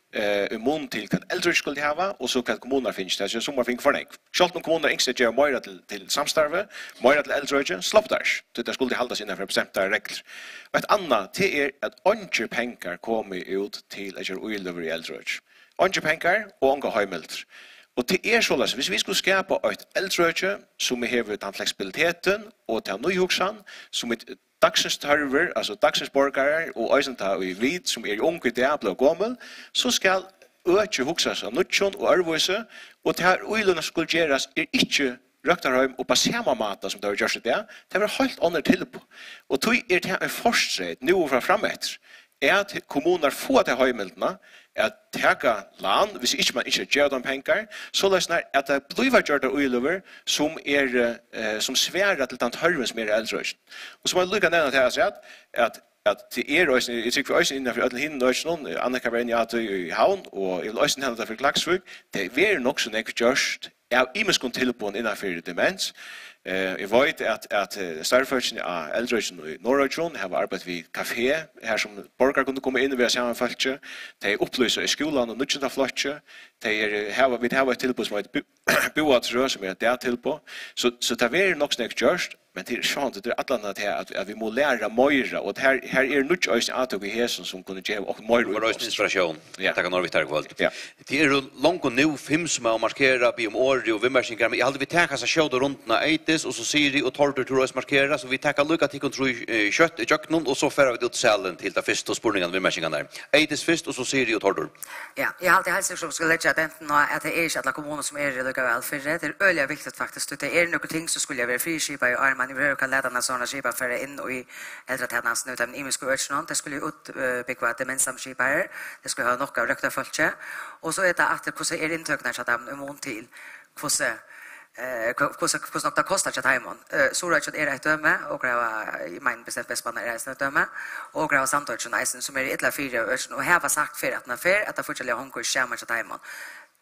i mån till att Eldridge skulle ha och så kan kommunerna finns det så som man fick för nej. Själva kommunerna inte gör mer till samstarve, mer till Eldridge släpp där. Det skulle hållas innanför bestämda regler. Och ett annat det är att onge pengar kommer ut till att göra oil i Eldridge. Onge pengar och onge höjmilder. Och det är så att vi skulle skapa ett Eldridge som har den flexibiliteten och den nyhuxan som ett dagsens tarver, alltså dagsens borgare och ösenta i vit som är ung i diablo och gommel, så ska öka huxas av nutjon och arvöse och det här oilorna skulle göras är inte röktarheim och på samma mata som det har gjort det. Det var helt under till på. Och då är det en forskning nu och framåt är att kommuner får det höjmilderna att täcka land, hvis ikke man ikke gjør de pengar, så løsner at det blir gjort av oilover som sværer til den tørven som er eldrøysen. Og så må jeg lykke nevne til at det er også, jeg tykker for også innenfor alle hinne nøysen, Annika var inne i havn, og jeg vil også nevne det for Klagsvig, det er nok så nekk gjørst av imeskund tilbånd innenfor demens. Jeg vet at startfølgen av eldrøysen i Norrøysen har arbeidet ved kafé, her som borgere kunne komme inn ved sammenfølge. De opplyser i skolen og nødvendig flotje. Vi har et tilbud som heter Boatrø, som er det tilbud. Så det er nok snakk gjørst, men det er sånn at det er atlanda til at vi må lære møyre, og her er nødt øyne atog i hesen som kunne gjøre og møyre.
Det var øyne inspirasjon. Takk av Norvik her kvalt. Det er langt og nå 5 som er å markere, be om året og vimmersingar, men jeg hadde vi tenkt seg kjød og rundt Eitis, og så Siri og Tordur til å markere, så vi tenker lukka til kontro kjøtt i kjøkkenen, og så fører vi ut selen til det første og spurningen vimmersingar der. Eitis først, og så Siri og Tordur.
Ja, jeg har alltid helst som skulle legge at at det er ikke alle kommuner som er lukka vel for det. Det er øyelig viktig faktisk. Det er noen ting som skulle være friskipa i armen. Vi kan lede sånne skipa for inn og i eldre tjenestene uten imiske øyne. Det skulle utbygge demensamskipere. Det skulle ha nok av røkta folke. Og så er det at hvordan er inntøkene til dem i mån til hvordan nok det kostar til Taimon. Sorøyken er et døme, og grava i min bestemt bestbandet er et døme, og grava Sandøyken eisen, som er ytla 4 øyken, og her var sagt for at det fortsatt hongur skjermer til Taimon.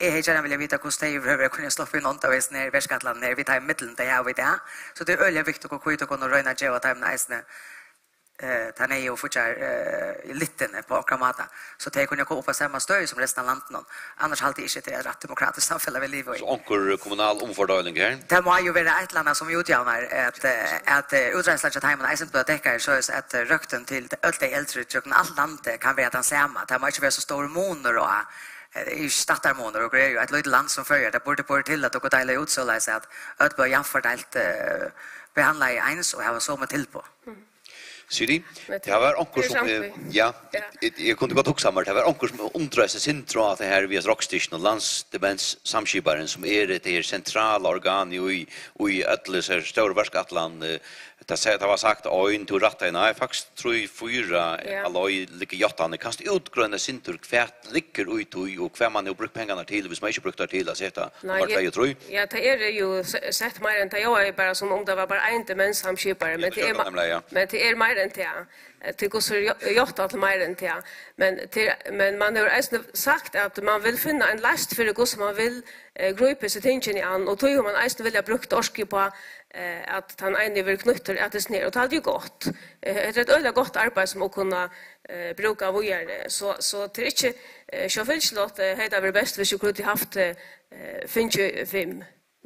Jeg har gjerne vilja vite hvordan de prøver å kunne slå for noen av oss nere i Verskatland, nere vi tar i middelen, det er vi det. Så det er øyelig viktig å kunne røyne gjøre Taimon eisen ta nej och fortsätter liten på akramata så det kunde gå upp på samma stöd som resten av landet annars alltid inte det rätt demokratiskt samhälle vi lever i.
Så onkel kommunal omfördelning här.
Det må ju vara ett land som utjämnar att utlandslandet timern är inte täcker så att rökten till öde äldre trycken allt landet kan vara den samma. Det må inte vara så stor månader och i statarmånader och grejer ett litet land som förr det borde på till att och dela ut så läs att öde jämfört behandla i ens och ha så med till på.
Siri, det var onkel som ja, jag kunde gott huxa mer det var onkel som undröse sin tror att det här via Rockstation och landsdemens samskiparen som är det centrala organ i Atlas stora verkatland det var sagt öin till rätta nej faktiskt tror jag fyra alloy lika jottan kan du utgröna sin tur kvärt ligger ut och kvar man nu brukar pengarna till hvis man inte brukar till att sätta
ja det är ju sett mer än det jag är bara som om det var bara en demens samskipare men det är mer än det till går så jotta till mer än det men man har alltså sagt att man vill finna en last för det går som man vill gruppa sig tingen i an och då man alltså vill ha brukt orski på att han ene vill knytter att det ner och det hade ju gått. Det är ett öde gott arbete som att kunna bruka vågar så det är inte självklart det är bäst hvis vi kunde haft 5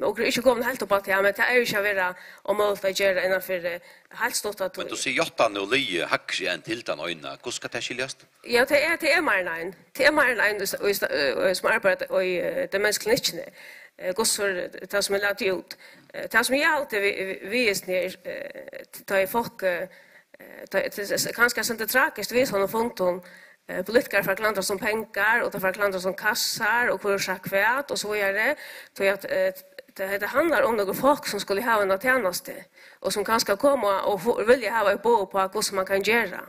och det är inte kommit helt upp att men det är ju inte vara om att göra innanför helt stort att
men du ser jottan och lie hack en till den öarna hur ska det skiljas
ja det är mer som arbetar och det mänskliga gossor det som är lagt ut. Det som jag alltid vis ner ta i folk kanske inte tragiskt vis har fonton politiker för klandra som pengar och för klandra som kassar och för schackvät och så är det så att det handlar om några folk som skulle ha en tjänste och som kanske komma och vilja ha ett bo på hur man kan göra.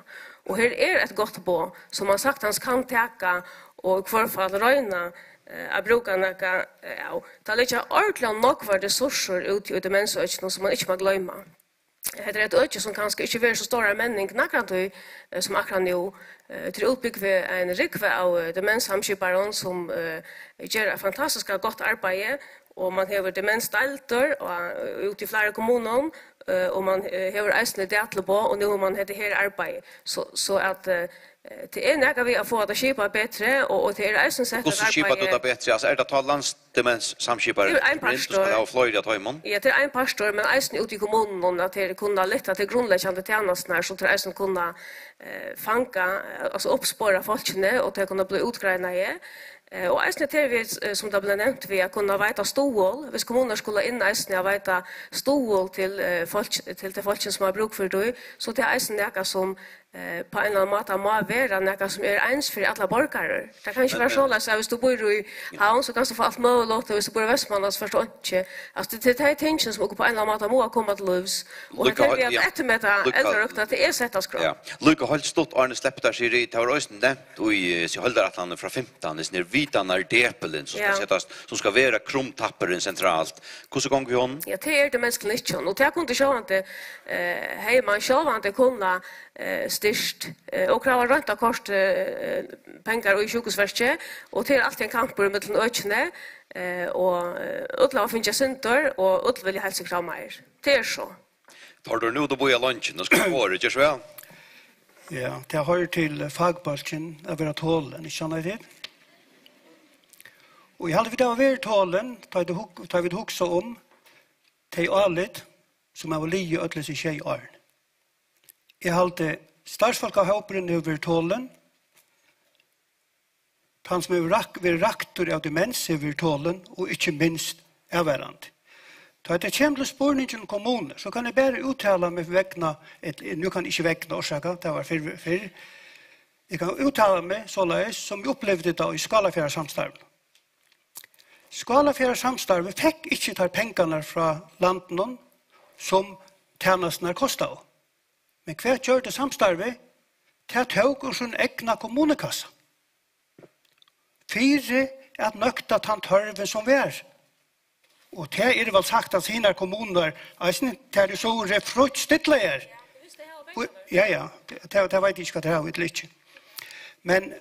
Och här är ett gott bo som man sagt han kan täcka och kvarfall röjna att bruka några ta lite ordentligt nog för resurser ut i demensökning som man inte må glömma. Det är ett öke som kanske inte är så stora männing nakant som akkurat nu till utbygga en rikve av demenssamskiparen som gör ett fantastiskt gott arbete och man har demensdalter ut i flera kommuner och man har ägstna det på och nu har man det här arbete så att det är näga vi att få att skipa bättre och det är ägstna sätt
att skipa det bättre alltså är det att landsdemens samskipare
det är en pastor
av Florida Toymon
ja det är en pastor men ägstna ut i kommunen att det kunna lätta till grundläggande tjänster så att ägstna kunna fanga alltså uppspåra folkne och det kunna bli utgreina och ägstna till vi som det blev nämnt vi att kunna veta stål hvis kommuner skulle in ägstna veta stål till folk som har bruk för det så det är ägstna näka som på en eller annan måte må være noe som ens for alle borgere. Det kan ikke være så at hvis du bor i Havn, så kan du få alt mulig, og hvis du bor i Vestmanland, så forstår ikke. Altså, det er ting som på en eller annen måte må komme til livs. Og det er vi at ettermøte eldre at det er sett av skrål.
Lykke holdt stått Arne Sleppter, sier det var også nevnt i Holderatlandet fra 15, det er Vitanar Depelen som skal være krumtapperen sentralt. Hvordan ganger vi hånden?
Ja, det er det menneskelige ikke. Og det kunne sjåvande, hei, man sjåvande kunne styrst och kravar ränta kort pengar och i sjukhusverket och till allt en kamp på mellan ökne och utla finns center och utla vill hälsa krav mer. Det är så.
Tar du nu då bo i lunchen då ska du vara det så väl.
Ja, det hör till fagbalken av våra tålen, ni känner det. Och jag hade vid av våra tålen tar vi huxa om till allt som är lite ödles i tjejar. Jeg halte starsfolk av håperen over tålen. Han som er raktor av demens over tålen, og ikke minst avværende. Da det kommer til spørningen kommuner, så kan jeg bare uttale meg vekna, nu kan jeg ikke vekna årsaka, det var før. Jeg kan uttale meg såleis som vi opplevde da i Skalafjæra samstarven. Skalafjæra samstarven fikk ikke ta pengene fra landen som tjenestene kostet. Men hver gjør det samstarve til at tog og sin egna kommunekassa. 4 at nøkta tantørve som vi er. Og det er vel sagt at sine kommuner det er så refrutt stidle er. Ja, det vet jeg ikke hva det er vidt litt. Men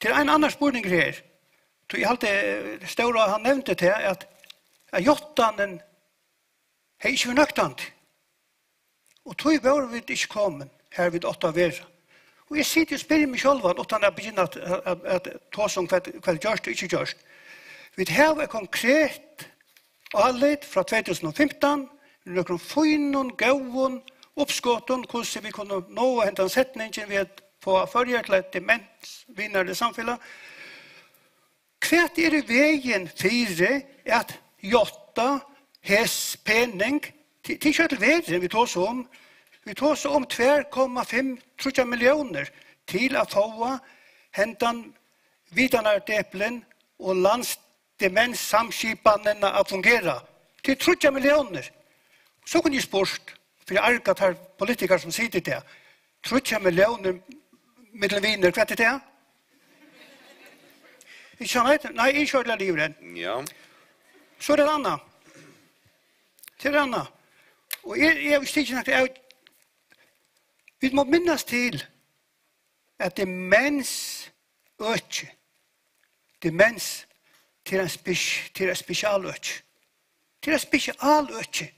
til en annen spørning her, jeg halte Stora han nevnte til at jottanen er ikke nøktant. Og tog var vi ikke kommet her vid 8 av vera. Og jeg sitter og spiller meg selv utan å begynne at ta som hva gjørst og ikke gjørst. Vi har et konkret anledd fra 2015, noen fynen, gauven, oppskåten, hvordan vi kunne nå hentan setningen ved på førje til et demensvinnende samfunnet. Hva er veien for at jotta, hes, pening, til kjøttel verden vi tås om, vi tås om 2,5 millioner til å få hentan vidanardeplen og landsdemenssamskipene å fungere. Til 3 millioner. Så kunne jeg spørst, for jeg arket her politikere som sitter til, 3 millioner middelviner, hva er det? Ikke sant? Nei, jeg kjører livet.
Ja.
Så er det annet. Til det annet. Og jeg vil stikke snakke, vi må minnes til at demens øker. Demens til en spesialøke. Til en spesialøke.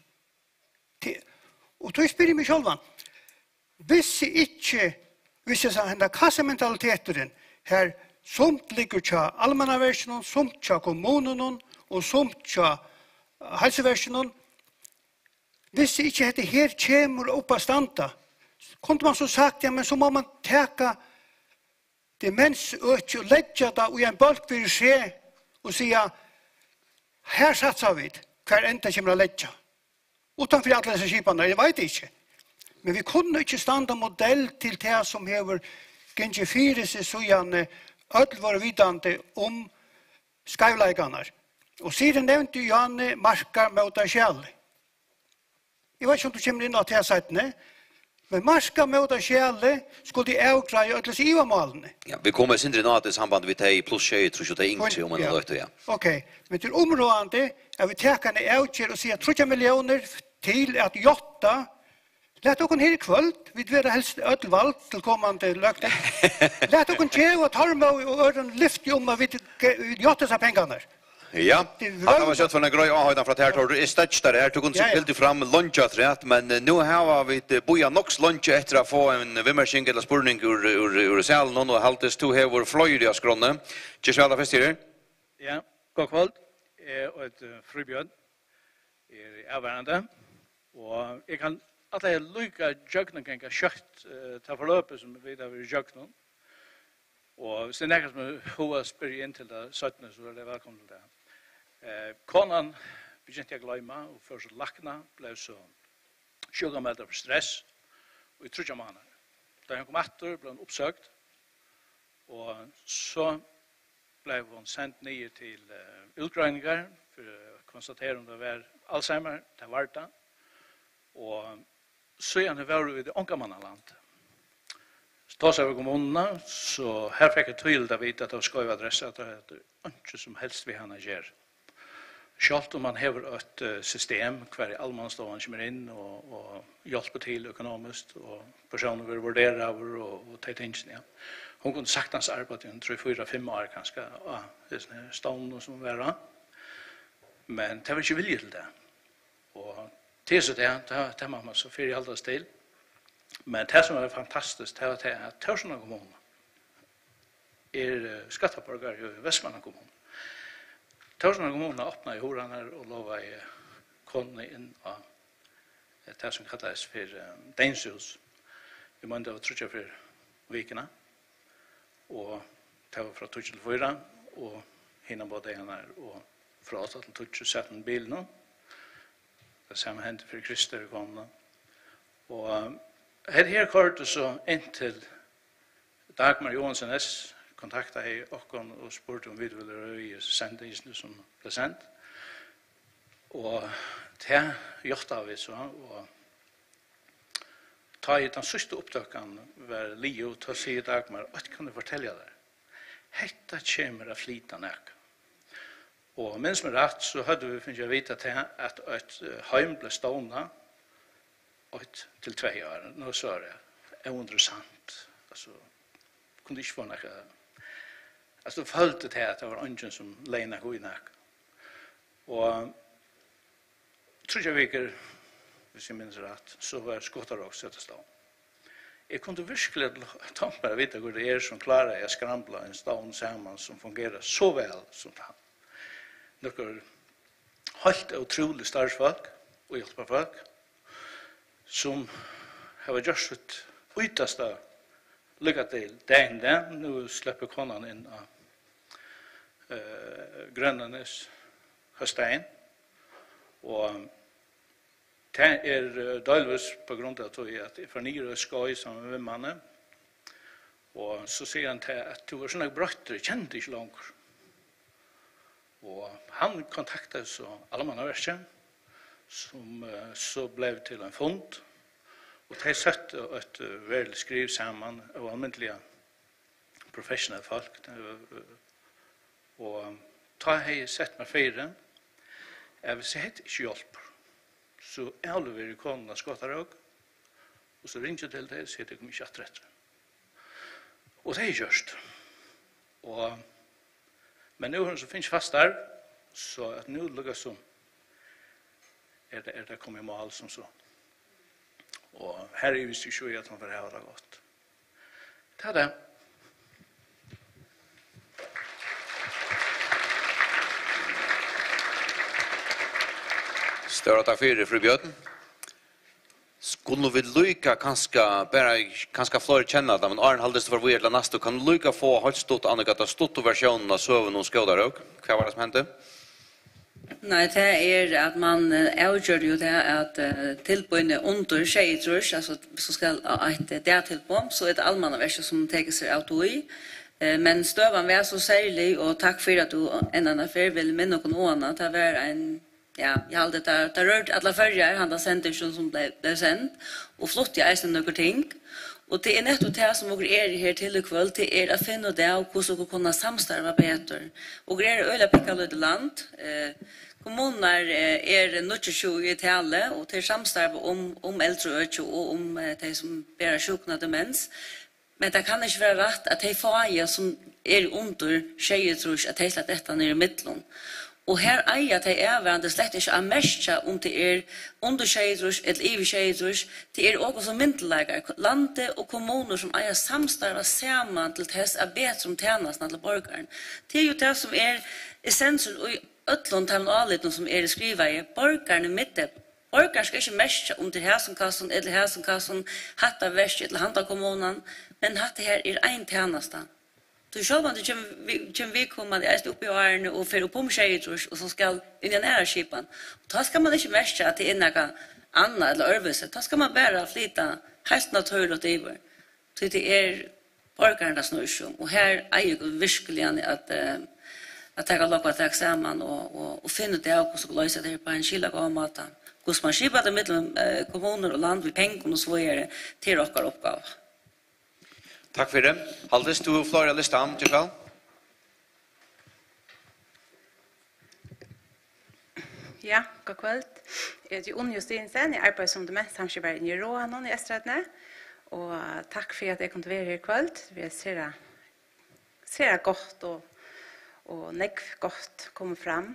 Og da spør jeg meg selv, hvis jeg sa henne kassementaliteten her, somt ligger til allmennaversjonen, somt til kommunen, og somt til helseversjonen, hvis ikke dette her kommer opp av standa, kunne man så sagt, ja, men så må man teka demensøke og legge det i en balk for å se og si, her satser vi hver enda kommer å legge. Utanfor alle disse skipene, jeg vet ikke. Men vi kunne ikke standa modell til det som hever gengi 4 sesujane öll var vidande om skavleikene. Og siden nevnte Johanne markar mot deg sjæl. Jeg vet ikke om du kommer inn av til sættene, men markar mot deg sjæl skulle de avgreie öll disse ivamalene.
Ja, vi kommer sindri nå til samband vi tar pluss 6, tror ikke det er ikke om man har løgt det, ja.
Ok, men til områdende er vi tekane avgjer og sier 3 millioner til at jotta. Lät okon her i kvöld, vi vil helst ödelvald til kommande løgte. Lät okon tjeva og tarma og øren lyfti om vi jotta seg pengarna.
Ja, det var kjøtt for en grøy avhøyden fra her, du er støtster her, du kunne sikkert bildet fram lunsjatret, men nå har vi boja noks lunsje etter å få en vimmersing eller spurning ur salen, og haltes to hever fløyre av skrånne. Kjøsvelda fest her?
Ja, god kvöld, og et fribjørn avværende, og jeg kan alle er lykka jøgnen genga kjøtt til forløpet som vi har vært jøgnen. Og hvis det er nekker som hova spyr inn til det 17, så er det velkommen til det. Konan begynte jeg gløyma, og før så lakna, ble så sjukamelder for stress, og i 3 måneder. Da hun kom etter, ble hun oppsøkt, og så ble hun sendt nye til utgrøyninger, for å konstatere om det var Alzheimer, det var det, og så er det var i det Ånkamannaland. Så tar seg over kommunene, så her fikk jeg tydelig å vite at det var skøy adresse, at det er ikke som helst vi henne gjør. Selv om man hever et system hver i allmannstående kommer inn og hjelper til økonomisk, og personer vil vurdere over og ta tingene. Ja. Hun kunne sagt hans arbeid i 3-4-5 år kanskje, det er stående som var det. Men det var ikke vilje til det. Og til så det må man så fyre alt til. Men det som er fantastisk, det er at Tørsjøna kommune er skatteborgere i Vestmanna kommune. Tørsjøna kommune åpnet i Horaner og lovet i konene inn av det som kalles for Deinshus. I måned av 34 vikene. Og det var fra 2 til 4, og hinna både ene og fra 8 til 2 17 bilen. Det samme hendte for Krister i konene. Og her kortet så inntil Dagmar Johansen S. kontaktet jeg okken og spurte om vi ville sende isene som ble sendt. Og det gjorde vi så, og ta i den siste opptøkken var Leo til å si Dagmar, hva kan du fortelle deg? Hetta kommer av flyta nek. Og minns med rett så hadde vi finnet å vite til at et heim ble stående 8 til 2 år. Nå så er det interessant. Altså, kunne ikke få noe. Altså, det følte til at det var ungen som leina god i nek. Og tror jeg vi ikke hvis jeg minns rett, så var skottarok settes da. Jeg kunne virkelig ta meg å vite hvor det som klarer jeg skrambla en stavn sammen som fungerer så vel som det. Noen helt utrolig startsfolk og hjelperfolk som har gjort sitt ytterste lykke til dagen den. Nå slipper konan inn av Grønlandes høstein. Og det delvis på grunn av at jeg fornyer og skøy sammen med mannen. Og så sier han til at du var sånne brøtter, kjente ikke langt. Og han kontaktet så Allemannaverket, som så ble til en fond. Og de satt et veldig skriv sammen av alminnelige professionelle folk. Og da har jeg sett meg fire. Jeg vil si at det ikke hjelper. Så jeg leverer konen av Skottarøk, og så ringer jeg til det, så heter jeg ikke rett. Og det er gjørst. Men nå så finnes fast der, så at nå lukkes som det kommet i mål som så. Og her er vi ikke at man får ha det godt. Ta det.
Større takk for det, fru Bjørn. Skulle vi lykke kanskje flere kjenne det, men Arne Haldes for vi er neste, kan du lykke få høyt stått Annika stått versjonen av søven og skådarøk? Hva var det som hendte?
Nei, det at man avgjør jo det at tilbøyene under skjeidrørs, altså så skal det tilbå, så det Allemannaverket som teker seg av to i. Men støven var så særlig, og takk for at du en annen fyr vil minne noen ånene, det var en jag hade det rört alla förra han har sänt det som blev sänd och flott jag är några ting och det är netto det som vi är här till ikväll till att finna det och hur så kunna samstarva bättre och grejer öla picka lite land kommuner är något 20 talet och till samstarva om äldre och om de som bär sjukna demens men det kan inte vara rätt att de fajer som är under tjejer att de detta ner i mitten. Og her eier at de hverandre slett ikke er mest om det under skjeidrus eller i skjeidrus. Det også som myndelæger. Landet og kommuner som eier samstarva sammen til test er bedre om tjenestene til borgeren. Det jo det som essensen og øtlån terminaliten som i skrivet i borgerne midte. Borgeren skal ikke mest om det hæsenkassen eller hæsenkassen, hatt av verst eller hand av kommunen, men hatt det her en tjeneste. Så själva det kan vi komma det upp i åren och för upp om tjejer och så ska in i nära skipan. Då ska man inte märka att det är några andra eller överse. Då ska man bara flytta helt naturligt över. Så det är orkarna snurr och här är ju verkligen att ta lock att ta samman och finna det och så lösa det på en skilla gå mata. Hur man skipar det mellan kommuner och land med pengar och så är det till rockar uppgåva.
Takk for det. Haldes, du Flora listan, Tjøkal.
Ja, god kveld. Jeg heter Unni Justinsen, jeg arbeider som demenssamskipper i Råhanon i Estradne. Og takk for at jeg kunne være her i kveld. Vi ser det godt og nekv godt komme fram.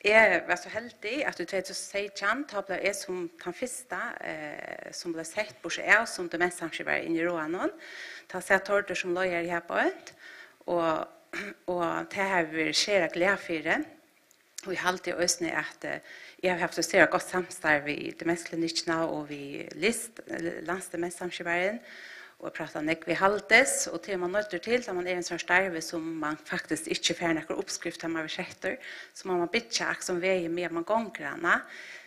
Jeg var så heldig at du tredje seg kjent, da ble jeg som den første som ble sett på seg som demenssamskipper inn i Råhanon. Da ser jeg tårter som løyer her på et, og det har vi skjert glede for det. Og jeg har alltid øsne at jeg har haft et godt samstarv i demensklinikkene og vi landsdemenssamskipperen, og pratar nek vi haltes, og til man nøtter til, da man en sånn starve som man faktisk ikke får noen oppskrifter man vil setter, så må man bytte som veier med man gonggrene,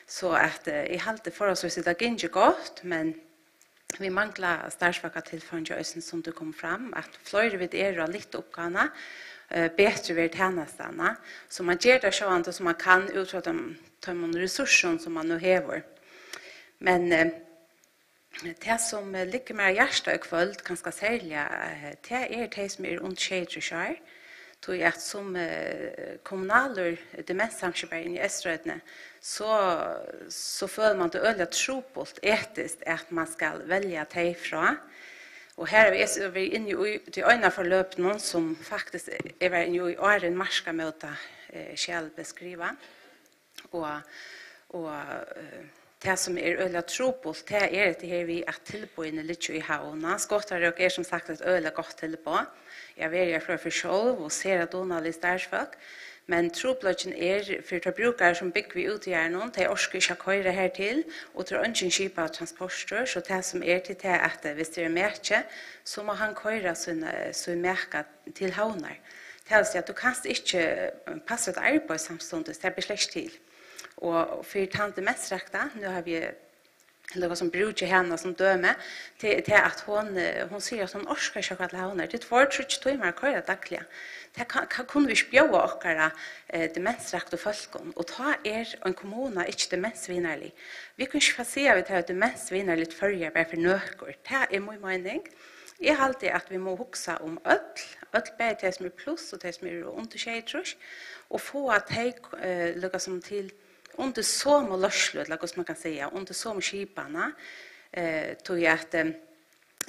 så at jeg halte for oss det er ikke godt, men vi mangler starvsvakker til Fondjøsen som du kom fram, at flere vid og litt oppgavene, bedre ved tjenestene, så man gjør det sånn som man kan ut fra de ressursene som man nå hever. Men det som ligger med hjertet i kveld, ganske særlig, det de som under tjejer, tror at som kommunaler demenssamskipper i Østrødene, så føler man det øyelig trobult etisk at man skal velge de fra. Og her er vi inne i de øyne forløpene som faktisk inne i åren marska med å selv beskrive. och det som öliga trobult, det det här vi att tillbörna lite i havna. Skottarök som sagt ett öliga gott tillbå. Jag väljer för själv och ser att Donald är starsfolk. Men trobulten för att brukare som bygger vi ut i hjärnan, de orskar inte köra här till, och tror inte skipa transporter, så det som till det att hvis det märke, så må han köra sin märke till havnar. Det vill säga att du kan inte passa ett arbete samtidigt, det blir släkt till. Och för tante mest räkta, nu har vi något som brukar henne som döme, till att hon säger att hon orskar köra till havnar. Det är 2-3 timmar köra dagligen. Det kan vi spjøve okkara demensrakt og folkene, og ta en kommune ikke demensvinnerlig. Vi kan ikke få se at vi tar demensvinnerlig førje bare for nøkker. Det min mening. Jeg har alltid at vi må huske om ødel bare til som pluss og til som under skjeitrus, og få at de lukker som til under så må løslut, som man kan si, under så må skipene, tog jeg at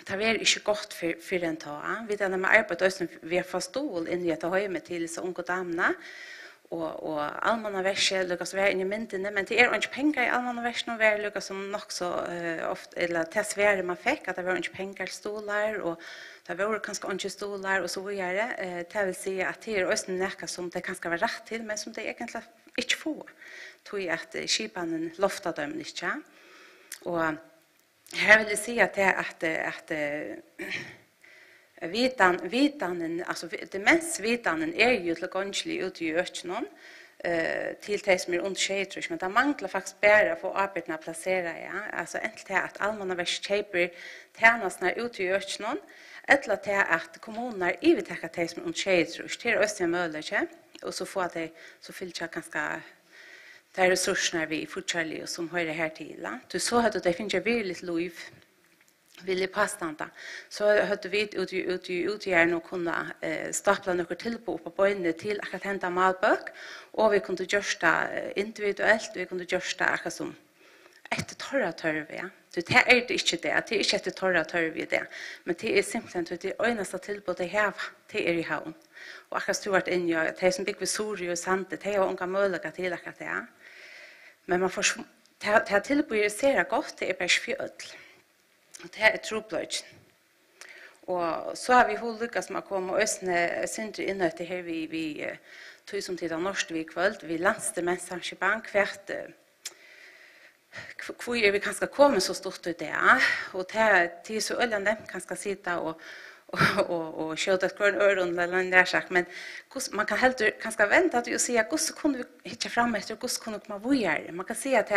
det er ikke godt for en ta. Vi har arbeidet vi har fått stål inn i et høyme til så unge damene, og allmannaverset lykkes være inn i myndene, men det ikke penger i allmannaverset, og det lykkes som nok så ofte, eller til svære man fikk, at det var ikke penger stolar, og det var kanskje ikke stolar, og så videre. Det vil si at det også noe som det kanskje var rett til, men som det egentlig ikke får. Tog jeg at skipene loftet dem ikke, og här vill jag säga att vitanen, alltså demensvitanen ju till gångslig ut i öknen till det som under skejtrus, men det manglar faktiskt bara för arbetarna att placera, alltså inte att allmannaverket köper tjänsterna ut i öknen, eller till att kommunerna övertäcker det som under skejtrus till östliga möjligheter, och så får det så fyller jag ganska det resurserna vi fortsätter som hör det här till. Du så hade det finns ju väldigt liv vill påstånda. Så hade vi ut i nu kunna stapla några till på bönder till att hämta malbök, och vi kunde göra individuellt, vi kunde göra akkurat som ett torra törv, ja. Det är inte det är inte ett torra törv det, men det är simpelt att det önaste tillbud det här till i havn. Och akkurat stort in jag det som bygger vid Sorge och Sante, det har unga möjligheter till akkurat det. Men man får ta tillbud ser gott, det är bara fjöl. Det är troblöjd. Och så har vi lyckats med att komma och östne synder in i det här vi tog som tid av Norstvik kväll, vi landsdemensamskipan kvärt hvor vi kanskje kommer så stort ut det, og det er så øljende kanskje sitte og skjøte et grønn øren eller en nærsak, men man kan helt kanskje vente til å si at hvordan kunne vi hitte frem etter, hvordan kunne vi komme gjøre. Man kan si at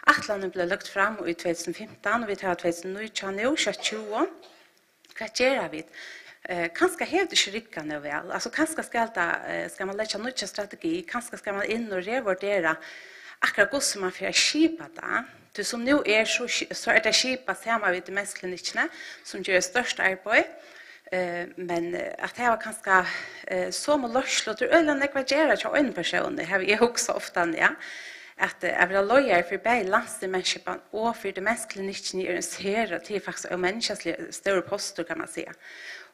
Atlanten ble lagt frem i 2015, og vi tar 2019 nå, 2020. Hva gjør vi? Kanskje helt ikke rikket nå vel. Altså kanskje skal man legge noe strategi, kanskje skal man inn og revurdere akkurat hvordan som man får skipa det. Det som nu så det skipa sammen med demensklinikkene, som gjør størst arbeid. Men at det var kanskje så må løsle, og det er øyne nekvagerer til en person, det har jeg også ofte, ja. At jeg vil ha løyer for begge landsdemenskipen og for demensklinikkene i en serie til faktisk og menneskelig større poster, kan man si.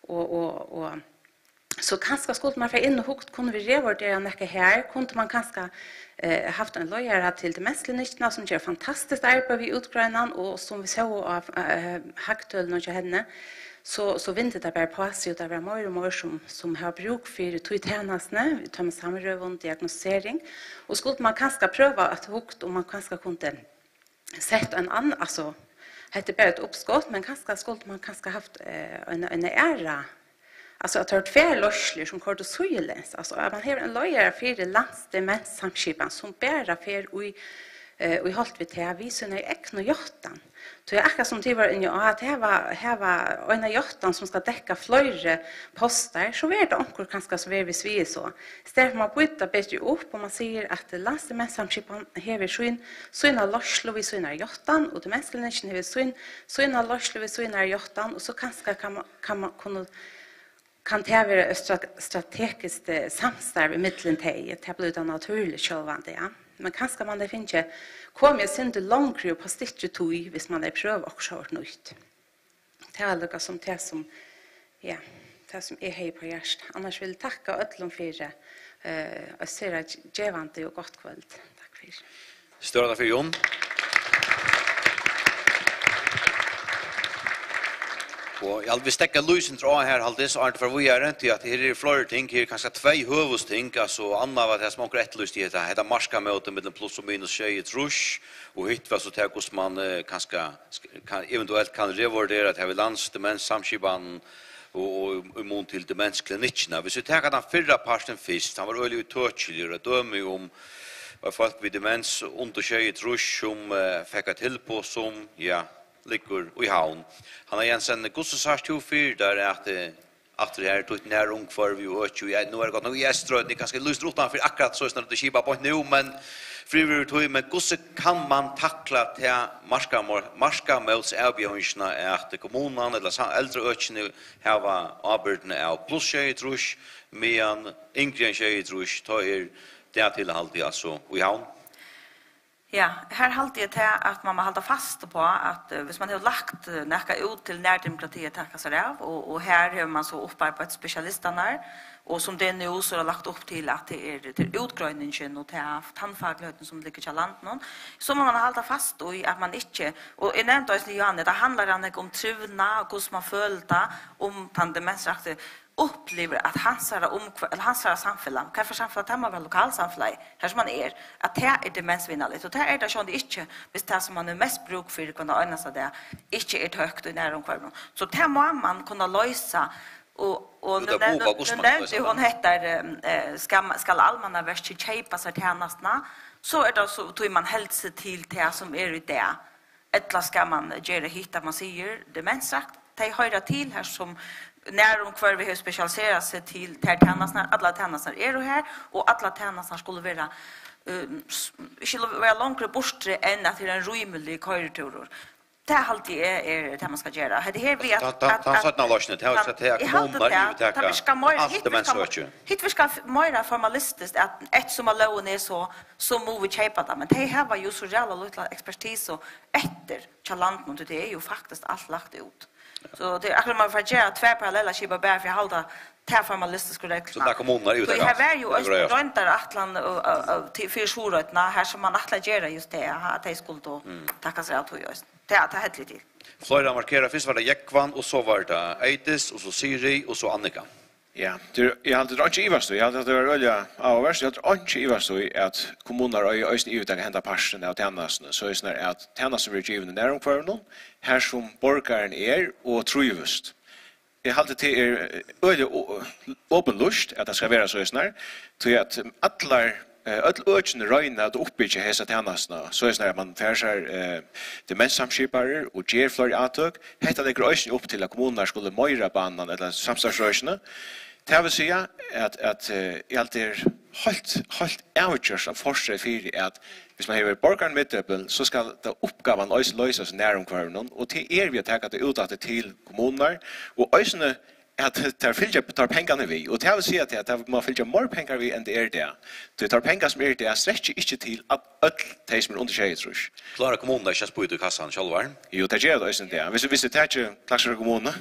Og så kanskje skulle man få inn og hukt, kunne vi revurdere noe her, kunne man kanskje haft en løyere til demensklinikkene som gjør fantastisk arbeid ved utgrønnen, og som vi så av hagtølene og henne, så vinner det bare på seg, og det er mer og mer som har bruk for togtjenestene, vi tar med samrøven, diagnosering, og skulle man kanskje prøve at hukt, om man kanskje kunne sett en annen, altså, det er bare et oppskott, men kanskje skulle man kanskje haft en ære, alltså att ha ett färre lösler som kort och sujles. Alltså man har en löjare för det landsdemenssamskipan som bära för i halt vid det vi så när äkna jottan. Så jag akkurat som det var inne att här var en jottan som ska täcka flöjre poster, så är det onkel kanske så vi svie så. Istället man byta bättre upp och man säger att landsdemenssamskipan har sina lösler vid sina jottan, och demenskliniken har sina lösler vid sina jottan, och så kanske kan man kunna kan det vara ett strategiskt samstarv i mittlen till det blir det naturligt självande, ja. Men kanske man det finns inte kommer synd långkry på stitch tog hvis man det prövar också något nytt. Det är lika som det som ja, det som är hej på hjärst. Annars vill jag tacka öllum för och säga gevande och gott kväll. Tack för det.
Störa för Jon. Och jag vill stäcka lysen dra här halvdels art för vi är inte att det är flera ting här kanske två huvudting alltså andra vad det som också ett lust i det heter marska möte med plus och minus tjej trusch och hit vad så tar hos man kanske kan eventuellt kan revurdera att ha lands demens samskiban och immun till demensklinikerna. Vi så tar den förra parten först. Han var ölig touchligare döme om vad folk vid demens under tjej trusch som fick ett till på som ligger i havn. Han har Jensen Gossesars 24 där att det här tog när ung för vi och nu är det gått nog gäströd ni kanske lust utan för akkurat så snart det skipa på nu men frivilligt tog med gosse kan man tackla till marska måls erbjudandena att kommunen eller äldre ökne har arbetna av plus tjej trusch med en tjej trusch tar det till alltid alltså i havn.
Ja, här halte jag till att man må hålla fast på att hvis man har lagt näka ut till närdemokratiet tacka sig av och här har man så upparbetat specialisterna och som det nu så har lagt upp till att det är till utgröningen och till tandfagligheten som ligger till landet så må man hålla fast i att man inte och i nämnt oss Johanne det handlar om trivna och hur man fölta om tandemensrakte upplever att hans samfällan, kan för samfällan att man var lokalsamfällan, här som man att det är demensvinnarligt. Och det är det som det inte, hvis det som man är mest bruk för att kunna ögna sig det, inte är högt i näromkvarven. Så det må man kunna lösa och nu nämnde hon heter skall allmänna verkligen köpa sig tjänsterna så är det så tog man helt sig till det som är i det. Eller ska man göra hit att man säger demensrakt. Det höra till här som när vi har specialiserat sig till tärtannasnar, alla tannasnar är här och alla tannasnar skulle vara vara långt bort än att det är en rymlig korridor. Det alltid är det man ska göra. Det här vet
att sådana lösningar det har sett här kommuner
hit vi ska mer formalistiskt att ett som är lån är så må vi köpa det men det här var ju så jävla lite expertis och efter chalant det är ju faktiskt allt lagt ut. Så det är akkurat man får göra två parallella skibar bara för att hålla det formalistiska reglerna.
Så där kommuner ut.
Det här är ju runt där Atlant till fyrsjorötna här som man att göra just det att det skulle då tacka sig att just. Det är helt lite.
Flera markerar först var det Jekvan och så var det Eides och så Siri och så Annika.
Ja, jag hade inte ivast då. Jag hade det var olja avvars. Jag hade inte ivast då att kommuner och östen i utan hända parsen av tjänsterna. Så är det att tjänsterna blir givna näromkvarven här som borgaren är och trivust. Jag hade till olja öppen lust att det ska vara så är det till att alla ökne röjna att uppbygga hesa tjänsterna. Så är det att man färsar demenssamskipare och ger fler attök. Hetta det gröjsen upp till att kommuner skulle möjra banan eller samstadsröjsna. Det vill säga att jag alltid helt avgörs av forskare för att hvis man har borgaren middöppel så ska det uppgavan lösas näromkvarven och till vi att ta det ut till kommuner och ösne att det tar pengarna vi och det vill säga att man fyller mer pengar vi än det är det. Det tar pengar som är det sträcker inte till att öll de som är under tjejtrus.
Klara kommuner inte på ut i kassan själva?
Jo, det gör det ösne det. Hvis det tar inte Klaxara kommuner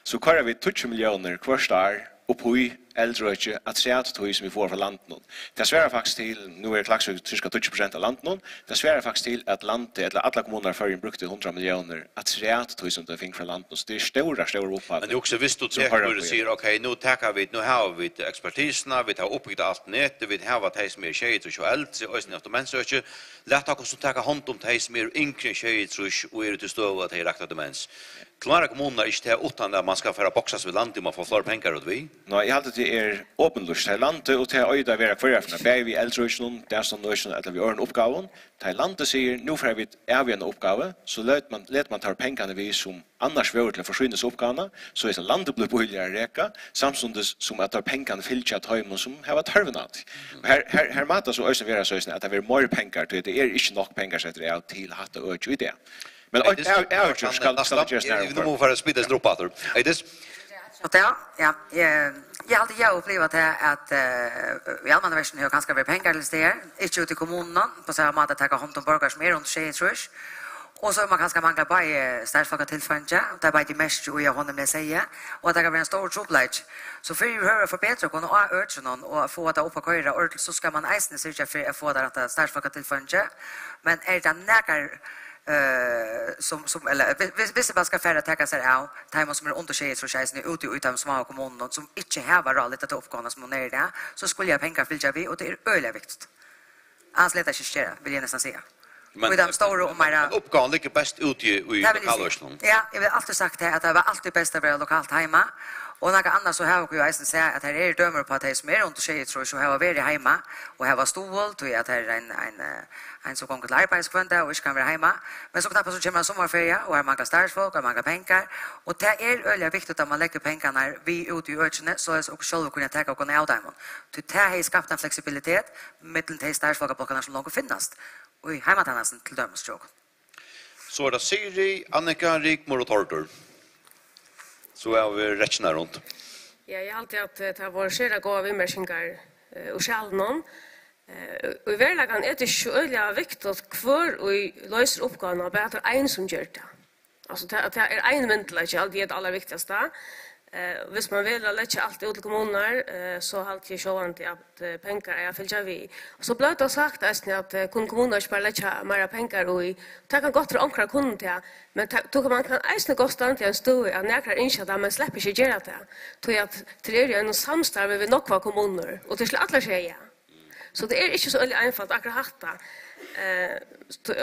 så kvar vi 20 miljoner kvar och i äldre att se att som vi får från landet. Det svärar faktiskt till, nu är Klaxvik cirka 20% av landet. Det svärar faktiskt till att landet, eller alla kommuner förrän brukte 100 miljoner att se att som det fick från landet. Så det är stora uppfattningar.
Men det är också visst att du säger, okej, nu tackar vi, nu har vi expertiserna, vi har uppbyggt allt nätet, vi har vad det som är tjejtrus och äldre, och sen efter mensöker. Lätt att också tacka hand om det som är yngre tjejtrus och är ute i stöv att det är rakt demens. Klara kommuner inte det utan att man ska föra boxas vid landet och man får fler pengar åt vi?
Nej, jag hade det är åpenlust här landet och till öjda vara förräffna. Bär vi äldröjsen, där som nöjsen att vi har en uppgave. Till landet säger, nu får vi en uppgave, så let man ta pengarna vi som annars vore till försvinnes uppgavena, så är landet blir böjligare räka, samtidigt som att ta pengarna fylltja att höjma som har varit hörvenat. Här matas och öjsen vara så att det är mer pengar, det är inte nog pengar så att det är till hatt och öjt i det. Men jag ska just när
vi nu får spida dropator. Är det
ja, jag alltid jag upplever att i allmänna versionen har ganska väl pengar till det. Inte ute i kommunen på så här sätt att ta hand om borgare som är runt sig tror jag. Och så man kanske manglar bara startfolk tillförande. Det är bara det mest och jag honom det säga. Och det kan vara en stor troublage. Så för att höra för bättre kunna urge någon och få det upp och köra ordentligt så ska man ägna sig för att få det att startfolk tillförande. Men är det näkar som eller visst man ska färra täcka sig av timmar som är under sig så scheisen ute utan små kommuner som inte har roligt att uppgåna som är där så skulle jag pengar fylla vi och det är öliga viktigt. Annars leta inte vill jag nästan säga. Men de stora och mera
uppgåvan ligger bäst ute i lokalorten.
Ja, jag vill alltid sagt det att det var alltid bäst att vara lokalt hemma. Och några andra så har jag ju säga att här är dömer på att det som är under sig tror jag så har varit hemma och har var stol till att här en så konkret arbetskvända och inte kan vara hemma. Men så knappt så kommer en sommarferie och har många starsfolk och många pengar. Och det är öliga viktigt att man lägger pengarna vi ut i öknen så att också själva kunna ta och kunna av dem. Till det har skapat en flexibilitet mellan de starsfolk och blockarna som långt finnas. Och i hemmatannasen till dömestråk.
Så är det Siri, Annika, Rikmor och Tortor. Så är vi rättna runt.
Ja, jag har alltid att det har varit skärra gåva vimmärsingar och själv någon. Och i verkligheten är det så öliga viktigt kvar och löser uppgåvorna bara att det är en som gör det. Alltså det är en mentalitet, alltid är det allra viktigaste. Hvis man vill lägga allt ut till kommuner så halt jag självant att pengar är fyllda vi. Och så blev det sagt att kommuner ska lägga mer pengar och ta kan gott ankra kunden till men då kan man kan äsna kostant en stå att näkra inköpa men släpper sig göra det. Tror jag att det är en samstarv med några kommuner och till alla säger. Så det är inte så enkelt akkurat hatta.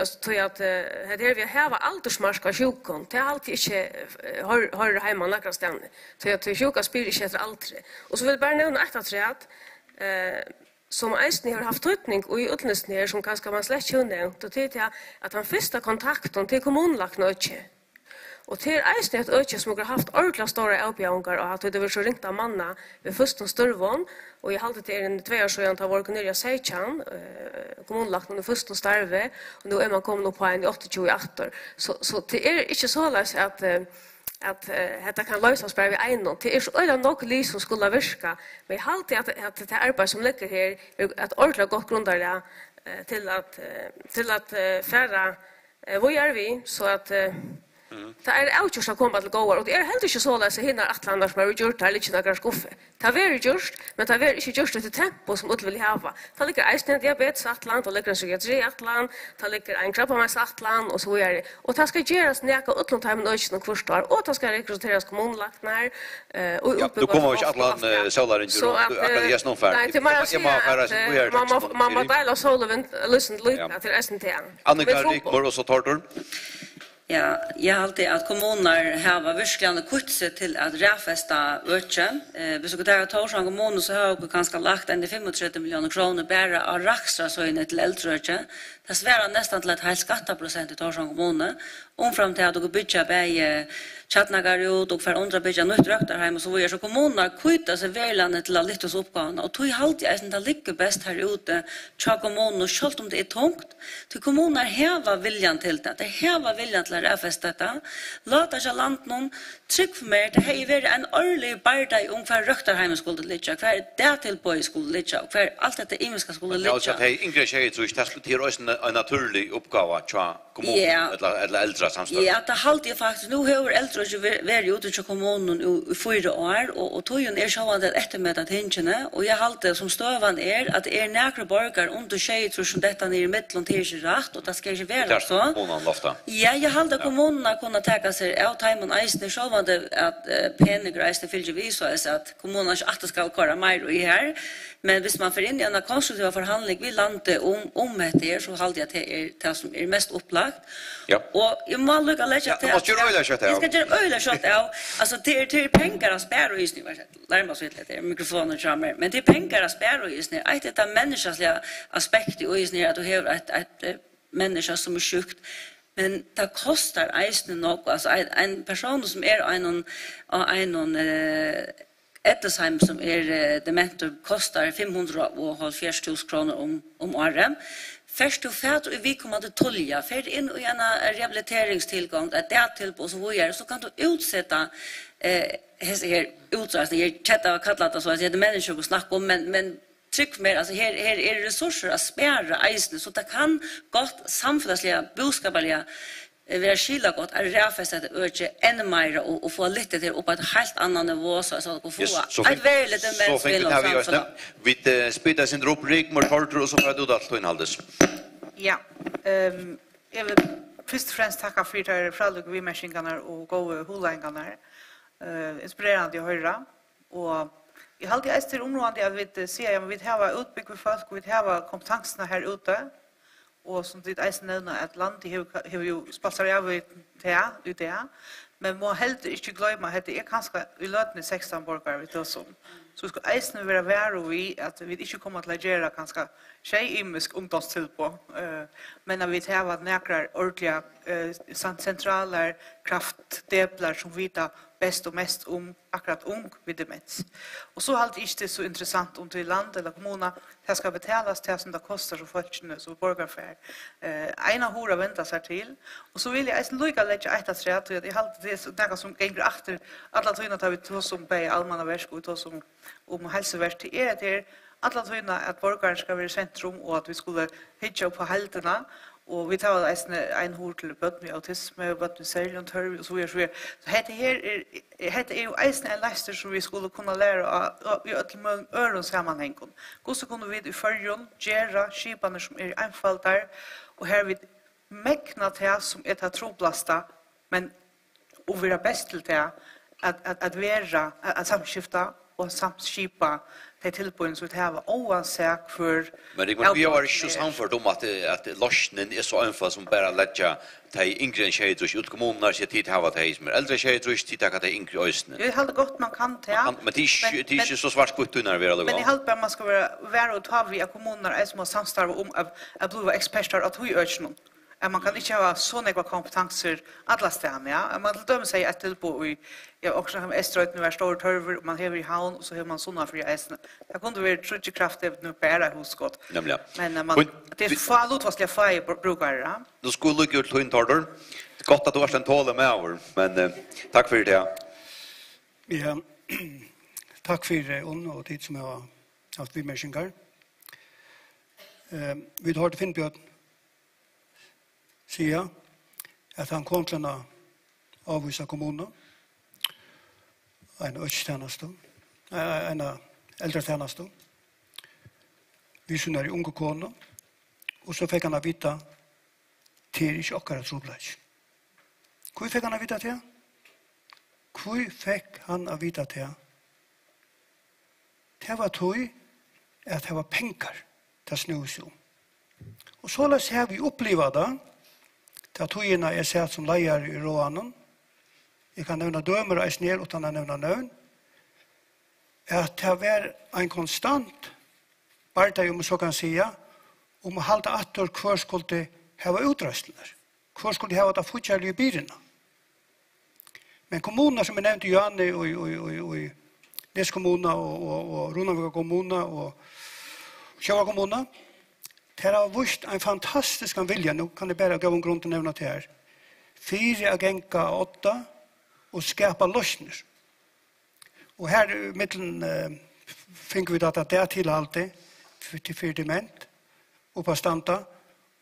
Så att det vi har aldersmarska sjukon det är alltid inte har hemma några ställen så att sjuka spyr inte efter allt och så vill jag bara nämna ett att som eisen har haft tryckning och i utläsningar som kanske man slätt känner då tycker jag att han första kontakten till kommunlagna öke och till eisen ett öke som har haft ordentliga stora avbjörningar och att det var så ringt av manna vid första störvån och jag hade till en 2 år sedan att vara kunnig Seichan kommunlagt under första starve och nu är man kommit på en 28 så det är inte så lätt att detta kan lösas bara vid en det är så öde nog liv som skulle virka men jag hade att det arbete som ligger här är att ordentligt gott grundare till att färra vad gör vi så att det är outjust att komma till gåar och det är helt inte så att hinna Atlantar som har gjort här lite några skuffe. Det är very just, men det är inte just det tempo som ut vill ha. Det ligger eisen diabetes Atlant och ligger en psykiatri Atlant, det ligger en krabbamens Atlant och så vidare. Och det ska göras näka utland här med öknen kvarstår och det ska rekryteras kommunlagnar och
ja, då kommer vi Atlant solar in
så att
det är snart färdigt.
Man måste dela solen lyssna lite till SNT.
Annika Rikmor och så Tortor.
Ja, jag har alltid att kommuner har verkligen kutset till att räfästa öknen. Hvis vi tar Torshavn kommun så har vi ganska lagt en 35 miljoner kronor bara av rakstra söjne till äldreöknen. Det svärar nästan till ett helt skatteprocent i Torshavn kommun. Omfram till att du bygger bäge Chatnagarut och för andra bygga nytt röktarheim och så vidare. Så kommunerna kvittar sig välandet till att lyftas uppgåvarna. Och tog i halvtid är det ligger bäst här ute tja kommuner och självt om det är tungt. Till kommuner häva viljan till det. Det häva viljan till att räfästa detta. Låta sig land någon tryck för mig. Det här är en årlig barda i ungefär röktarheim skulle ligga. Kvar det till på skulle ligga. Och kvar allt detta imiska skulle ligga.
Alltså att det är yngre tjejer tror jag det är en naturlig uppgåva tja kommunen eller äldre samstånd.
Ja, det halvtid faktiskt. Nu har äldre varit ute till kommunen i 4 år och togen är sjåvande eftermäta tingene och jag halte som stövan att det är näkra borgar under sig tror som detta ner i mitten till sig rätt och det ska inte vara så. Ja, jag halte kommunerna kunna täcka sig av timon eisen sjåvande att penegreis det fyller vi så att kommunerna inte ska köra mer i här. Men hvis man får in i en konstruktiv förhandling vi landet om det så halte jag att det är det som är mest upplagt.
Ja.
Och jag må lucka lägga till.
Jag ska
göra öle kött av. Alltså det är pengar att spara i snö. Lär mig så lite mikrofonen framme. Men det är pengar att spara i snö. Att det är människans aspekt i snö att du har ett människa som är sjukt. Men det kostar eisen nog. Alltså en person som är en Ettersheim som är dementer kostar 570 000 kronor om året. Först och främst vi kommer att tolja för in i en rehabiliteringstillgång att det till på så vidare så kan du utsätta här utrustning jag chatta kallat det så att det är människor att snacka om men tryck mer alltså här är resurser att spärra isen så det kan gott samhällsliga boskapliga vara skilla gott att räfästa det öke ännu mer och få lite till upp ett helt annat nivå så att få ett väldigt demens vill och
vi spela sin rubrik mot Porter och så för du allt inhaldes.
Ja. Jag vill först och främst tacka för det fralug vi mäskingarna och gå hulängarna. Inspirerande att höra och jag hade ju till området jag vet se jag vill ha utbygg för folk vi ha kompetenserna här ute. Och som det är nämna att land har ju sponsrat ut det men må helt inte glömma att det är kanske i lötne 16 borgare vid oss så vi ska eisen vara vara vi att vi inte kommer att lägga kanske tjejimisk ungdomstillpå men när vi har några ordentliga centraler kraftdeblar som vita bäst och mest om akkurat ung vid demens. Och så halt inte så intressant om till land eller kommuner det ska betalas till som det kostar så folkene så borgarfär. Ena hora vänta sig till och så vill jag ens lugga lägga ett att säga att det halt det så där som går efter alla tyna tar vi till som på allmänna verk och till som om hälsoverk till det alla tyna att borgaren ska vara centrum och att vi skulle hitcha på halterna och vi tar en hur till bort med autism och bort med säljon och så vidare. Så det är ju en läster som vi skulle kunna lära i ett öron sammanhang. Och så kunde vi i förrjun gera skipaner som är enfaldar och här vi mäkna till som är att troblasta men och vi är bäst till det att vara att samskifta och samskipa det tillbuden så att det var oansett för
men vi har ju samfört om att lösningen är så enfald som bara lägga till yngre tjejer ut kommunerna så tid har det som äldre tjejer tid att det yngre ösnen.
Det är gott man kan ta.
Men det är inte så svart på när vi är
men det hjälper man ska vara och ta via kommunerna är som samstarva om att bli experter att hur ösnen. Man kan inte ha så några kompetenser alla stämmer ja. Man dömer sig att till på i jag också har Eströt nu är stor törver man har i havn och så har man såna för äsna. Det kunde vara trutje kraft det nu bära husskott. Men man det fallut vad ska jag brukar ja.
Då skulle du gå in torder. Gott att du har en tåla med över men tack för det.
Ja. Tack för det och tid som jag har haft vid mäskingar. Vi har det Finnbjörn säga att han kom till en avvisa kommunen en ökstjänast en äldre tjänast vi synar i unga kona och så fick han vita till inte akkurat trobladj. Hur fick han vita till? Hur fick han vita till? Det var tog att det var pengar till snus om. Och så har vi upplevt det ta tøyina er sett som leier i råanen. Jeg kan nevne dømer og snel utan å nevne nøvn. At det var en konstant partei, om så kan sige, om å halde atter hver skulle hava utrøstler. Hver skulle hava det fortsalige byrene. Men kommuner som er nevnt i Janne og Nes kommuna og Runavika kommuna og Sjøva kommuna, det har vist en fantastisk vilja, nu kan jeg bare gå om grunn til å nevne til her. 4 agenka 8 og skapa løsner. Og her i midten finner vi at det er tilhalte til 4 dement og på standa,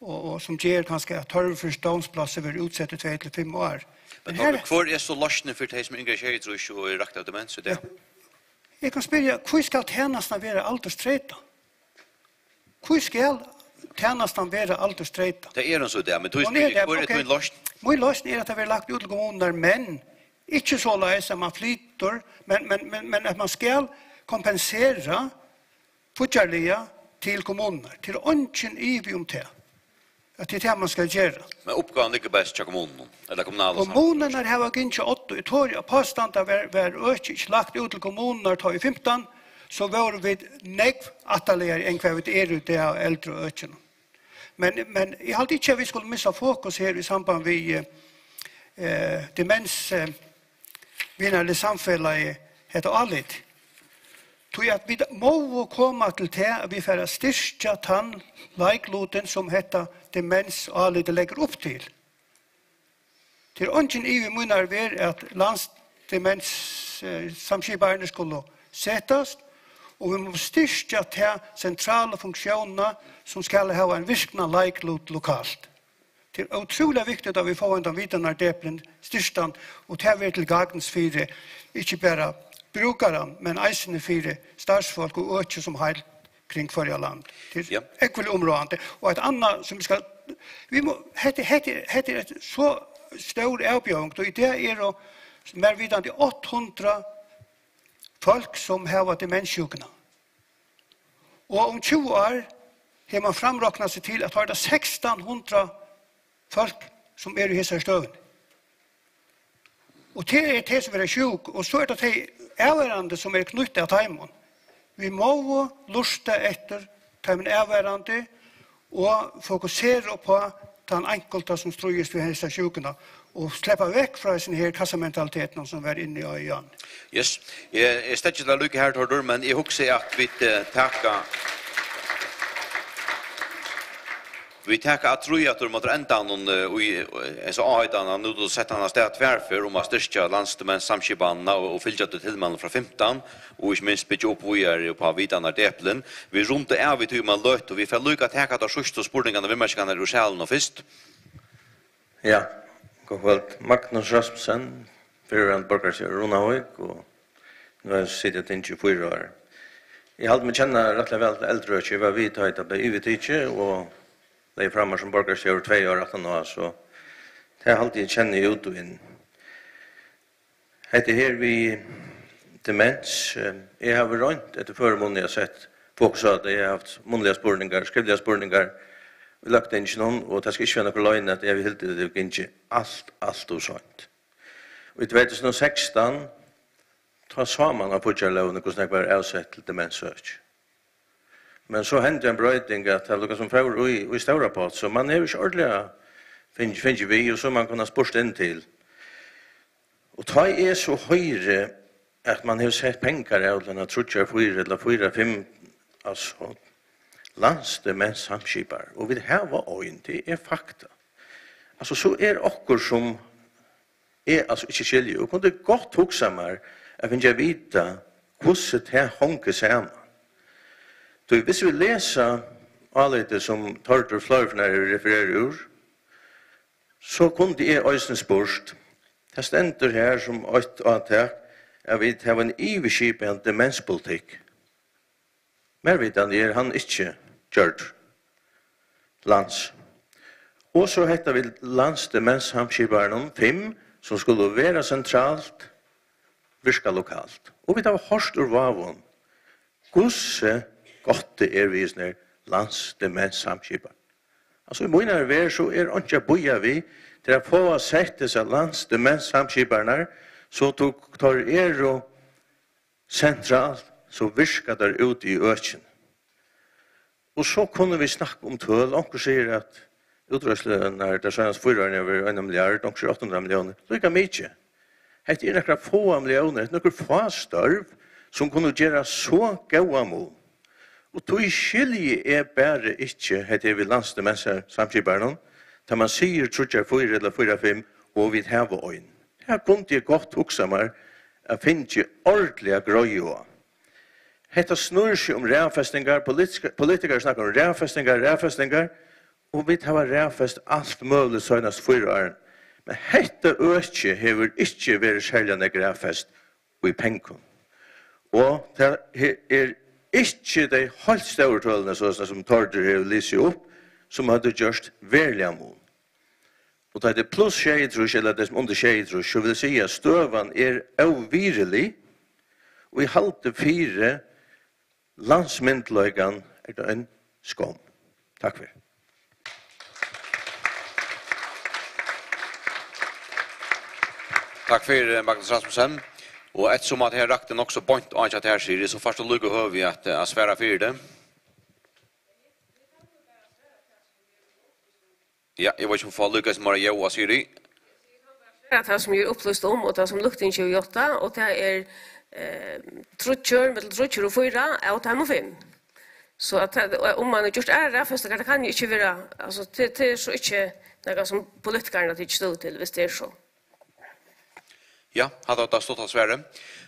og som gjør kanskje at 12 forståndsplasser vil utsette 2 til 5 år.
Men hvor er så løsner for de som yngre skjer, tror jeg, og rakt av demens?
Jeg kan spørre, hvor skal tjenestene være alderstreta? Hvor skal tjenestene være alderstreta?
Det er en så det, men du spiller, hvor er det en løsning?
Min løsning er at det er lagt ut til kommuner, men ikke så løs at man flytter, men at man skal kompensere fortjellige til kommuner, til ønsken i om det. At det er det man skal gjøre.
Men oppgaven ligger best til kommunen, eller kommunale sammen?
Kommunene har ikke 8, jeg tror påstanden var ikke lagt ut til kommuner til i 15, så var vi negv atterligere enn hva vi er ute av eldre og økene. Men jeg hadde ikke at vi skulle missa fokus her i samband med demens vinnarlig samfunnet heter Alit. Tror at vi må komme til det at vi får styrke tann leikloten som heter demens Alit legger opp til. Til ønsken i vi munner ver at landsdemens samskiperne skulle settes, og vi må styrke til sentrale funksjoner som skal ha en virkende leiklot lokalt. Det är otroligt viktigt att vi får en av vidarna deplen styrstand och det är till gagnens fyra, inte bara brukaren, men eisene fyra stadsfolk och ökje som helt kring förra land. Det är ekvile områdande. Och ett annat som vi ska... Vi må, heter ett så stor avbjörning, och det är då mer vidande 800 folk som har demenssjukna. Och om 20 år har man framräknat sig till att ha 1600 folk som är i hela stöven. Och det är det som är sjuk, och så är det avvärande som är knyttet av timon. Vi må lusta efter timon avvärande och fokusera på den enkelta som ströjes vid hela sjukorna och släppa väck från den här kassamentaliteten som är inne i ögon.
Yes, jag ställer det lycka här till men jag hoppas att vi tackar vi tackar att tror att de måste ända någon och så aidan nu då sätter han sted tvärför om att styrka landstemens samskibanna och fylla det till man från 15 och inte minst bygga upp vi är på vidarna deplen vi runt är vi till man lött och vi får lycka tacka att sjusta spårningarna vi måste kan det själv och först.
Ja, god Magnus Rasmussen för en borgare Runavik och nu har jag suttit in 24 år. Jag hade mig känna rätt väl äldre och jag var vid att jag blev ivetiche och det är framme som borgare sig över 2 år 18 år så det har alltid känner ut och in. Det här vi demens jag har rönt efter förmån jag sett folk sa att jag har haft munliga spårningar, skrivliga spårningar vi lagt in någon och det ska inte vara någon lögn att jag vill helt det inte allt och sånt. Och i 2016 tar samman av putjarlån och hvordan jag var avsett till demenssøk. Men så hände en brøyding at det er noe som får i stora på, så man er jo ikke ordentlig finner vi, og så man kunne spørst inn til. Og ta er så høyre at man har sett penger av denne trutjar 4 eller 4-5 altså landsdemenssamskipar, og vi har øyn, det er fakta. Altså så er okkur som er altså ikke skilje, og kunne godt hoksa meg at vi ikke vite hvordan det honker sammen. Så hvis vi leser alle som Tortur Fløyfner refererer ur, så kunne det øyne spørst. Det stender her som øyne antak at vi har en iveskip en demenspolitikk. Mer vidan er han ikke gjørt lands. Og så heter vi landsdemenssamskiparen 5, som skulle være sentralt, virka lokalt. Og vi tar hørst ur vavun. Gosse godt det er vi sånne landsdemenssamskipar. Altså i måneder ver så er ikke boja vi til å få sett disse landsdemenssamskiparna så tar og sentralt så virka der ut i økken. Og så kunne vi snakke om tøl. Onker sier at utrøslen er det sønnens 4 år over 1 milliard, onker sier 800 millioner. Lykka mykje. Det er nekra få millioner, det er nekra få størv som kunne gjøre så gaua mål. Og tog skilje er bare ikke, heter vi landsdemenssamskiparen, da man sier trutjar 4 eller 4-5, og vi har øyn. Her kunne jeg godt hoksa meg at finne ordentlige grøyua. Hetta snurr seg om rævfestingar, politikere snakker om rævfestingar, og vi har rævfest alt mulig søgnast 4 år. Men hetta økje hever ikke vært særlig rævfest og i pengen. Og det er ikke de helt større tålene som Tordur har lyst opp, som hadde gjort verlig mål. Og det er pluss skjeidrus, eller det som under skjeidrus, så vil si at støvan er avvirelig, og i halte 4 landsmyndløygan er det en skåm. Takk for.
Takk for Magnus Rasmussen. Og ettersom at her rakte nok så point og at her sier, så først og lykke høy vi at svære for det. Ja, jeg vet ikke om for lykke som er jo og sier det.
Det som er opplyst om, og det som lukte inn 28, og det er trutcher, mellom trutcher og 4, og det er 5. Så at, om man har gjort rævfester, det kan jo ikke være, altså det er så ikke noe som politikerne ikke stod til, hvis det er så.
Ja, hadde det stått av Sverre.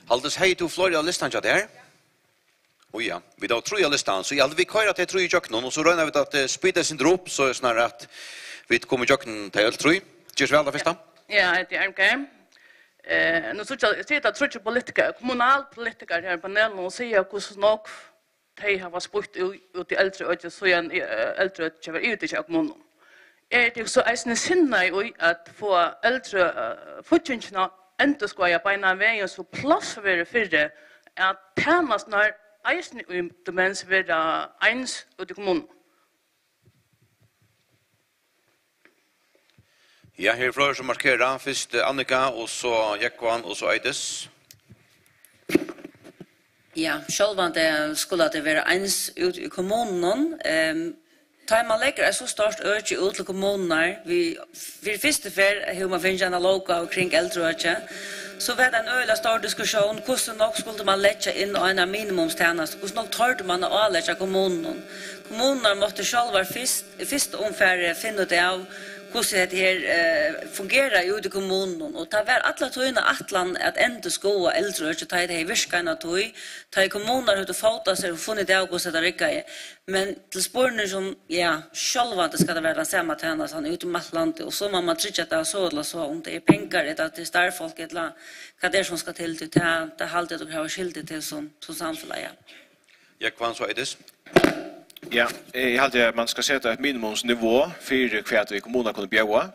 Haldes hei til Florida listan til her. Oh ja, vi da tror jeg listan, så vi kører til tror jeg kjøkkenen, og så røyner vi at spytet sin drop, så er det snarere at Vi kommer jokken til alt, tror jeg. Gjørs vel da først da?
Ja, det er en nu så jag tror att politiker, kommunalpolitiker här på panelen och säger hur nog de har spurt ut i äldre och så en äldre och var ute i kommunen. Är det så att ni sinna i att få äldre fortjänsterna inte ska jag på en väg så plats för det för det att tjänas när eisen i demens vara ens ut i kommunen.
Ja, her er flere som markerer. Først Annika, og så Jekvan, og så Eides.
Ja, självande skulle det vara ens ut i kommunen. Tar man lägger så stort urge ut till kommunerna. Vi första för hur man finner en loka kring äldreöche. Så var det en öliga stor diskussion. Hur nog skulle man lägga in en minimumstjänst? Hur nog tar man att avlägga kommunen? Kommunerna måste själva först ungefär finna det av hur det här fungerar ute i kommunen. Och det var alla tøyna atlan att ändå skoa äldre och ta det här virskarna tøy. Ta i kommuner hur det fåta sig och funnit det av hur det rikar. Men till spårning som, ja, själva det ska det vara samma tjänsten ute i Matlandet. Och så man trycker att det är så eller så. Om det är pengar, att det är starfolk eller vad det är som ska till det halvt det har skildet till som samfället.
Jekvan, så Eides.
Ja, jag hade att man ska sätta ett minimumsnivå för kvart i kommunen kunde bjöa.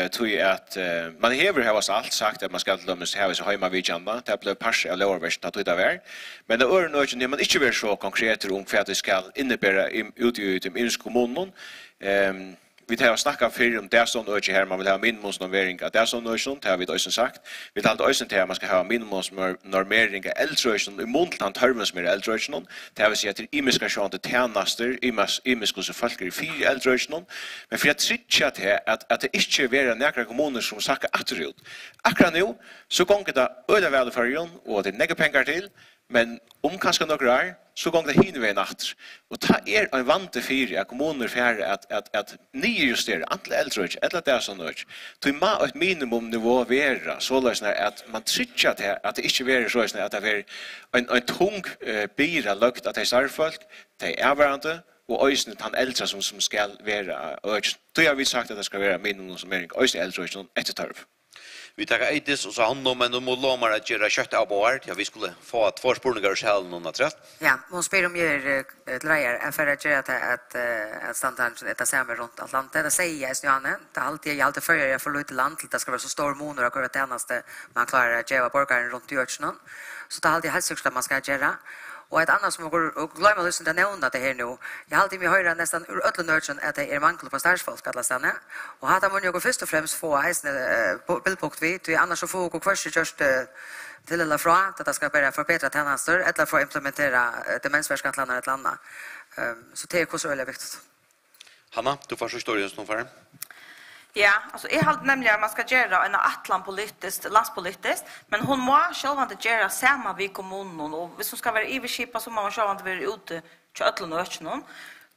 Tror jag att man häver här allt sagt att man ska lömmas här så hemma vid janda. Det blev pass eller övervärt att det där. Men det är nog inte man inte vill så konkret om kvart det ska innebära ut i kommunen. Vi tar snacka för om det som över här man vill ha minimumsnormering att det som över det har vi då sagt. Vi talar också till att man ska ha minimumsnormering äldreöchen i månland termens med äldreöchen. Det vill säga att imiskation till tjänster imiskus och folk i fyra äldreöchen. Men för att trycka till att det inte är några kommuner som sackar atterut. Akkurat nu så gånger det öde väl för jon och det lägger pengar till. Men om kanske några år så går det hinner vi natt. Och ta en vante för att kommuner för att nyjustera antal äldre eller det som nöd. Till ma ett minimumnivå vara så lösna att man trycker att det inte vara så att det är en tung bira lukt att det är starfolk, det är varandra och ösnet han äldre som ska vara urge. Då har vi sagt att det ska vara minimumsnormering ösnet äldre som ett tarv.
Vi tar Eides og så han men de må låmar att göra kött av bord. Ja, vi skulle få ett förspårningar själv någon att rätt.
Ja, hon spyr om er drejer för att göra att standarden är samma runt Atlanten. Det säger jag Johanne. Det är alltid för jag får lite land till det ska vara så stor månader och det enaste man klarar att göra borgaren runt i Örsnön. Så det är alltid helst att man ska göra. Och ett annat som går och glömmer lyssna att nämna det här nu. Jag har alltid med höra nästan ur ödlenörsen att det är mangel på starsfolk alla stanna. Och hade man ju först och främst få bildpunkt vid. Och annars så får gå först just till eller från att det ska börja förbättra tjänster eller få implementera demensverksamheten ett land. Så det är så väldigt viktigt.
Hanna, du får så historien som för.
Ja, alltså jag har nämligen att man ska göra en atlanpolitiskt, landspolitiskt, men hon må själv inte göra samma vid kommunen och hvis hon ska vara överskipa så må man själv inte vara ute till Ötlandöchen.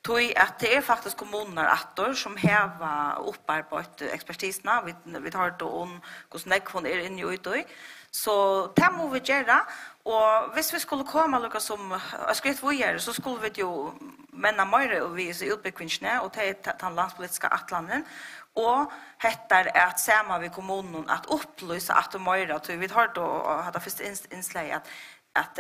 Tog att det är faktiskt kommuner attor som har upparbetat expertisna. Vi tar det om hur näck hon är inne i det. Så det må vi göra. Och hvis vi skulle komma lika som skrivit vidare så skulle vi ju männa mer och visa utbyggvingarna och ta landspolitiska atlanden. Och hettar att samma vid kommunen att upplysa att de möjra. Vi har då hade först inslag att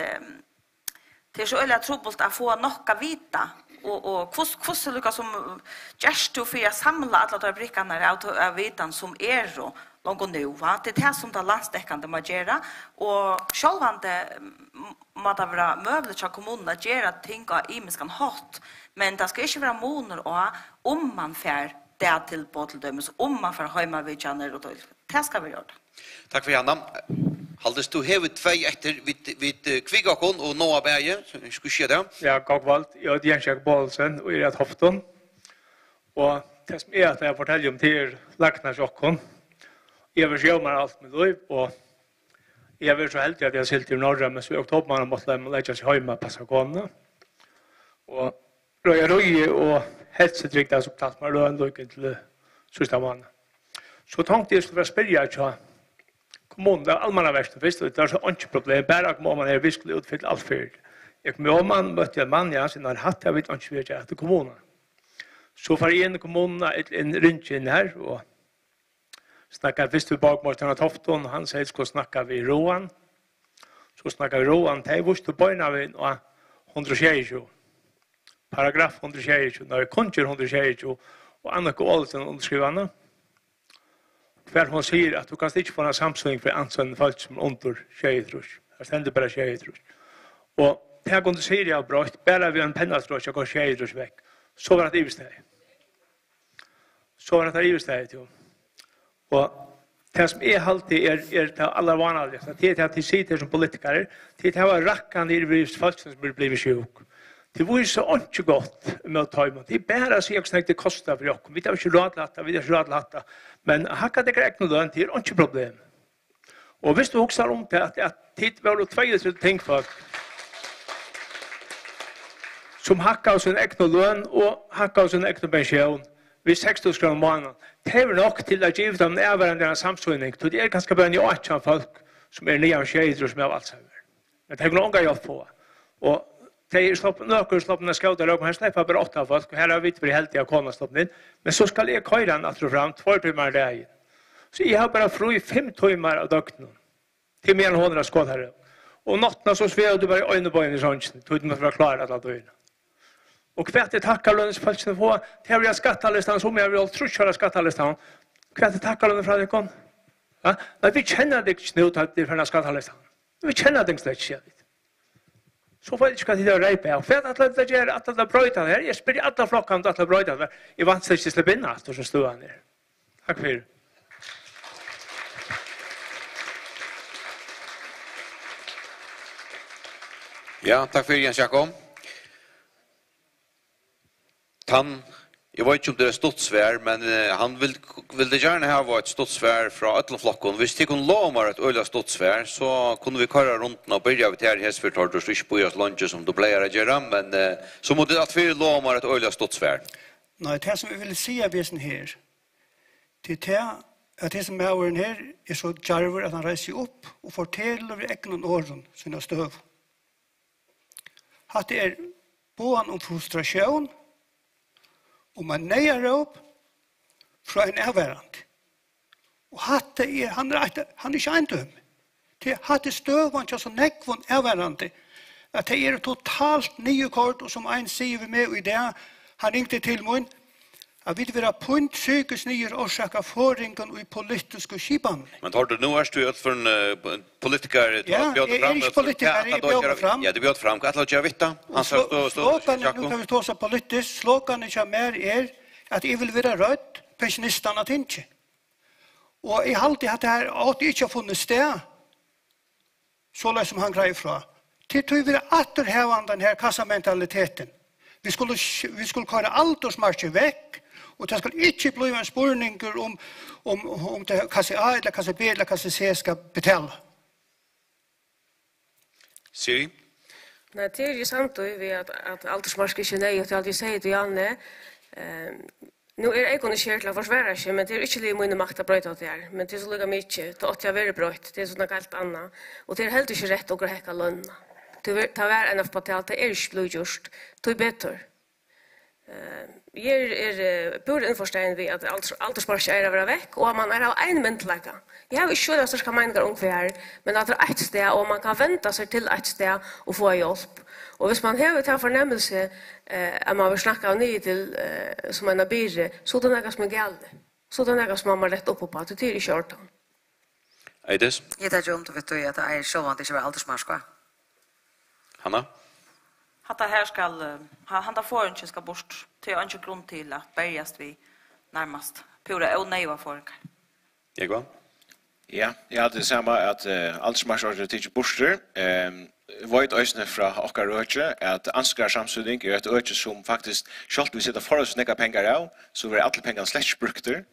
det är så öliga trubbelt att få nocka vita. Och hur lyckas som gestu för att samla alla de brickarna av vitan som är då långt nu. Det är det som det landstäckande man gör. Och självande måste vara möjligt för kommunen att göra ting av imiskan hot. Men det ska inte vara månader om man får det till båtdömes om man får hemma vid känner och det ska vi göra.
Tack för Janna. Haldes du hevet 2 efter vid Kvigakon och Noah Berge. Ska ske det?
Ja, Gagvald. Jag heter Jens Jakob Bolsen och är ett Hofton. Och det som är att jag fortäljer om till Lacknarsjokkon. Jag vill se mig allt med liv och jag vill så helt att jag sitter i norra men så i oktober man måste lägga sig hemma på Sakona. Och röja och helst riktigt så plats man lön då till sista månaden. Så tänkte jag skulle spela jag kommunen allmänna västen visst det är så inte problem bara att man är visst utfyllt allt för. Jag kommer om man mötte en man jag sen har haft jag vet inte vet jag till kommunen.
Så får en kommunen en ringe inn her, og snakker først vi bakmålten av Tofton, han sier skal snakke vi Roan. Så snakker vi Roan, det er vurs til bøyna vi og 122. Paragraf 122, når vi kunnger 122, og Anneke Olsen underskrivende. Hver hun sier at du kan ikke få en samsøyning for ansønne folk som under 22. Det stender bare 22. Og det kunne sier jeg brøtt, bare vi en pennastrøk og går 22 vekk. Så var det ivesteg. Så var det ivesteg, jo. Og det som er alltid er det aller vanligste. Det er at de sitter som politikere, det er at rakkene i folk som blir sjuk. Det viser ikke godt med å ta imot. Det er bare å si hvordan det koster for oss. Vi har ikke rådlatt, men hakka det ikke noe lønn, det er ikke problem. Og hvis du husker om det, at det var 22 ting folk, som hakka av sin egen lønn og hakka av sin egen pensjon, ved 6.000 kroner måneden, det er nok til å give dem nærværende samsynning, så det er ganske bare en åtjan folk som er nye av skjeder som er av Alzheimer. Men det er noen gang på. Og det er nøkker skjøter, og her slipper bare 8 folk, og her har vi ikke vært heldige av kona stoppet inn, men så skal jeg køyre den at fram 2 timer dagen. Så jeg har bare fru i 5 timer av døgnet, til mer enn 100 skåd her. Og nattene så svever du bare i øynebøyene i sånn, så du må være klar alle døgnet. Og hvert er takkalønnesfølsene på, det har vi skattelistan, som jeg vil ha truskjøre skattalistan. Hvert er takkalønne fra det kom? Ja? Nei, vi kjenner det ikke nå til det fra skattalistan. Vi kjenner det slett ikke. Så får jeg ikke til å reipe. Og for at det gjør at det brøyter her, jeg spør i alle flokkene om at det brøyter her. Jeg vant seg ikke slippe inn alt, som stod han her. Takk for det.
Ja, takk for Jens Jakob. Jeg vet ikke om det er ståttsvær, men han vil det gjerne ha et ståttsvær fra Øtlandflokken. Hvis de kunne love meg et øyla ståttsvær, så kunne vi køra rundt og begynne av til hesfyrtort og ikke bo i oss lunge som du pleier å gjøre, men så måtte at vi love meg et øyla ståttsvær.
Nei, det som vi vil si av vesen her, det er at det som er her er så djarver at han reiser opp og forteller over egnen åren sine støv. At det er båen om frustrasjon, om en nøyarråp fra en avværand. Og hatte er, han er ikke eindøm. Hatte støvann til så nekvån avværande, at det er totalt nye kort, og som en sier vi med i det, han ringte til mun, at vi vil ha punt sykes nye årsaka forringen og i politiske skipan.
Men tar du nå er du ut for en politiker?
Ja, jeg er ikke politiker, jeg bjør fram.
Ja, du bjør fram. Hva er det å gjøre vitt da?
Slåkene, nå kan vi ta seg politisk, slåkene ikke mer er at jeg vil være rødt, pensjonistene tinge. Og jeg har alltid hatt det her, at jeg ikke har funnet sted, så løs som han greier fra. Til tog vi atterhevende denne kassamentaliteten. Vi skulle køre aldersmarsje vekk, og det skal ikke bli en spørninger om det kasse A, eller kasse B, eller kasse C skal betale.
Siri?
Nei, det er jo sant at aldersmarsk ikke nøy, og til alt vi sier til Janne. Nå er jeg kunne kjøre til å forsvære ikke, men det er ikke litt mye makt å brøyte det her. Men det er så lykke mye, det er åtte jeg være brøyt, det er sånn helt annet. Og det er helt ikke rett å hekka lønna. Det er en av på til at det er ikke blitt gjort, det er bedre. Jeg er burde innforstående ved at aldersmarsje er å være vekk, og man er av en mentlegge. Jeg har ikke det største meninger om hver, men at det er et sted, og man kan vente seg til et sted og få hjelp. Og hvis man har til fornemmelse at man vil snakke av nye til som en abire, så er det noe som er galt. Så er det noe som man må rette opp på, det er ikke gjort.
Eides?
Jeg tar ikke om til at det er så at det ikke var aldersmarske.
Hanna?
Hatta här ska han där får inte ska bort till en grund till att bärgas vi närmast pura och nej vad folk.
Jag går.
Ja, jag hade samma att aldersmarskor till borster void ösne fra okkar røkje at anskar samsynning er et økje som faktisk skalt vi sitter for oss nekka pengar av, så var alle pengar slett brukter.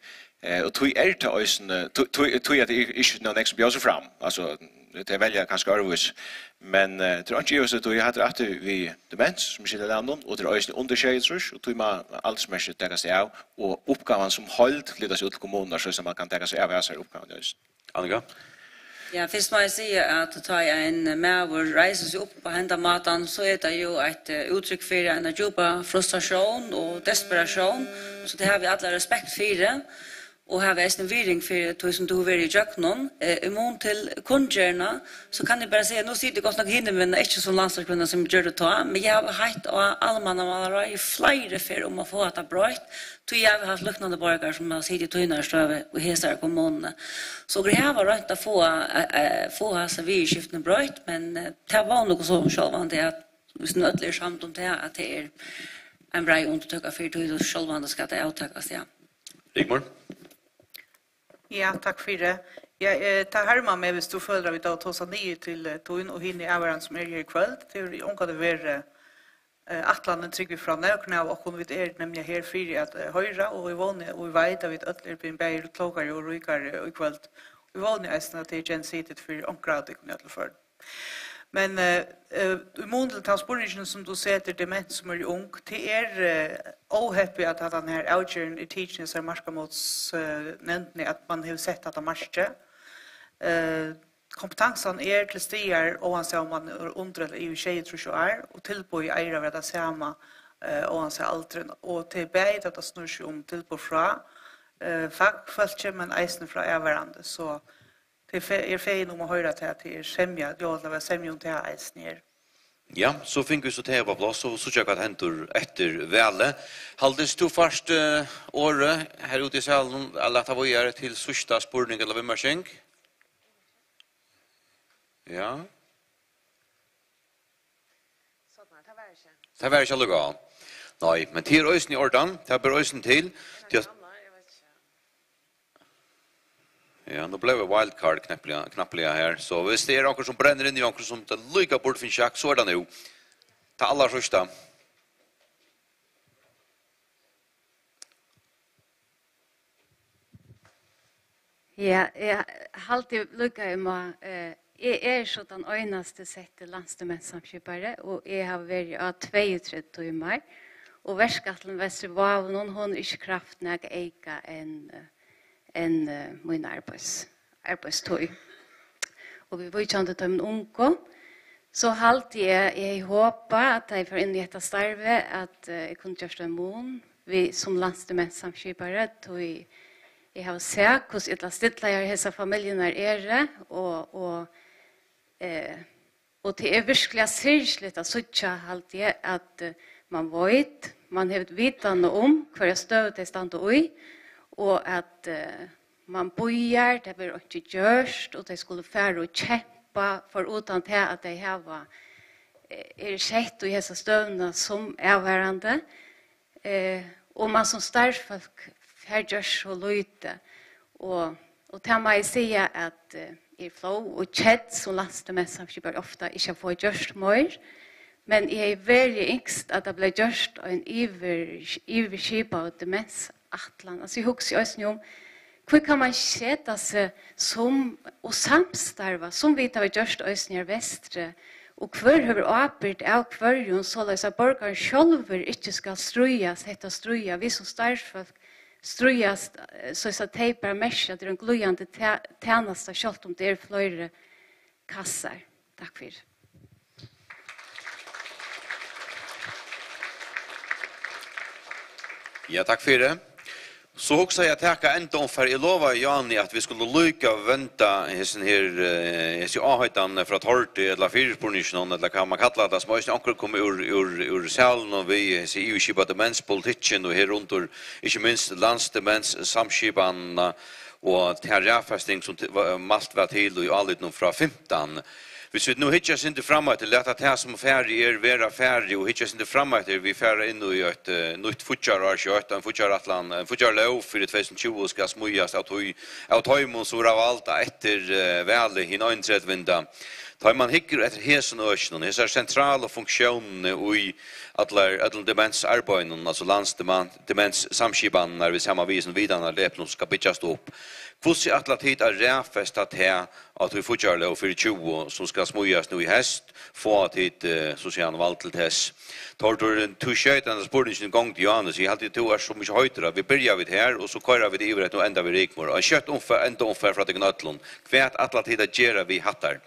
Og tog til øsne, tog at det ikke noen ekse bjøse fram, altså det velger kanskje arvus, men det er ikke just at tog hadde at vi demens som skiller landet, og det er øsne underskjøytrus, og tog man aldersmessig tekka seg av, og oppgaven som holdt flyttas ut til kommuner, så man kan tekka seg av hva er oppgaven i øsne.
Annika?
Ja, først må jeg si at ta en medvår reiser seg opp på henda maten, så det jo et uttrykk for en djupa frustrasjon og desperation, så det har vi alle respekt for, og har vi en virring for det som du har vært i Jøknon. I mån til kundgjørende, så kan jeg bare si, nå sier det godt nok hinne, men ikke som landslagskvinner som gjør det ta, men jeg har hatt av allmannamalara i flere for om å få dette brøyt, så jeg har hatt lukkende borgere som har sittet i tøynerstrøve og hesere kommunene. Så jeg har rønt å få altså virkskiftende brøyt, men det var noe så selvvanlig at hvis noe ødelig samt om det, at det en bra undertøk av 4 000 selvvanlig skal det avtøkes, ja.
Rigmor?
Ja, takk for det. Jeg tar herma med hvis du føler at vi tar oss nye til tøyen og hinne i avhøren som her i kveld. Det er unga det være atlandet trygg vi fra nærkene av og vi nemlig her for at høyre og vi vågne og vi vet at vi ødler blir bedre klokere og rykere i kveld. Vi vågne eisen at det er gjensidigt for omkradig kunne jeg til før. Men i mån til transporteringen som du ser til demens som er ung, det ohappy at han her avgjøren i tidsen som marskamåts nevntene at man har sett at han marske. Kompetansen til stier, og han ser om man er under eller i tjej, tror jeg, og tilbå i eier av det samme, og han ser alderen. Og til beid at det snur seg om tilbå fra fagfølge, men eisen fra hverandre. Så det er feien om å høre til at det er semja, det er semja om det er eisen her.
Ja, så fikk vi så til på plass, og så tjekk at hentur etter vele. Haldes du først året her ute i salen, eller at det var gjerne til sørsta spurning eller vimmersing? Ja. Det var ikke lukka. Nei, men til øysen i ordan, det er bare øysen til. Ja, nå ble det wildcard knapplige her, så hvis det er noen som brenner inn i noen som lykker bort for en sjakk, så er det nå. Ta aller sørste.
Ja, jeg har alltid lykket om at jeg så den øyneste sette landsdemensamskipere, og jeg har vært av 32 timer, og verskattelen Vestre Vavnon, hun er ikke kraften jeg eier enn min arbeidstøy. Og vi var kjent til min unge, så halte jeg håpet at jeg får inn i dette starve, at jeg kunne gjøre en mån, vi som landsdemensamskipere, jeg har sett hvordan jeg stiller disse familiene og det er virkelig særskilt at så halte jeg at man vet, man har vitande om hva jeg støver til stand og i, og at man bojar, det blir ikke gjørst, og de skulle fære og kjempe for utan til at de har sett og hese støvende som hverandre. Og man som starfolk fær gjørs så lyte. Og til må jeg si at flå og kjedd som landsdemensamskipper ofte ikke får gjørst mer, men jeg er veldig yngst at det ble gjørst en iverskipet av demensatlan. Altså jeg husker også om hva kan man skjede seg som og samstarva, som vi tar gjørst Øysten i Vestre, og hver har arbeidt av hverjon, så at borgeren selv ikke skal strujas, hette struja, vi som starfolk strujas, så at de bare mesjer, det er en gløyende tjeneste, selv om det er flere kasser. Takk for det.
Ja, takk for det. Så också jag tacka ända om för Elova Jani att vi skulle lycka vänta hessen här så ahöjtan för att hårt eller fyrspornischen eller kan man kalla det som onkel kommer ur salen och vi ser ju skipa demenspolitiken och här runt och inte minst landsdemens samskipan och terrafasting som måste vara till och allt nu från 15. Hvis vi nu hittar inte framåt till att det som färdig vara färdig och hittar inte framåt vi färra in i ett nytt futjararskött en futjaratlan en futjarlov för 2020 ska smujas av tajmon så av allt efter väl i 93 vinda. tar man hikker etter hesen øsjen, hese sentrale funksjonene i alle demensarbeidene, altså landsdemenssamskibanen, når vi sammen visen videre lepene skal bytjast opp. Hvordan er tid er ræfestet her at vi fortsatt og 24 som skal smøyes nå i hest, få tid sosiale valg til tess. Tar du skjøytene spørningen en gang til Johannes, jeg alltid to så mye høytere, vi begynner vi her, og så kører vi det i og enda vi rikmår. Og kjøtt enda omfør fra det gnøtlån. Hva er alle tid at gjøre vi hattar?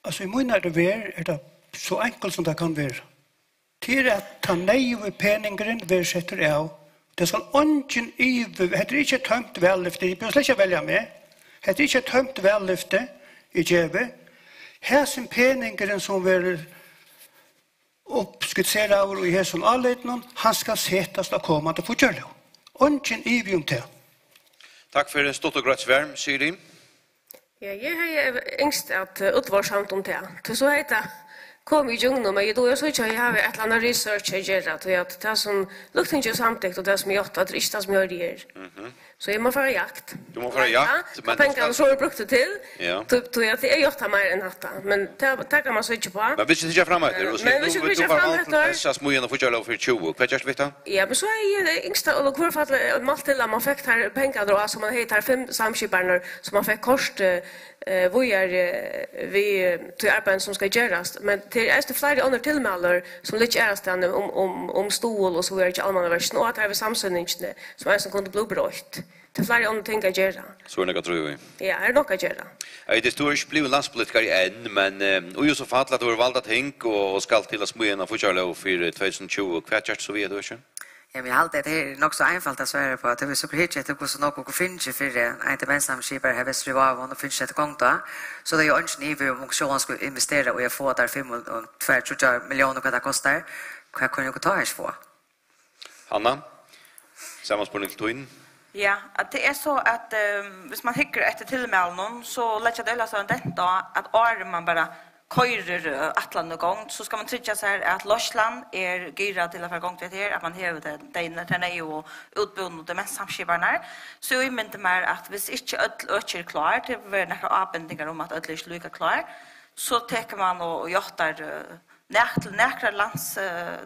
Altså, i min er det så enkelt som det kan være. Til at ta neive peningeren vi setter av, det skal ungen i, det er ikke tømt vellyfte, jeg behøver ikke velge med, det er ikke tømt vellyfte i djeve. Her som peningeren som vi oppskutserer av i her som anledning, han skal settes og komme til fortjørlig. Ungen i vi om til.
Takk for en stort og grøtt sværm, Siri.
Ja, jeg har engst at utvarsamt om det. Til så heter kom i jungen, men då jag så inte jag har ett annat research jag gör att det som luktar inte samtidigt och det som jag att det inte som jag gör. Så jag måste fara jakt.
Du måste fara jakt,
men pengarna så är brukt till. Ja. Då jag det är gjort mer än hatta, men det kan man så inte på.
Men vi ska inte framåt det.
Men vi ska inte framåt det.
Dessa små och förjälla för 20. Vad görs vi då?
Ja, men så är det yngsta och hur för att malt till man fick här pengar då som man heter 5 samskiparna som man fick kost vi till arbeten som ska göras, men det är det flera andra tillmäler som lite är stanna om stol och så är det allmänna version och att det är samsynningen som är som kunde bli brott. Det är flera andra ting att göra.
Så är det något tror vi.
Ja, är något att göra.
Det står inte bli landspolitiker än, men och ju så fattat att du har valt att tänka och ska till att smöna fortsätta för 2020 och kvartjart så vidare också.
Ja, men allt det är nog så enkelt att svara på att det är så hitch att det så något finns för en demenssamskipare har väl av och finns ett gång då. Så det är ju inte ni vi om skulle investera och jag får där 5,2 miljoner vad det kostar. Vad kan jag ta här för?
Hanna, samma spårning till in.
Ja, att det är så att hvis man hickar efter tillmälen så lägger det alla så detta att är man bara körer atlan och gång så ska man trygga sig att Lorsland är gira till för gång till här att man har den är ju utbildning och det mest samskivarna så i mente mer att hvis inte öll klar till några avbindningar om att öll är lika klar så tar man och gjortar näkra lands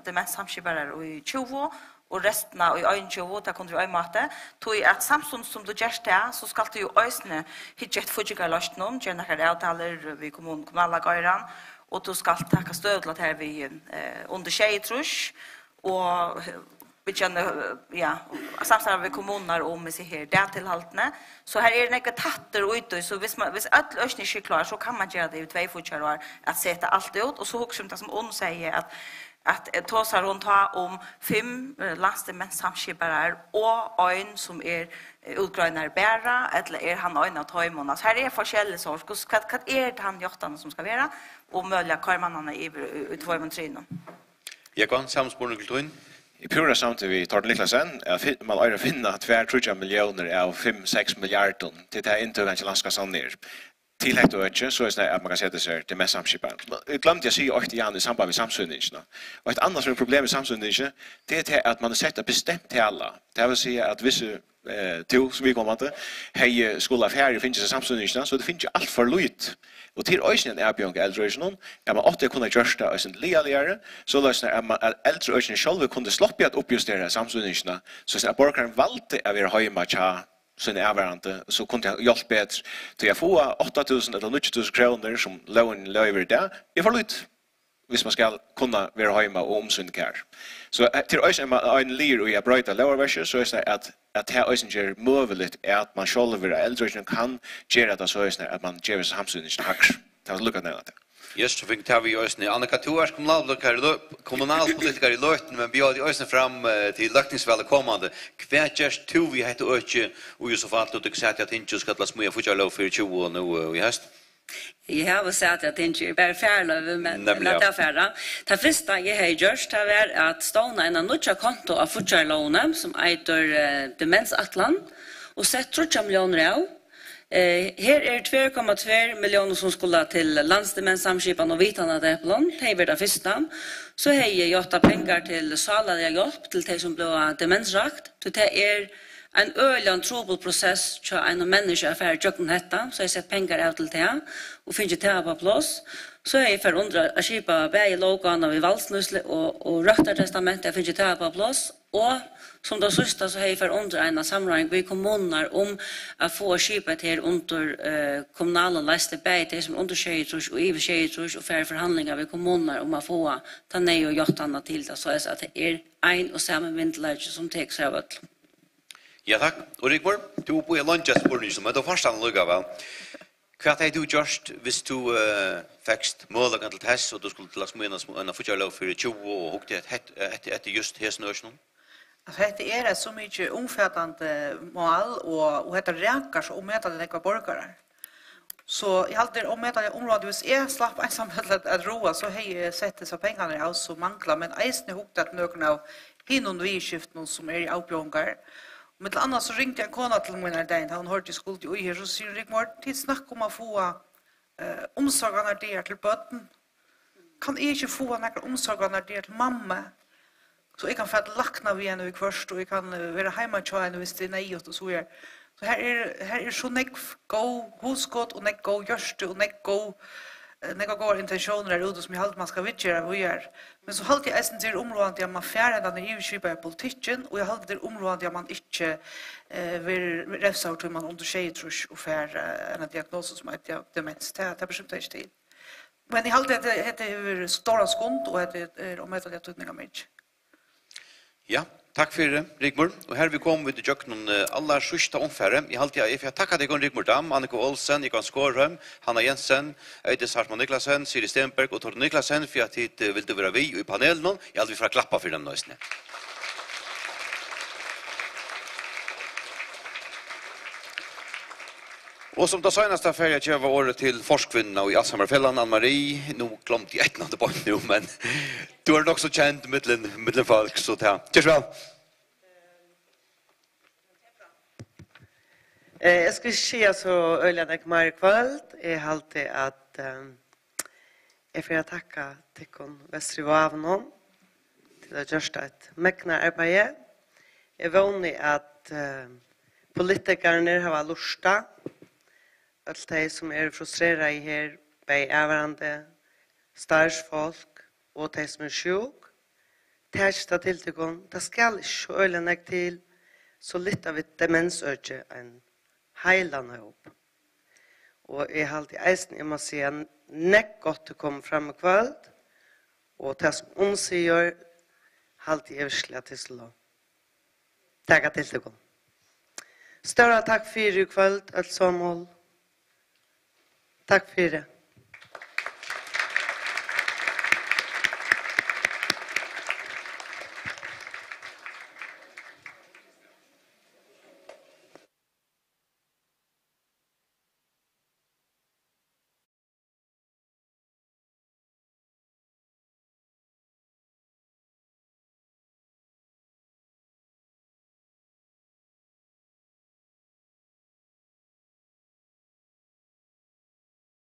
det mest samskivarna i 20 och resten av öjnjovo där kunde jag mata tog att Samsung som du just där så ska du ju ösne hitjet fujiga lust någon gärna här avtaler vi kommunala gairan och du ska ta stöd här vi under tjejtrush och vi känner ja samsar vi kommuner om med sig här där tillhållna så här är det några tatter ute så hvis all ösne är klar så kan man göra det i 2 fujiga att sätta allt ut och så också som hon säger att tåsar hon ta om 5 landsdemenssamskipare och en som är utgrönar bära eller han en av tajmorna. Så här är forskjellige sort. Vad är det han gjortan som ska vara och möjliga karmannarna i tvåmantrin?
Jag kan samspårning till in.
I pura samtidigt vi tar det lilla sen att man är finna 2-3 miljoner av 5-6 miljarder till det inte ganska landskassan ner. Till helt och inte så är det att man kan sätta sig till mest samskipan. Jag glömde jag säga också igen i samband med samsynningen. Och ett annat som är problem med samsynningen det är att man har sett bestämt till alla. Det vill säga att vissa till som vi kommer att hej skola färg finns det samsynningen så det finns ju allt för lite. Och till ösnen är björn äldreösnen är man åt kunna göra ösnen leligare så lösnar är man äldreösnen själva kunde slippa att uppjustera samsynningen så att borgaren valde att vara hemma sen avvärande så kunde jag hjälpa bättre till att få 8,000 eller 9,000 kronor som lån löver där. Jag får lite hvis man ska kunna vara hemma och omsynka. Så till oss är man en lir och jag bröjta lowerversion så är det att här oss ger möjligt är att man själv är äldre kan göra det så är att man ger samsynning hack. Det var lucka där.
Just så fick vi oss ni Annika Toars kommunalpolitiker i Löten men bjöd oss fram till lökningsväl kommande kvätjers to vi heter öke och Josefat och det sätt att inte ska läs mer fotboll för 20 nu i höst.
Jag har sagt att det inte är bara färlöv men det färra. Det första jag har gjort är att ståna en nutcha konto av fotbollslånen som heter Demensatlan och sett 3 miljoner av. Här är 2,2 miljoner som skulle till landsdemenssamskipan och vitarna där på land. Det är det första. Så har jag gjort pengar till salariga hjälp till de som blir demensrakt. Det är en øyelig trobel prosess til en menneske affær jøkken hetta, så jeg sett penger av til det, og finner ikke det på plass. Så jeg for undre å kjipa begge lovgane ved valgsnusle og røktertestamentet, jeg finner ikke det på plass, og som det sista så har jag för under en samling vi kommuner om att få skipet här under kommunala läste bäte som under tjejtrus och i tjejtrus och för förhandlingar vi kommuner om att få ta nej och jottarna till det så att det är en och samma vindläge som tar sig av.
Ja tack. Och Rigmor, du på lunches spårning som då första lugga väl. Kvart är du just visst du fäxt möjligen till test och du skulle till läsa en fotboll för 20 och hukte ett just här snösnön.
Det är så mycket omfattande mål och det räcker så ommäta det några borgare. Så jag hade ommäta det området är slapp ensamt att roa så hej sätter så pengarna av så manglar men ejsne huktat några av hinnon vi skiften som är i avbjongar. Med annars så ringde en kona till mig när den han hörde skuld i här så säger Rigmor till snack om att få omsorgarna där till botten. Kan jag inte få några omsorgarna där till mamma? Så jag kan få lakna vi en först och jag kan vara hemma och en visst det nej och så här. Så här är så nek go husgott och nek go görste och nek går intentioner där ute som jag halt man ska vitcha vad gör. Men så halt jag essen till området där man färre den i EU politiken och jag halt det området där man inte vill räfsa ut hur man under sig tror och för en diagnos som heter demens. Det är bestämt inte. Men jag halt det heter stora skont och det är om det tutningar mycket.
Ja, tack för det, Rigmor. Och här vi kommer till jöknen alla sista omfärre. Jag alltid jag tackar dig Rigmor Dam, Annika Olsen, Ikan Skårholm, Hanna Jensen, Eide Sartman Niklasen, Siri Stenberg och Tor Niklasen för att hit vill du vara vi i panelen. Jag vill få klappa för dem nästan. Och som det senaste affär jag köper året till forskvinna och i Alzheimerfällan Ann-Marie. Nu glömde jag ett namn på nu, men du är också känd mittlen folk, så ta. Körs väl.
Jag ska säga så öljande mer kväll. Jag har alltid att jag får tacka till Västri Vavnon till att göra ett mäkna arbete. Jag vånar att politikerna har lusta. Allt det som är frustrerade i här, bei överande starsfolk och det som är sjuk. Tästa till till gång, det ska inte öljande till så lite av ett demensöke en heilande ihop. Och jag har alltid eisen, jag måste säga, näck gott att komma fram och kväll. Och det som omsiger, alltid översliga till slå. Tacka till till gång. Större tack för i kväll, ett sammål. Tack för det.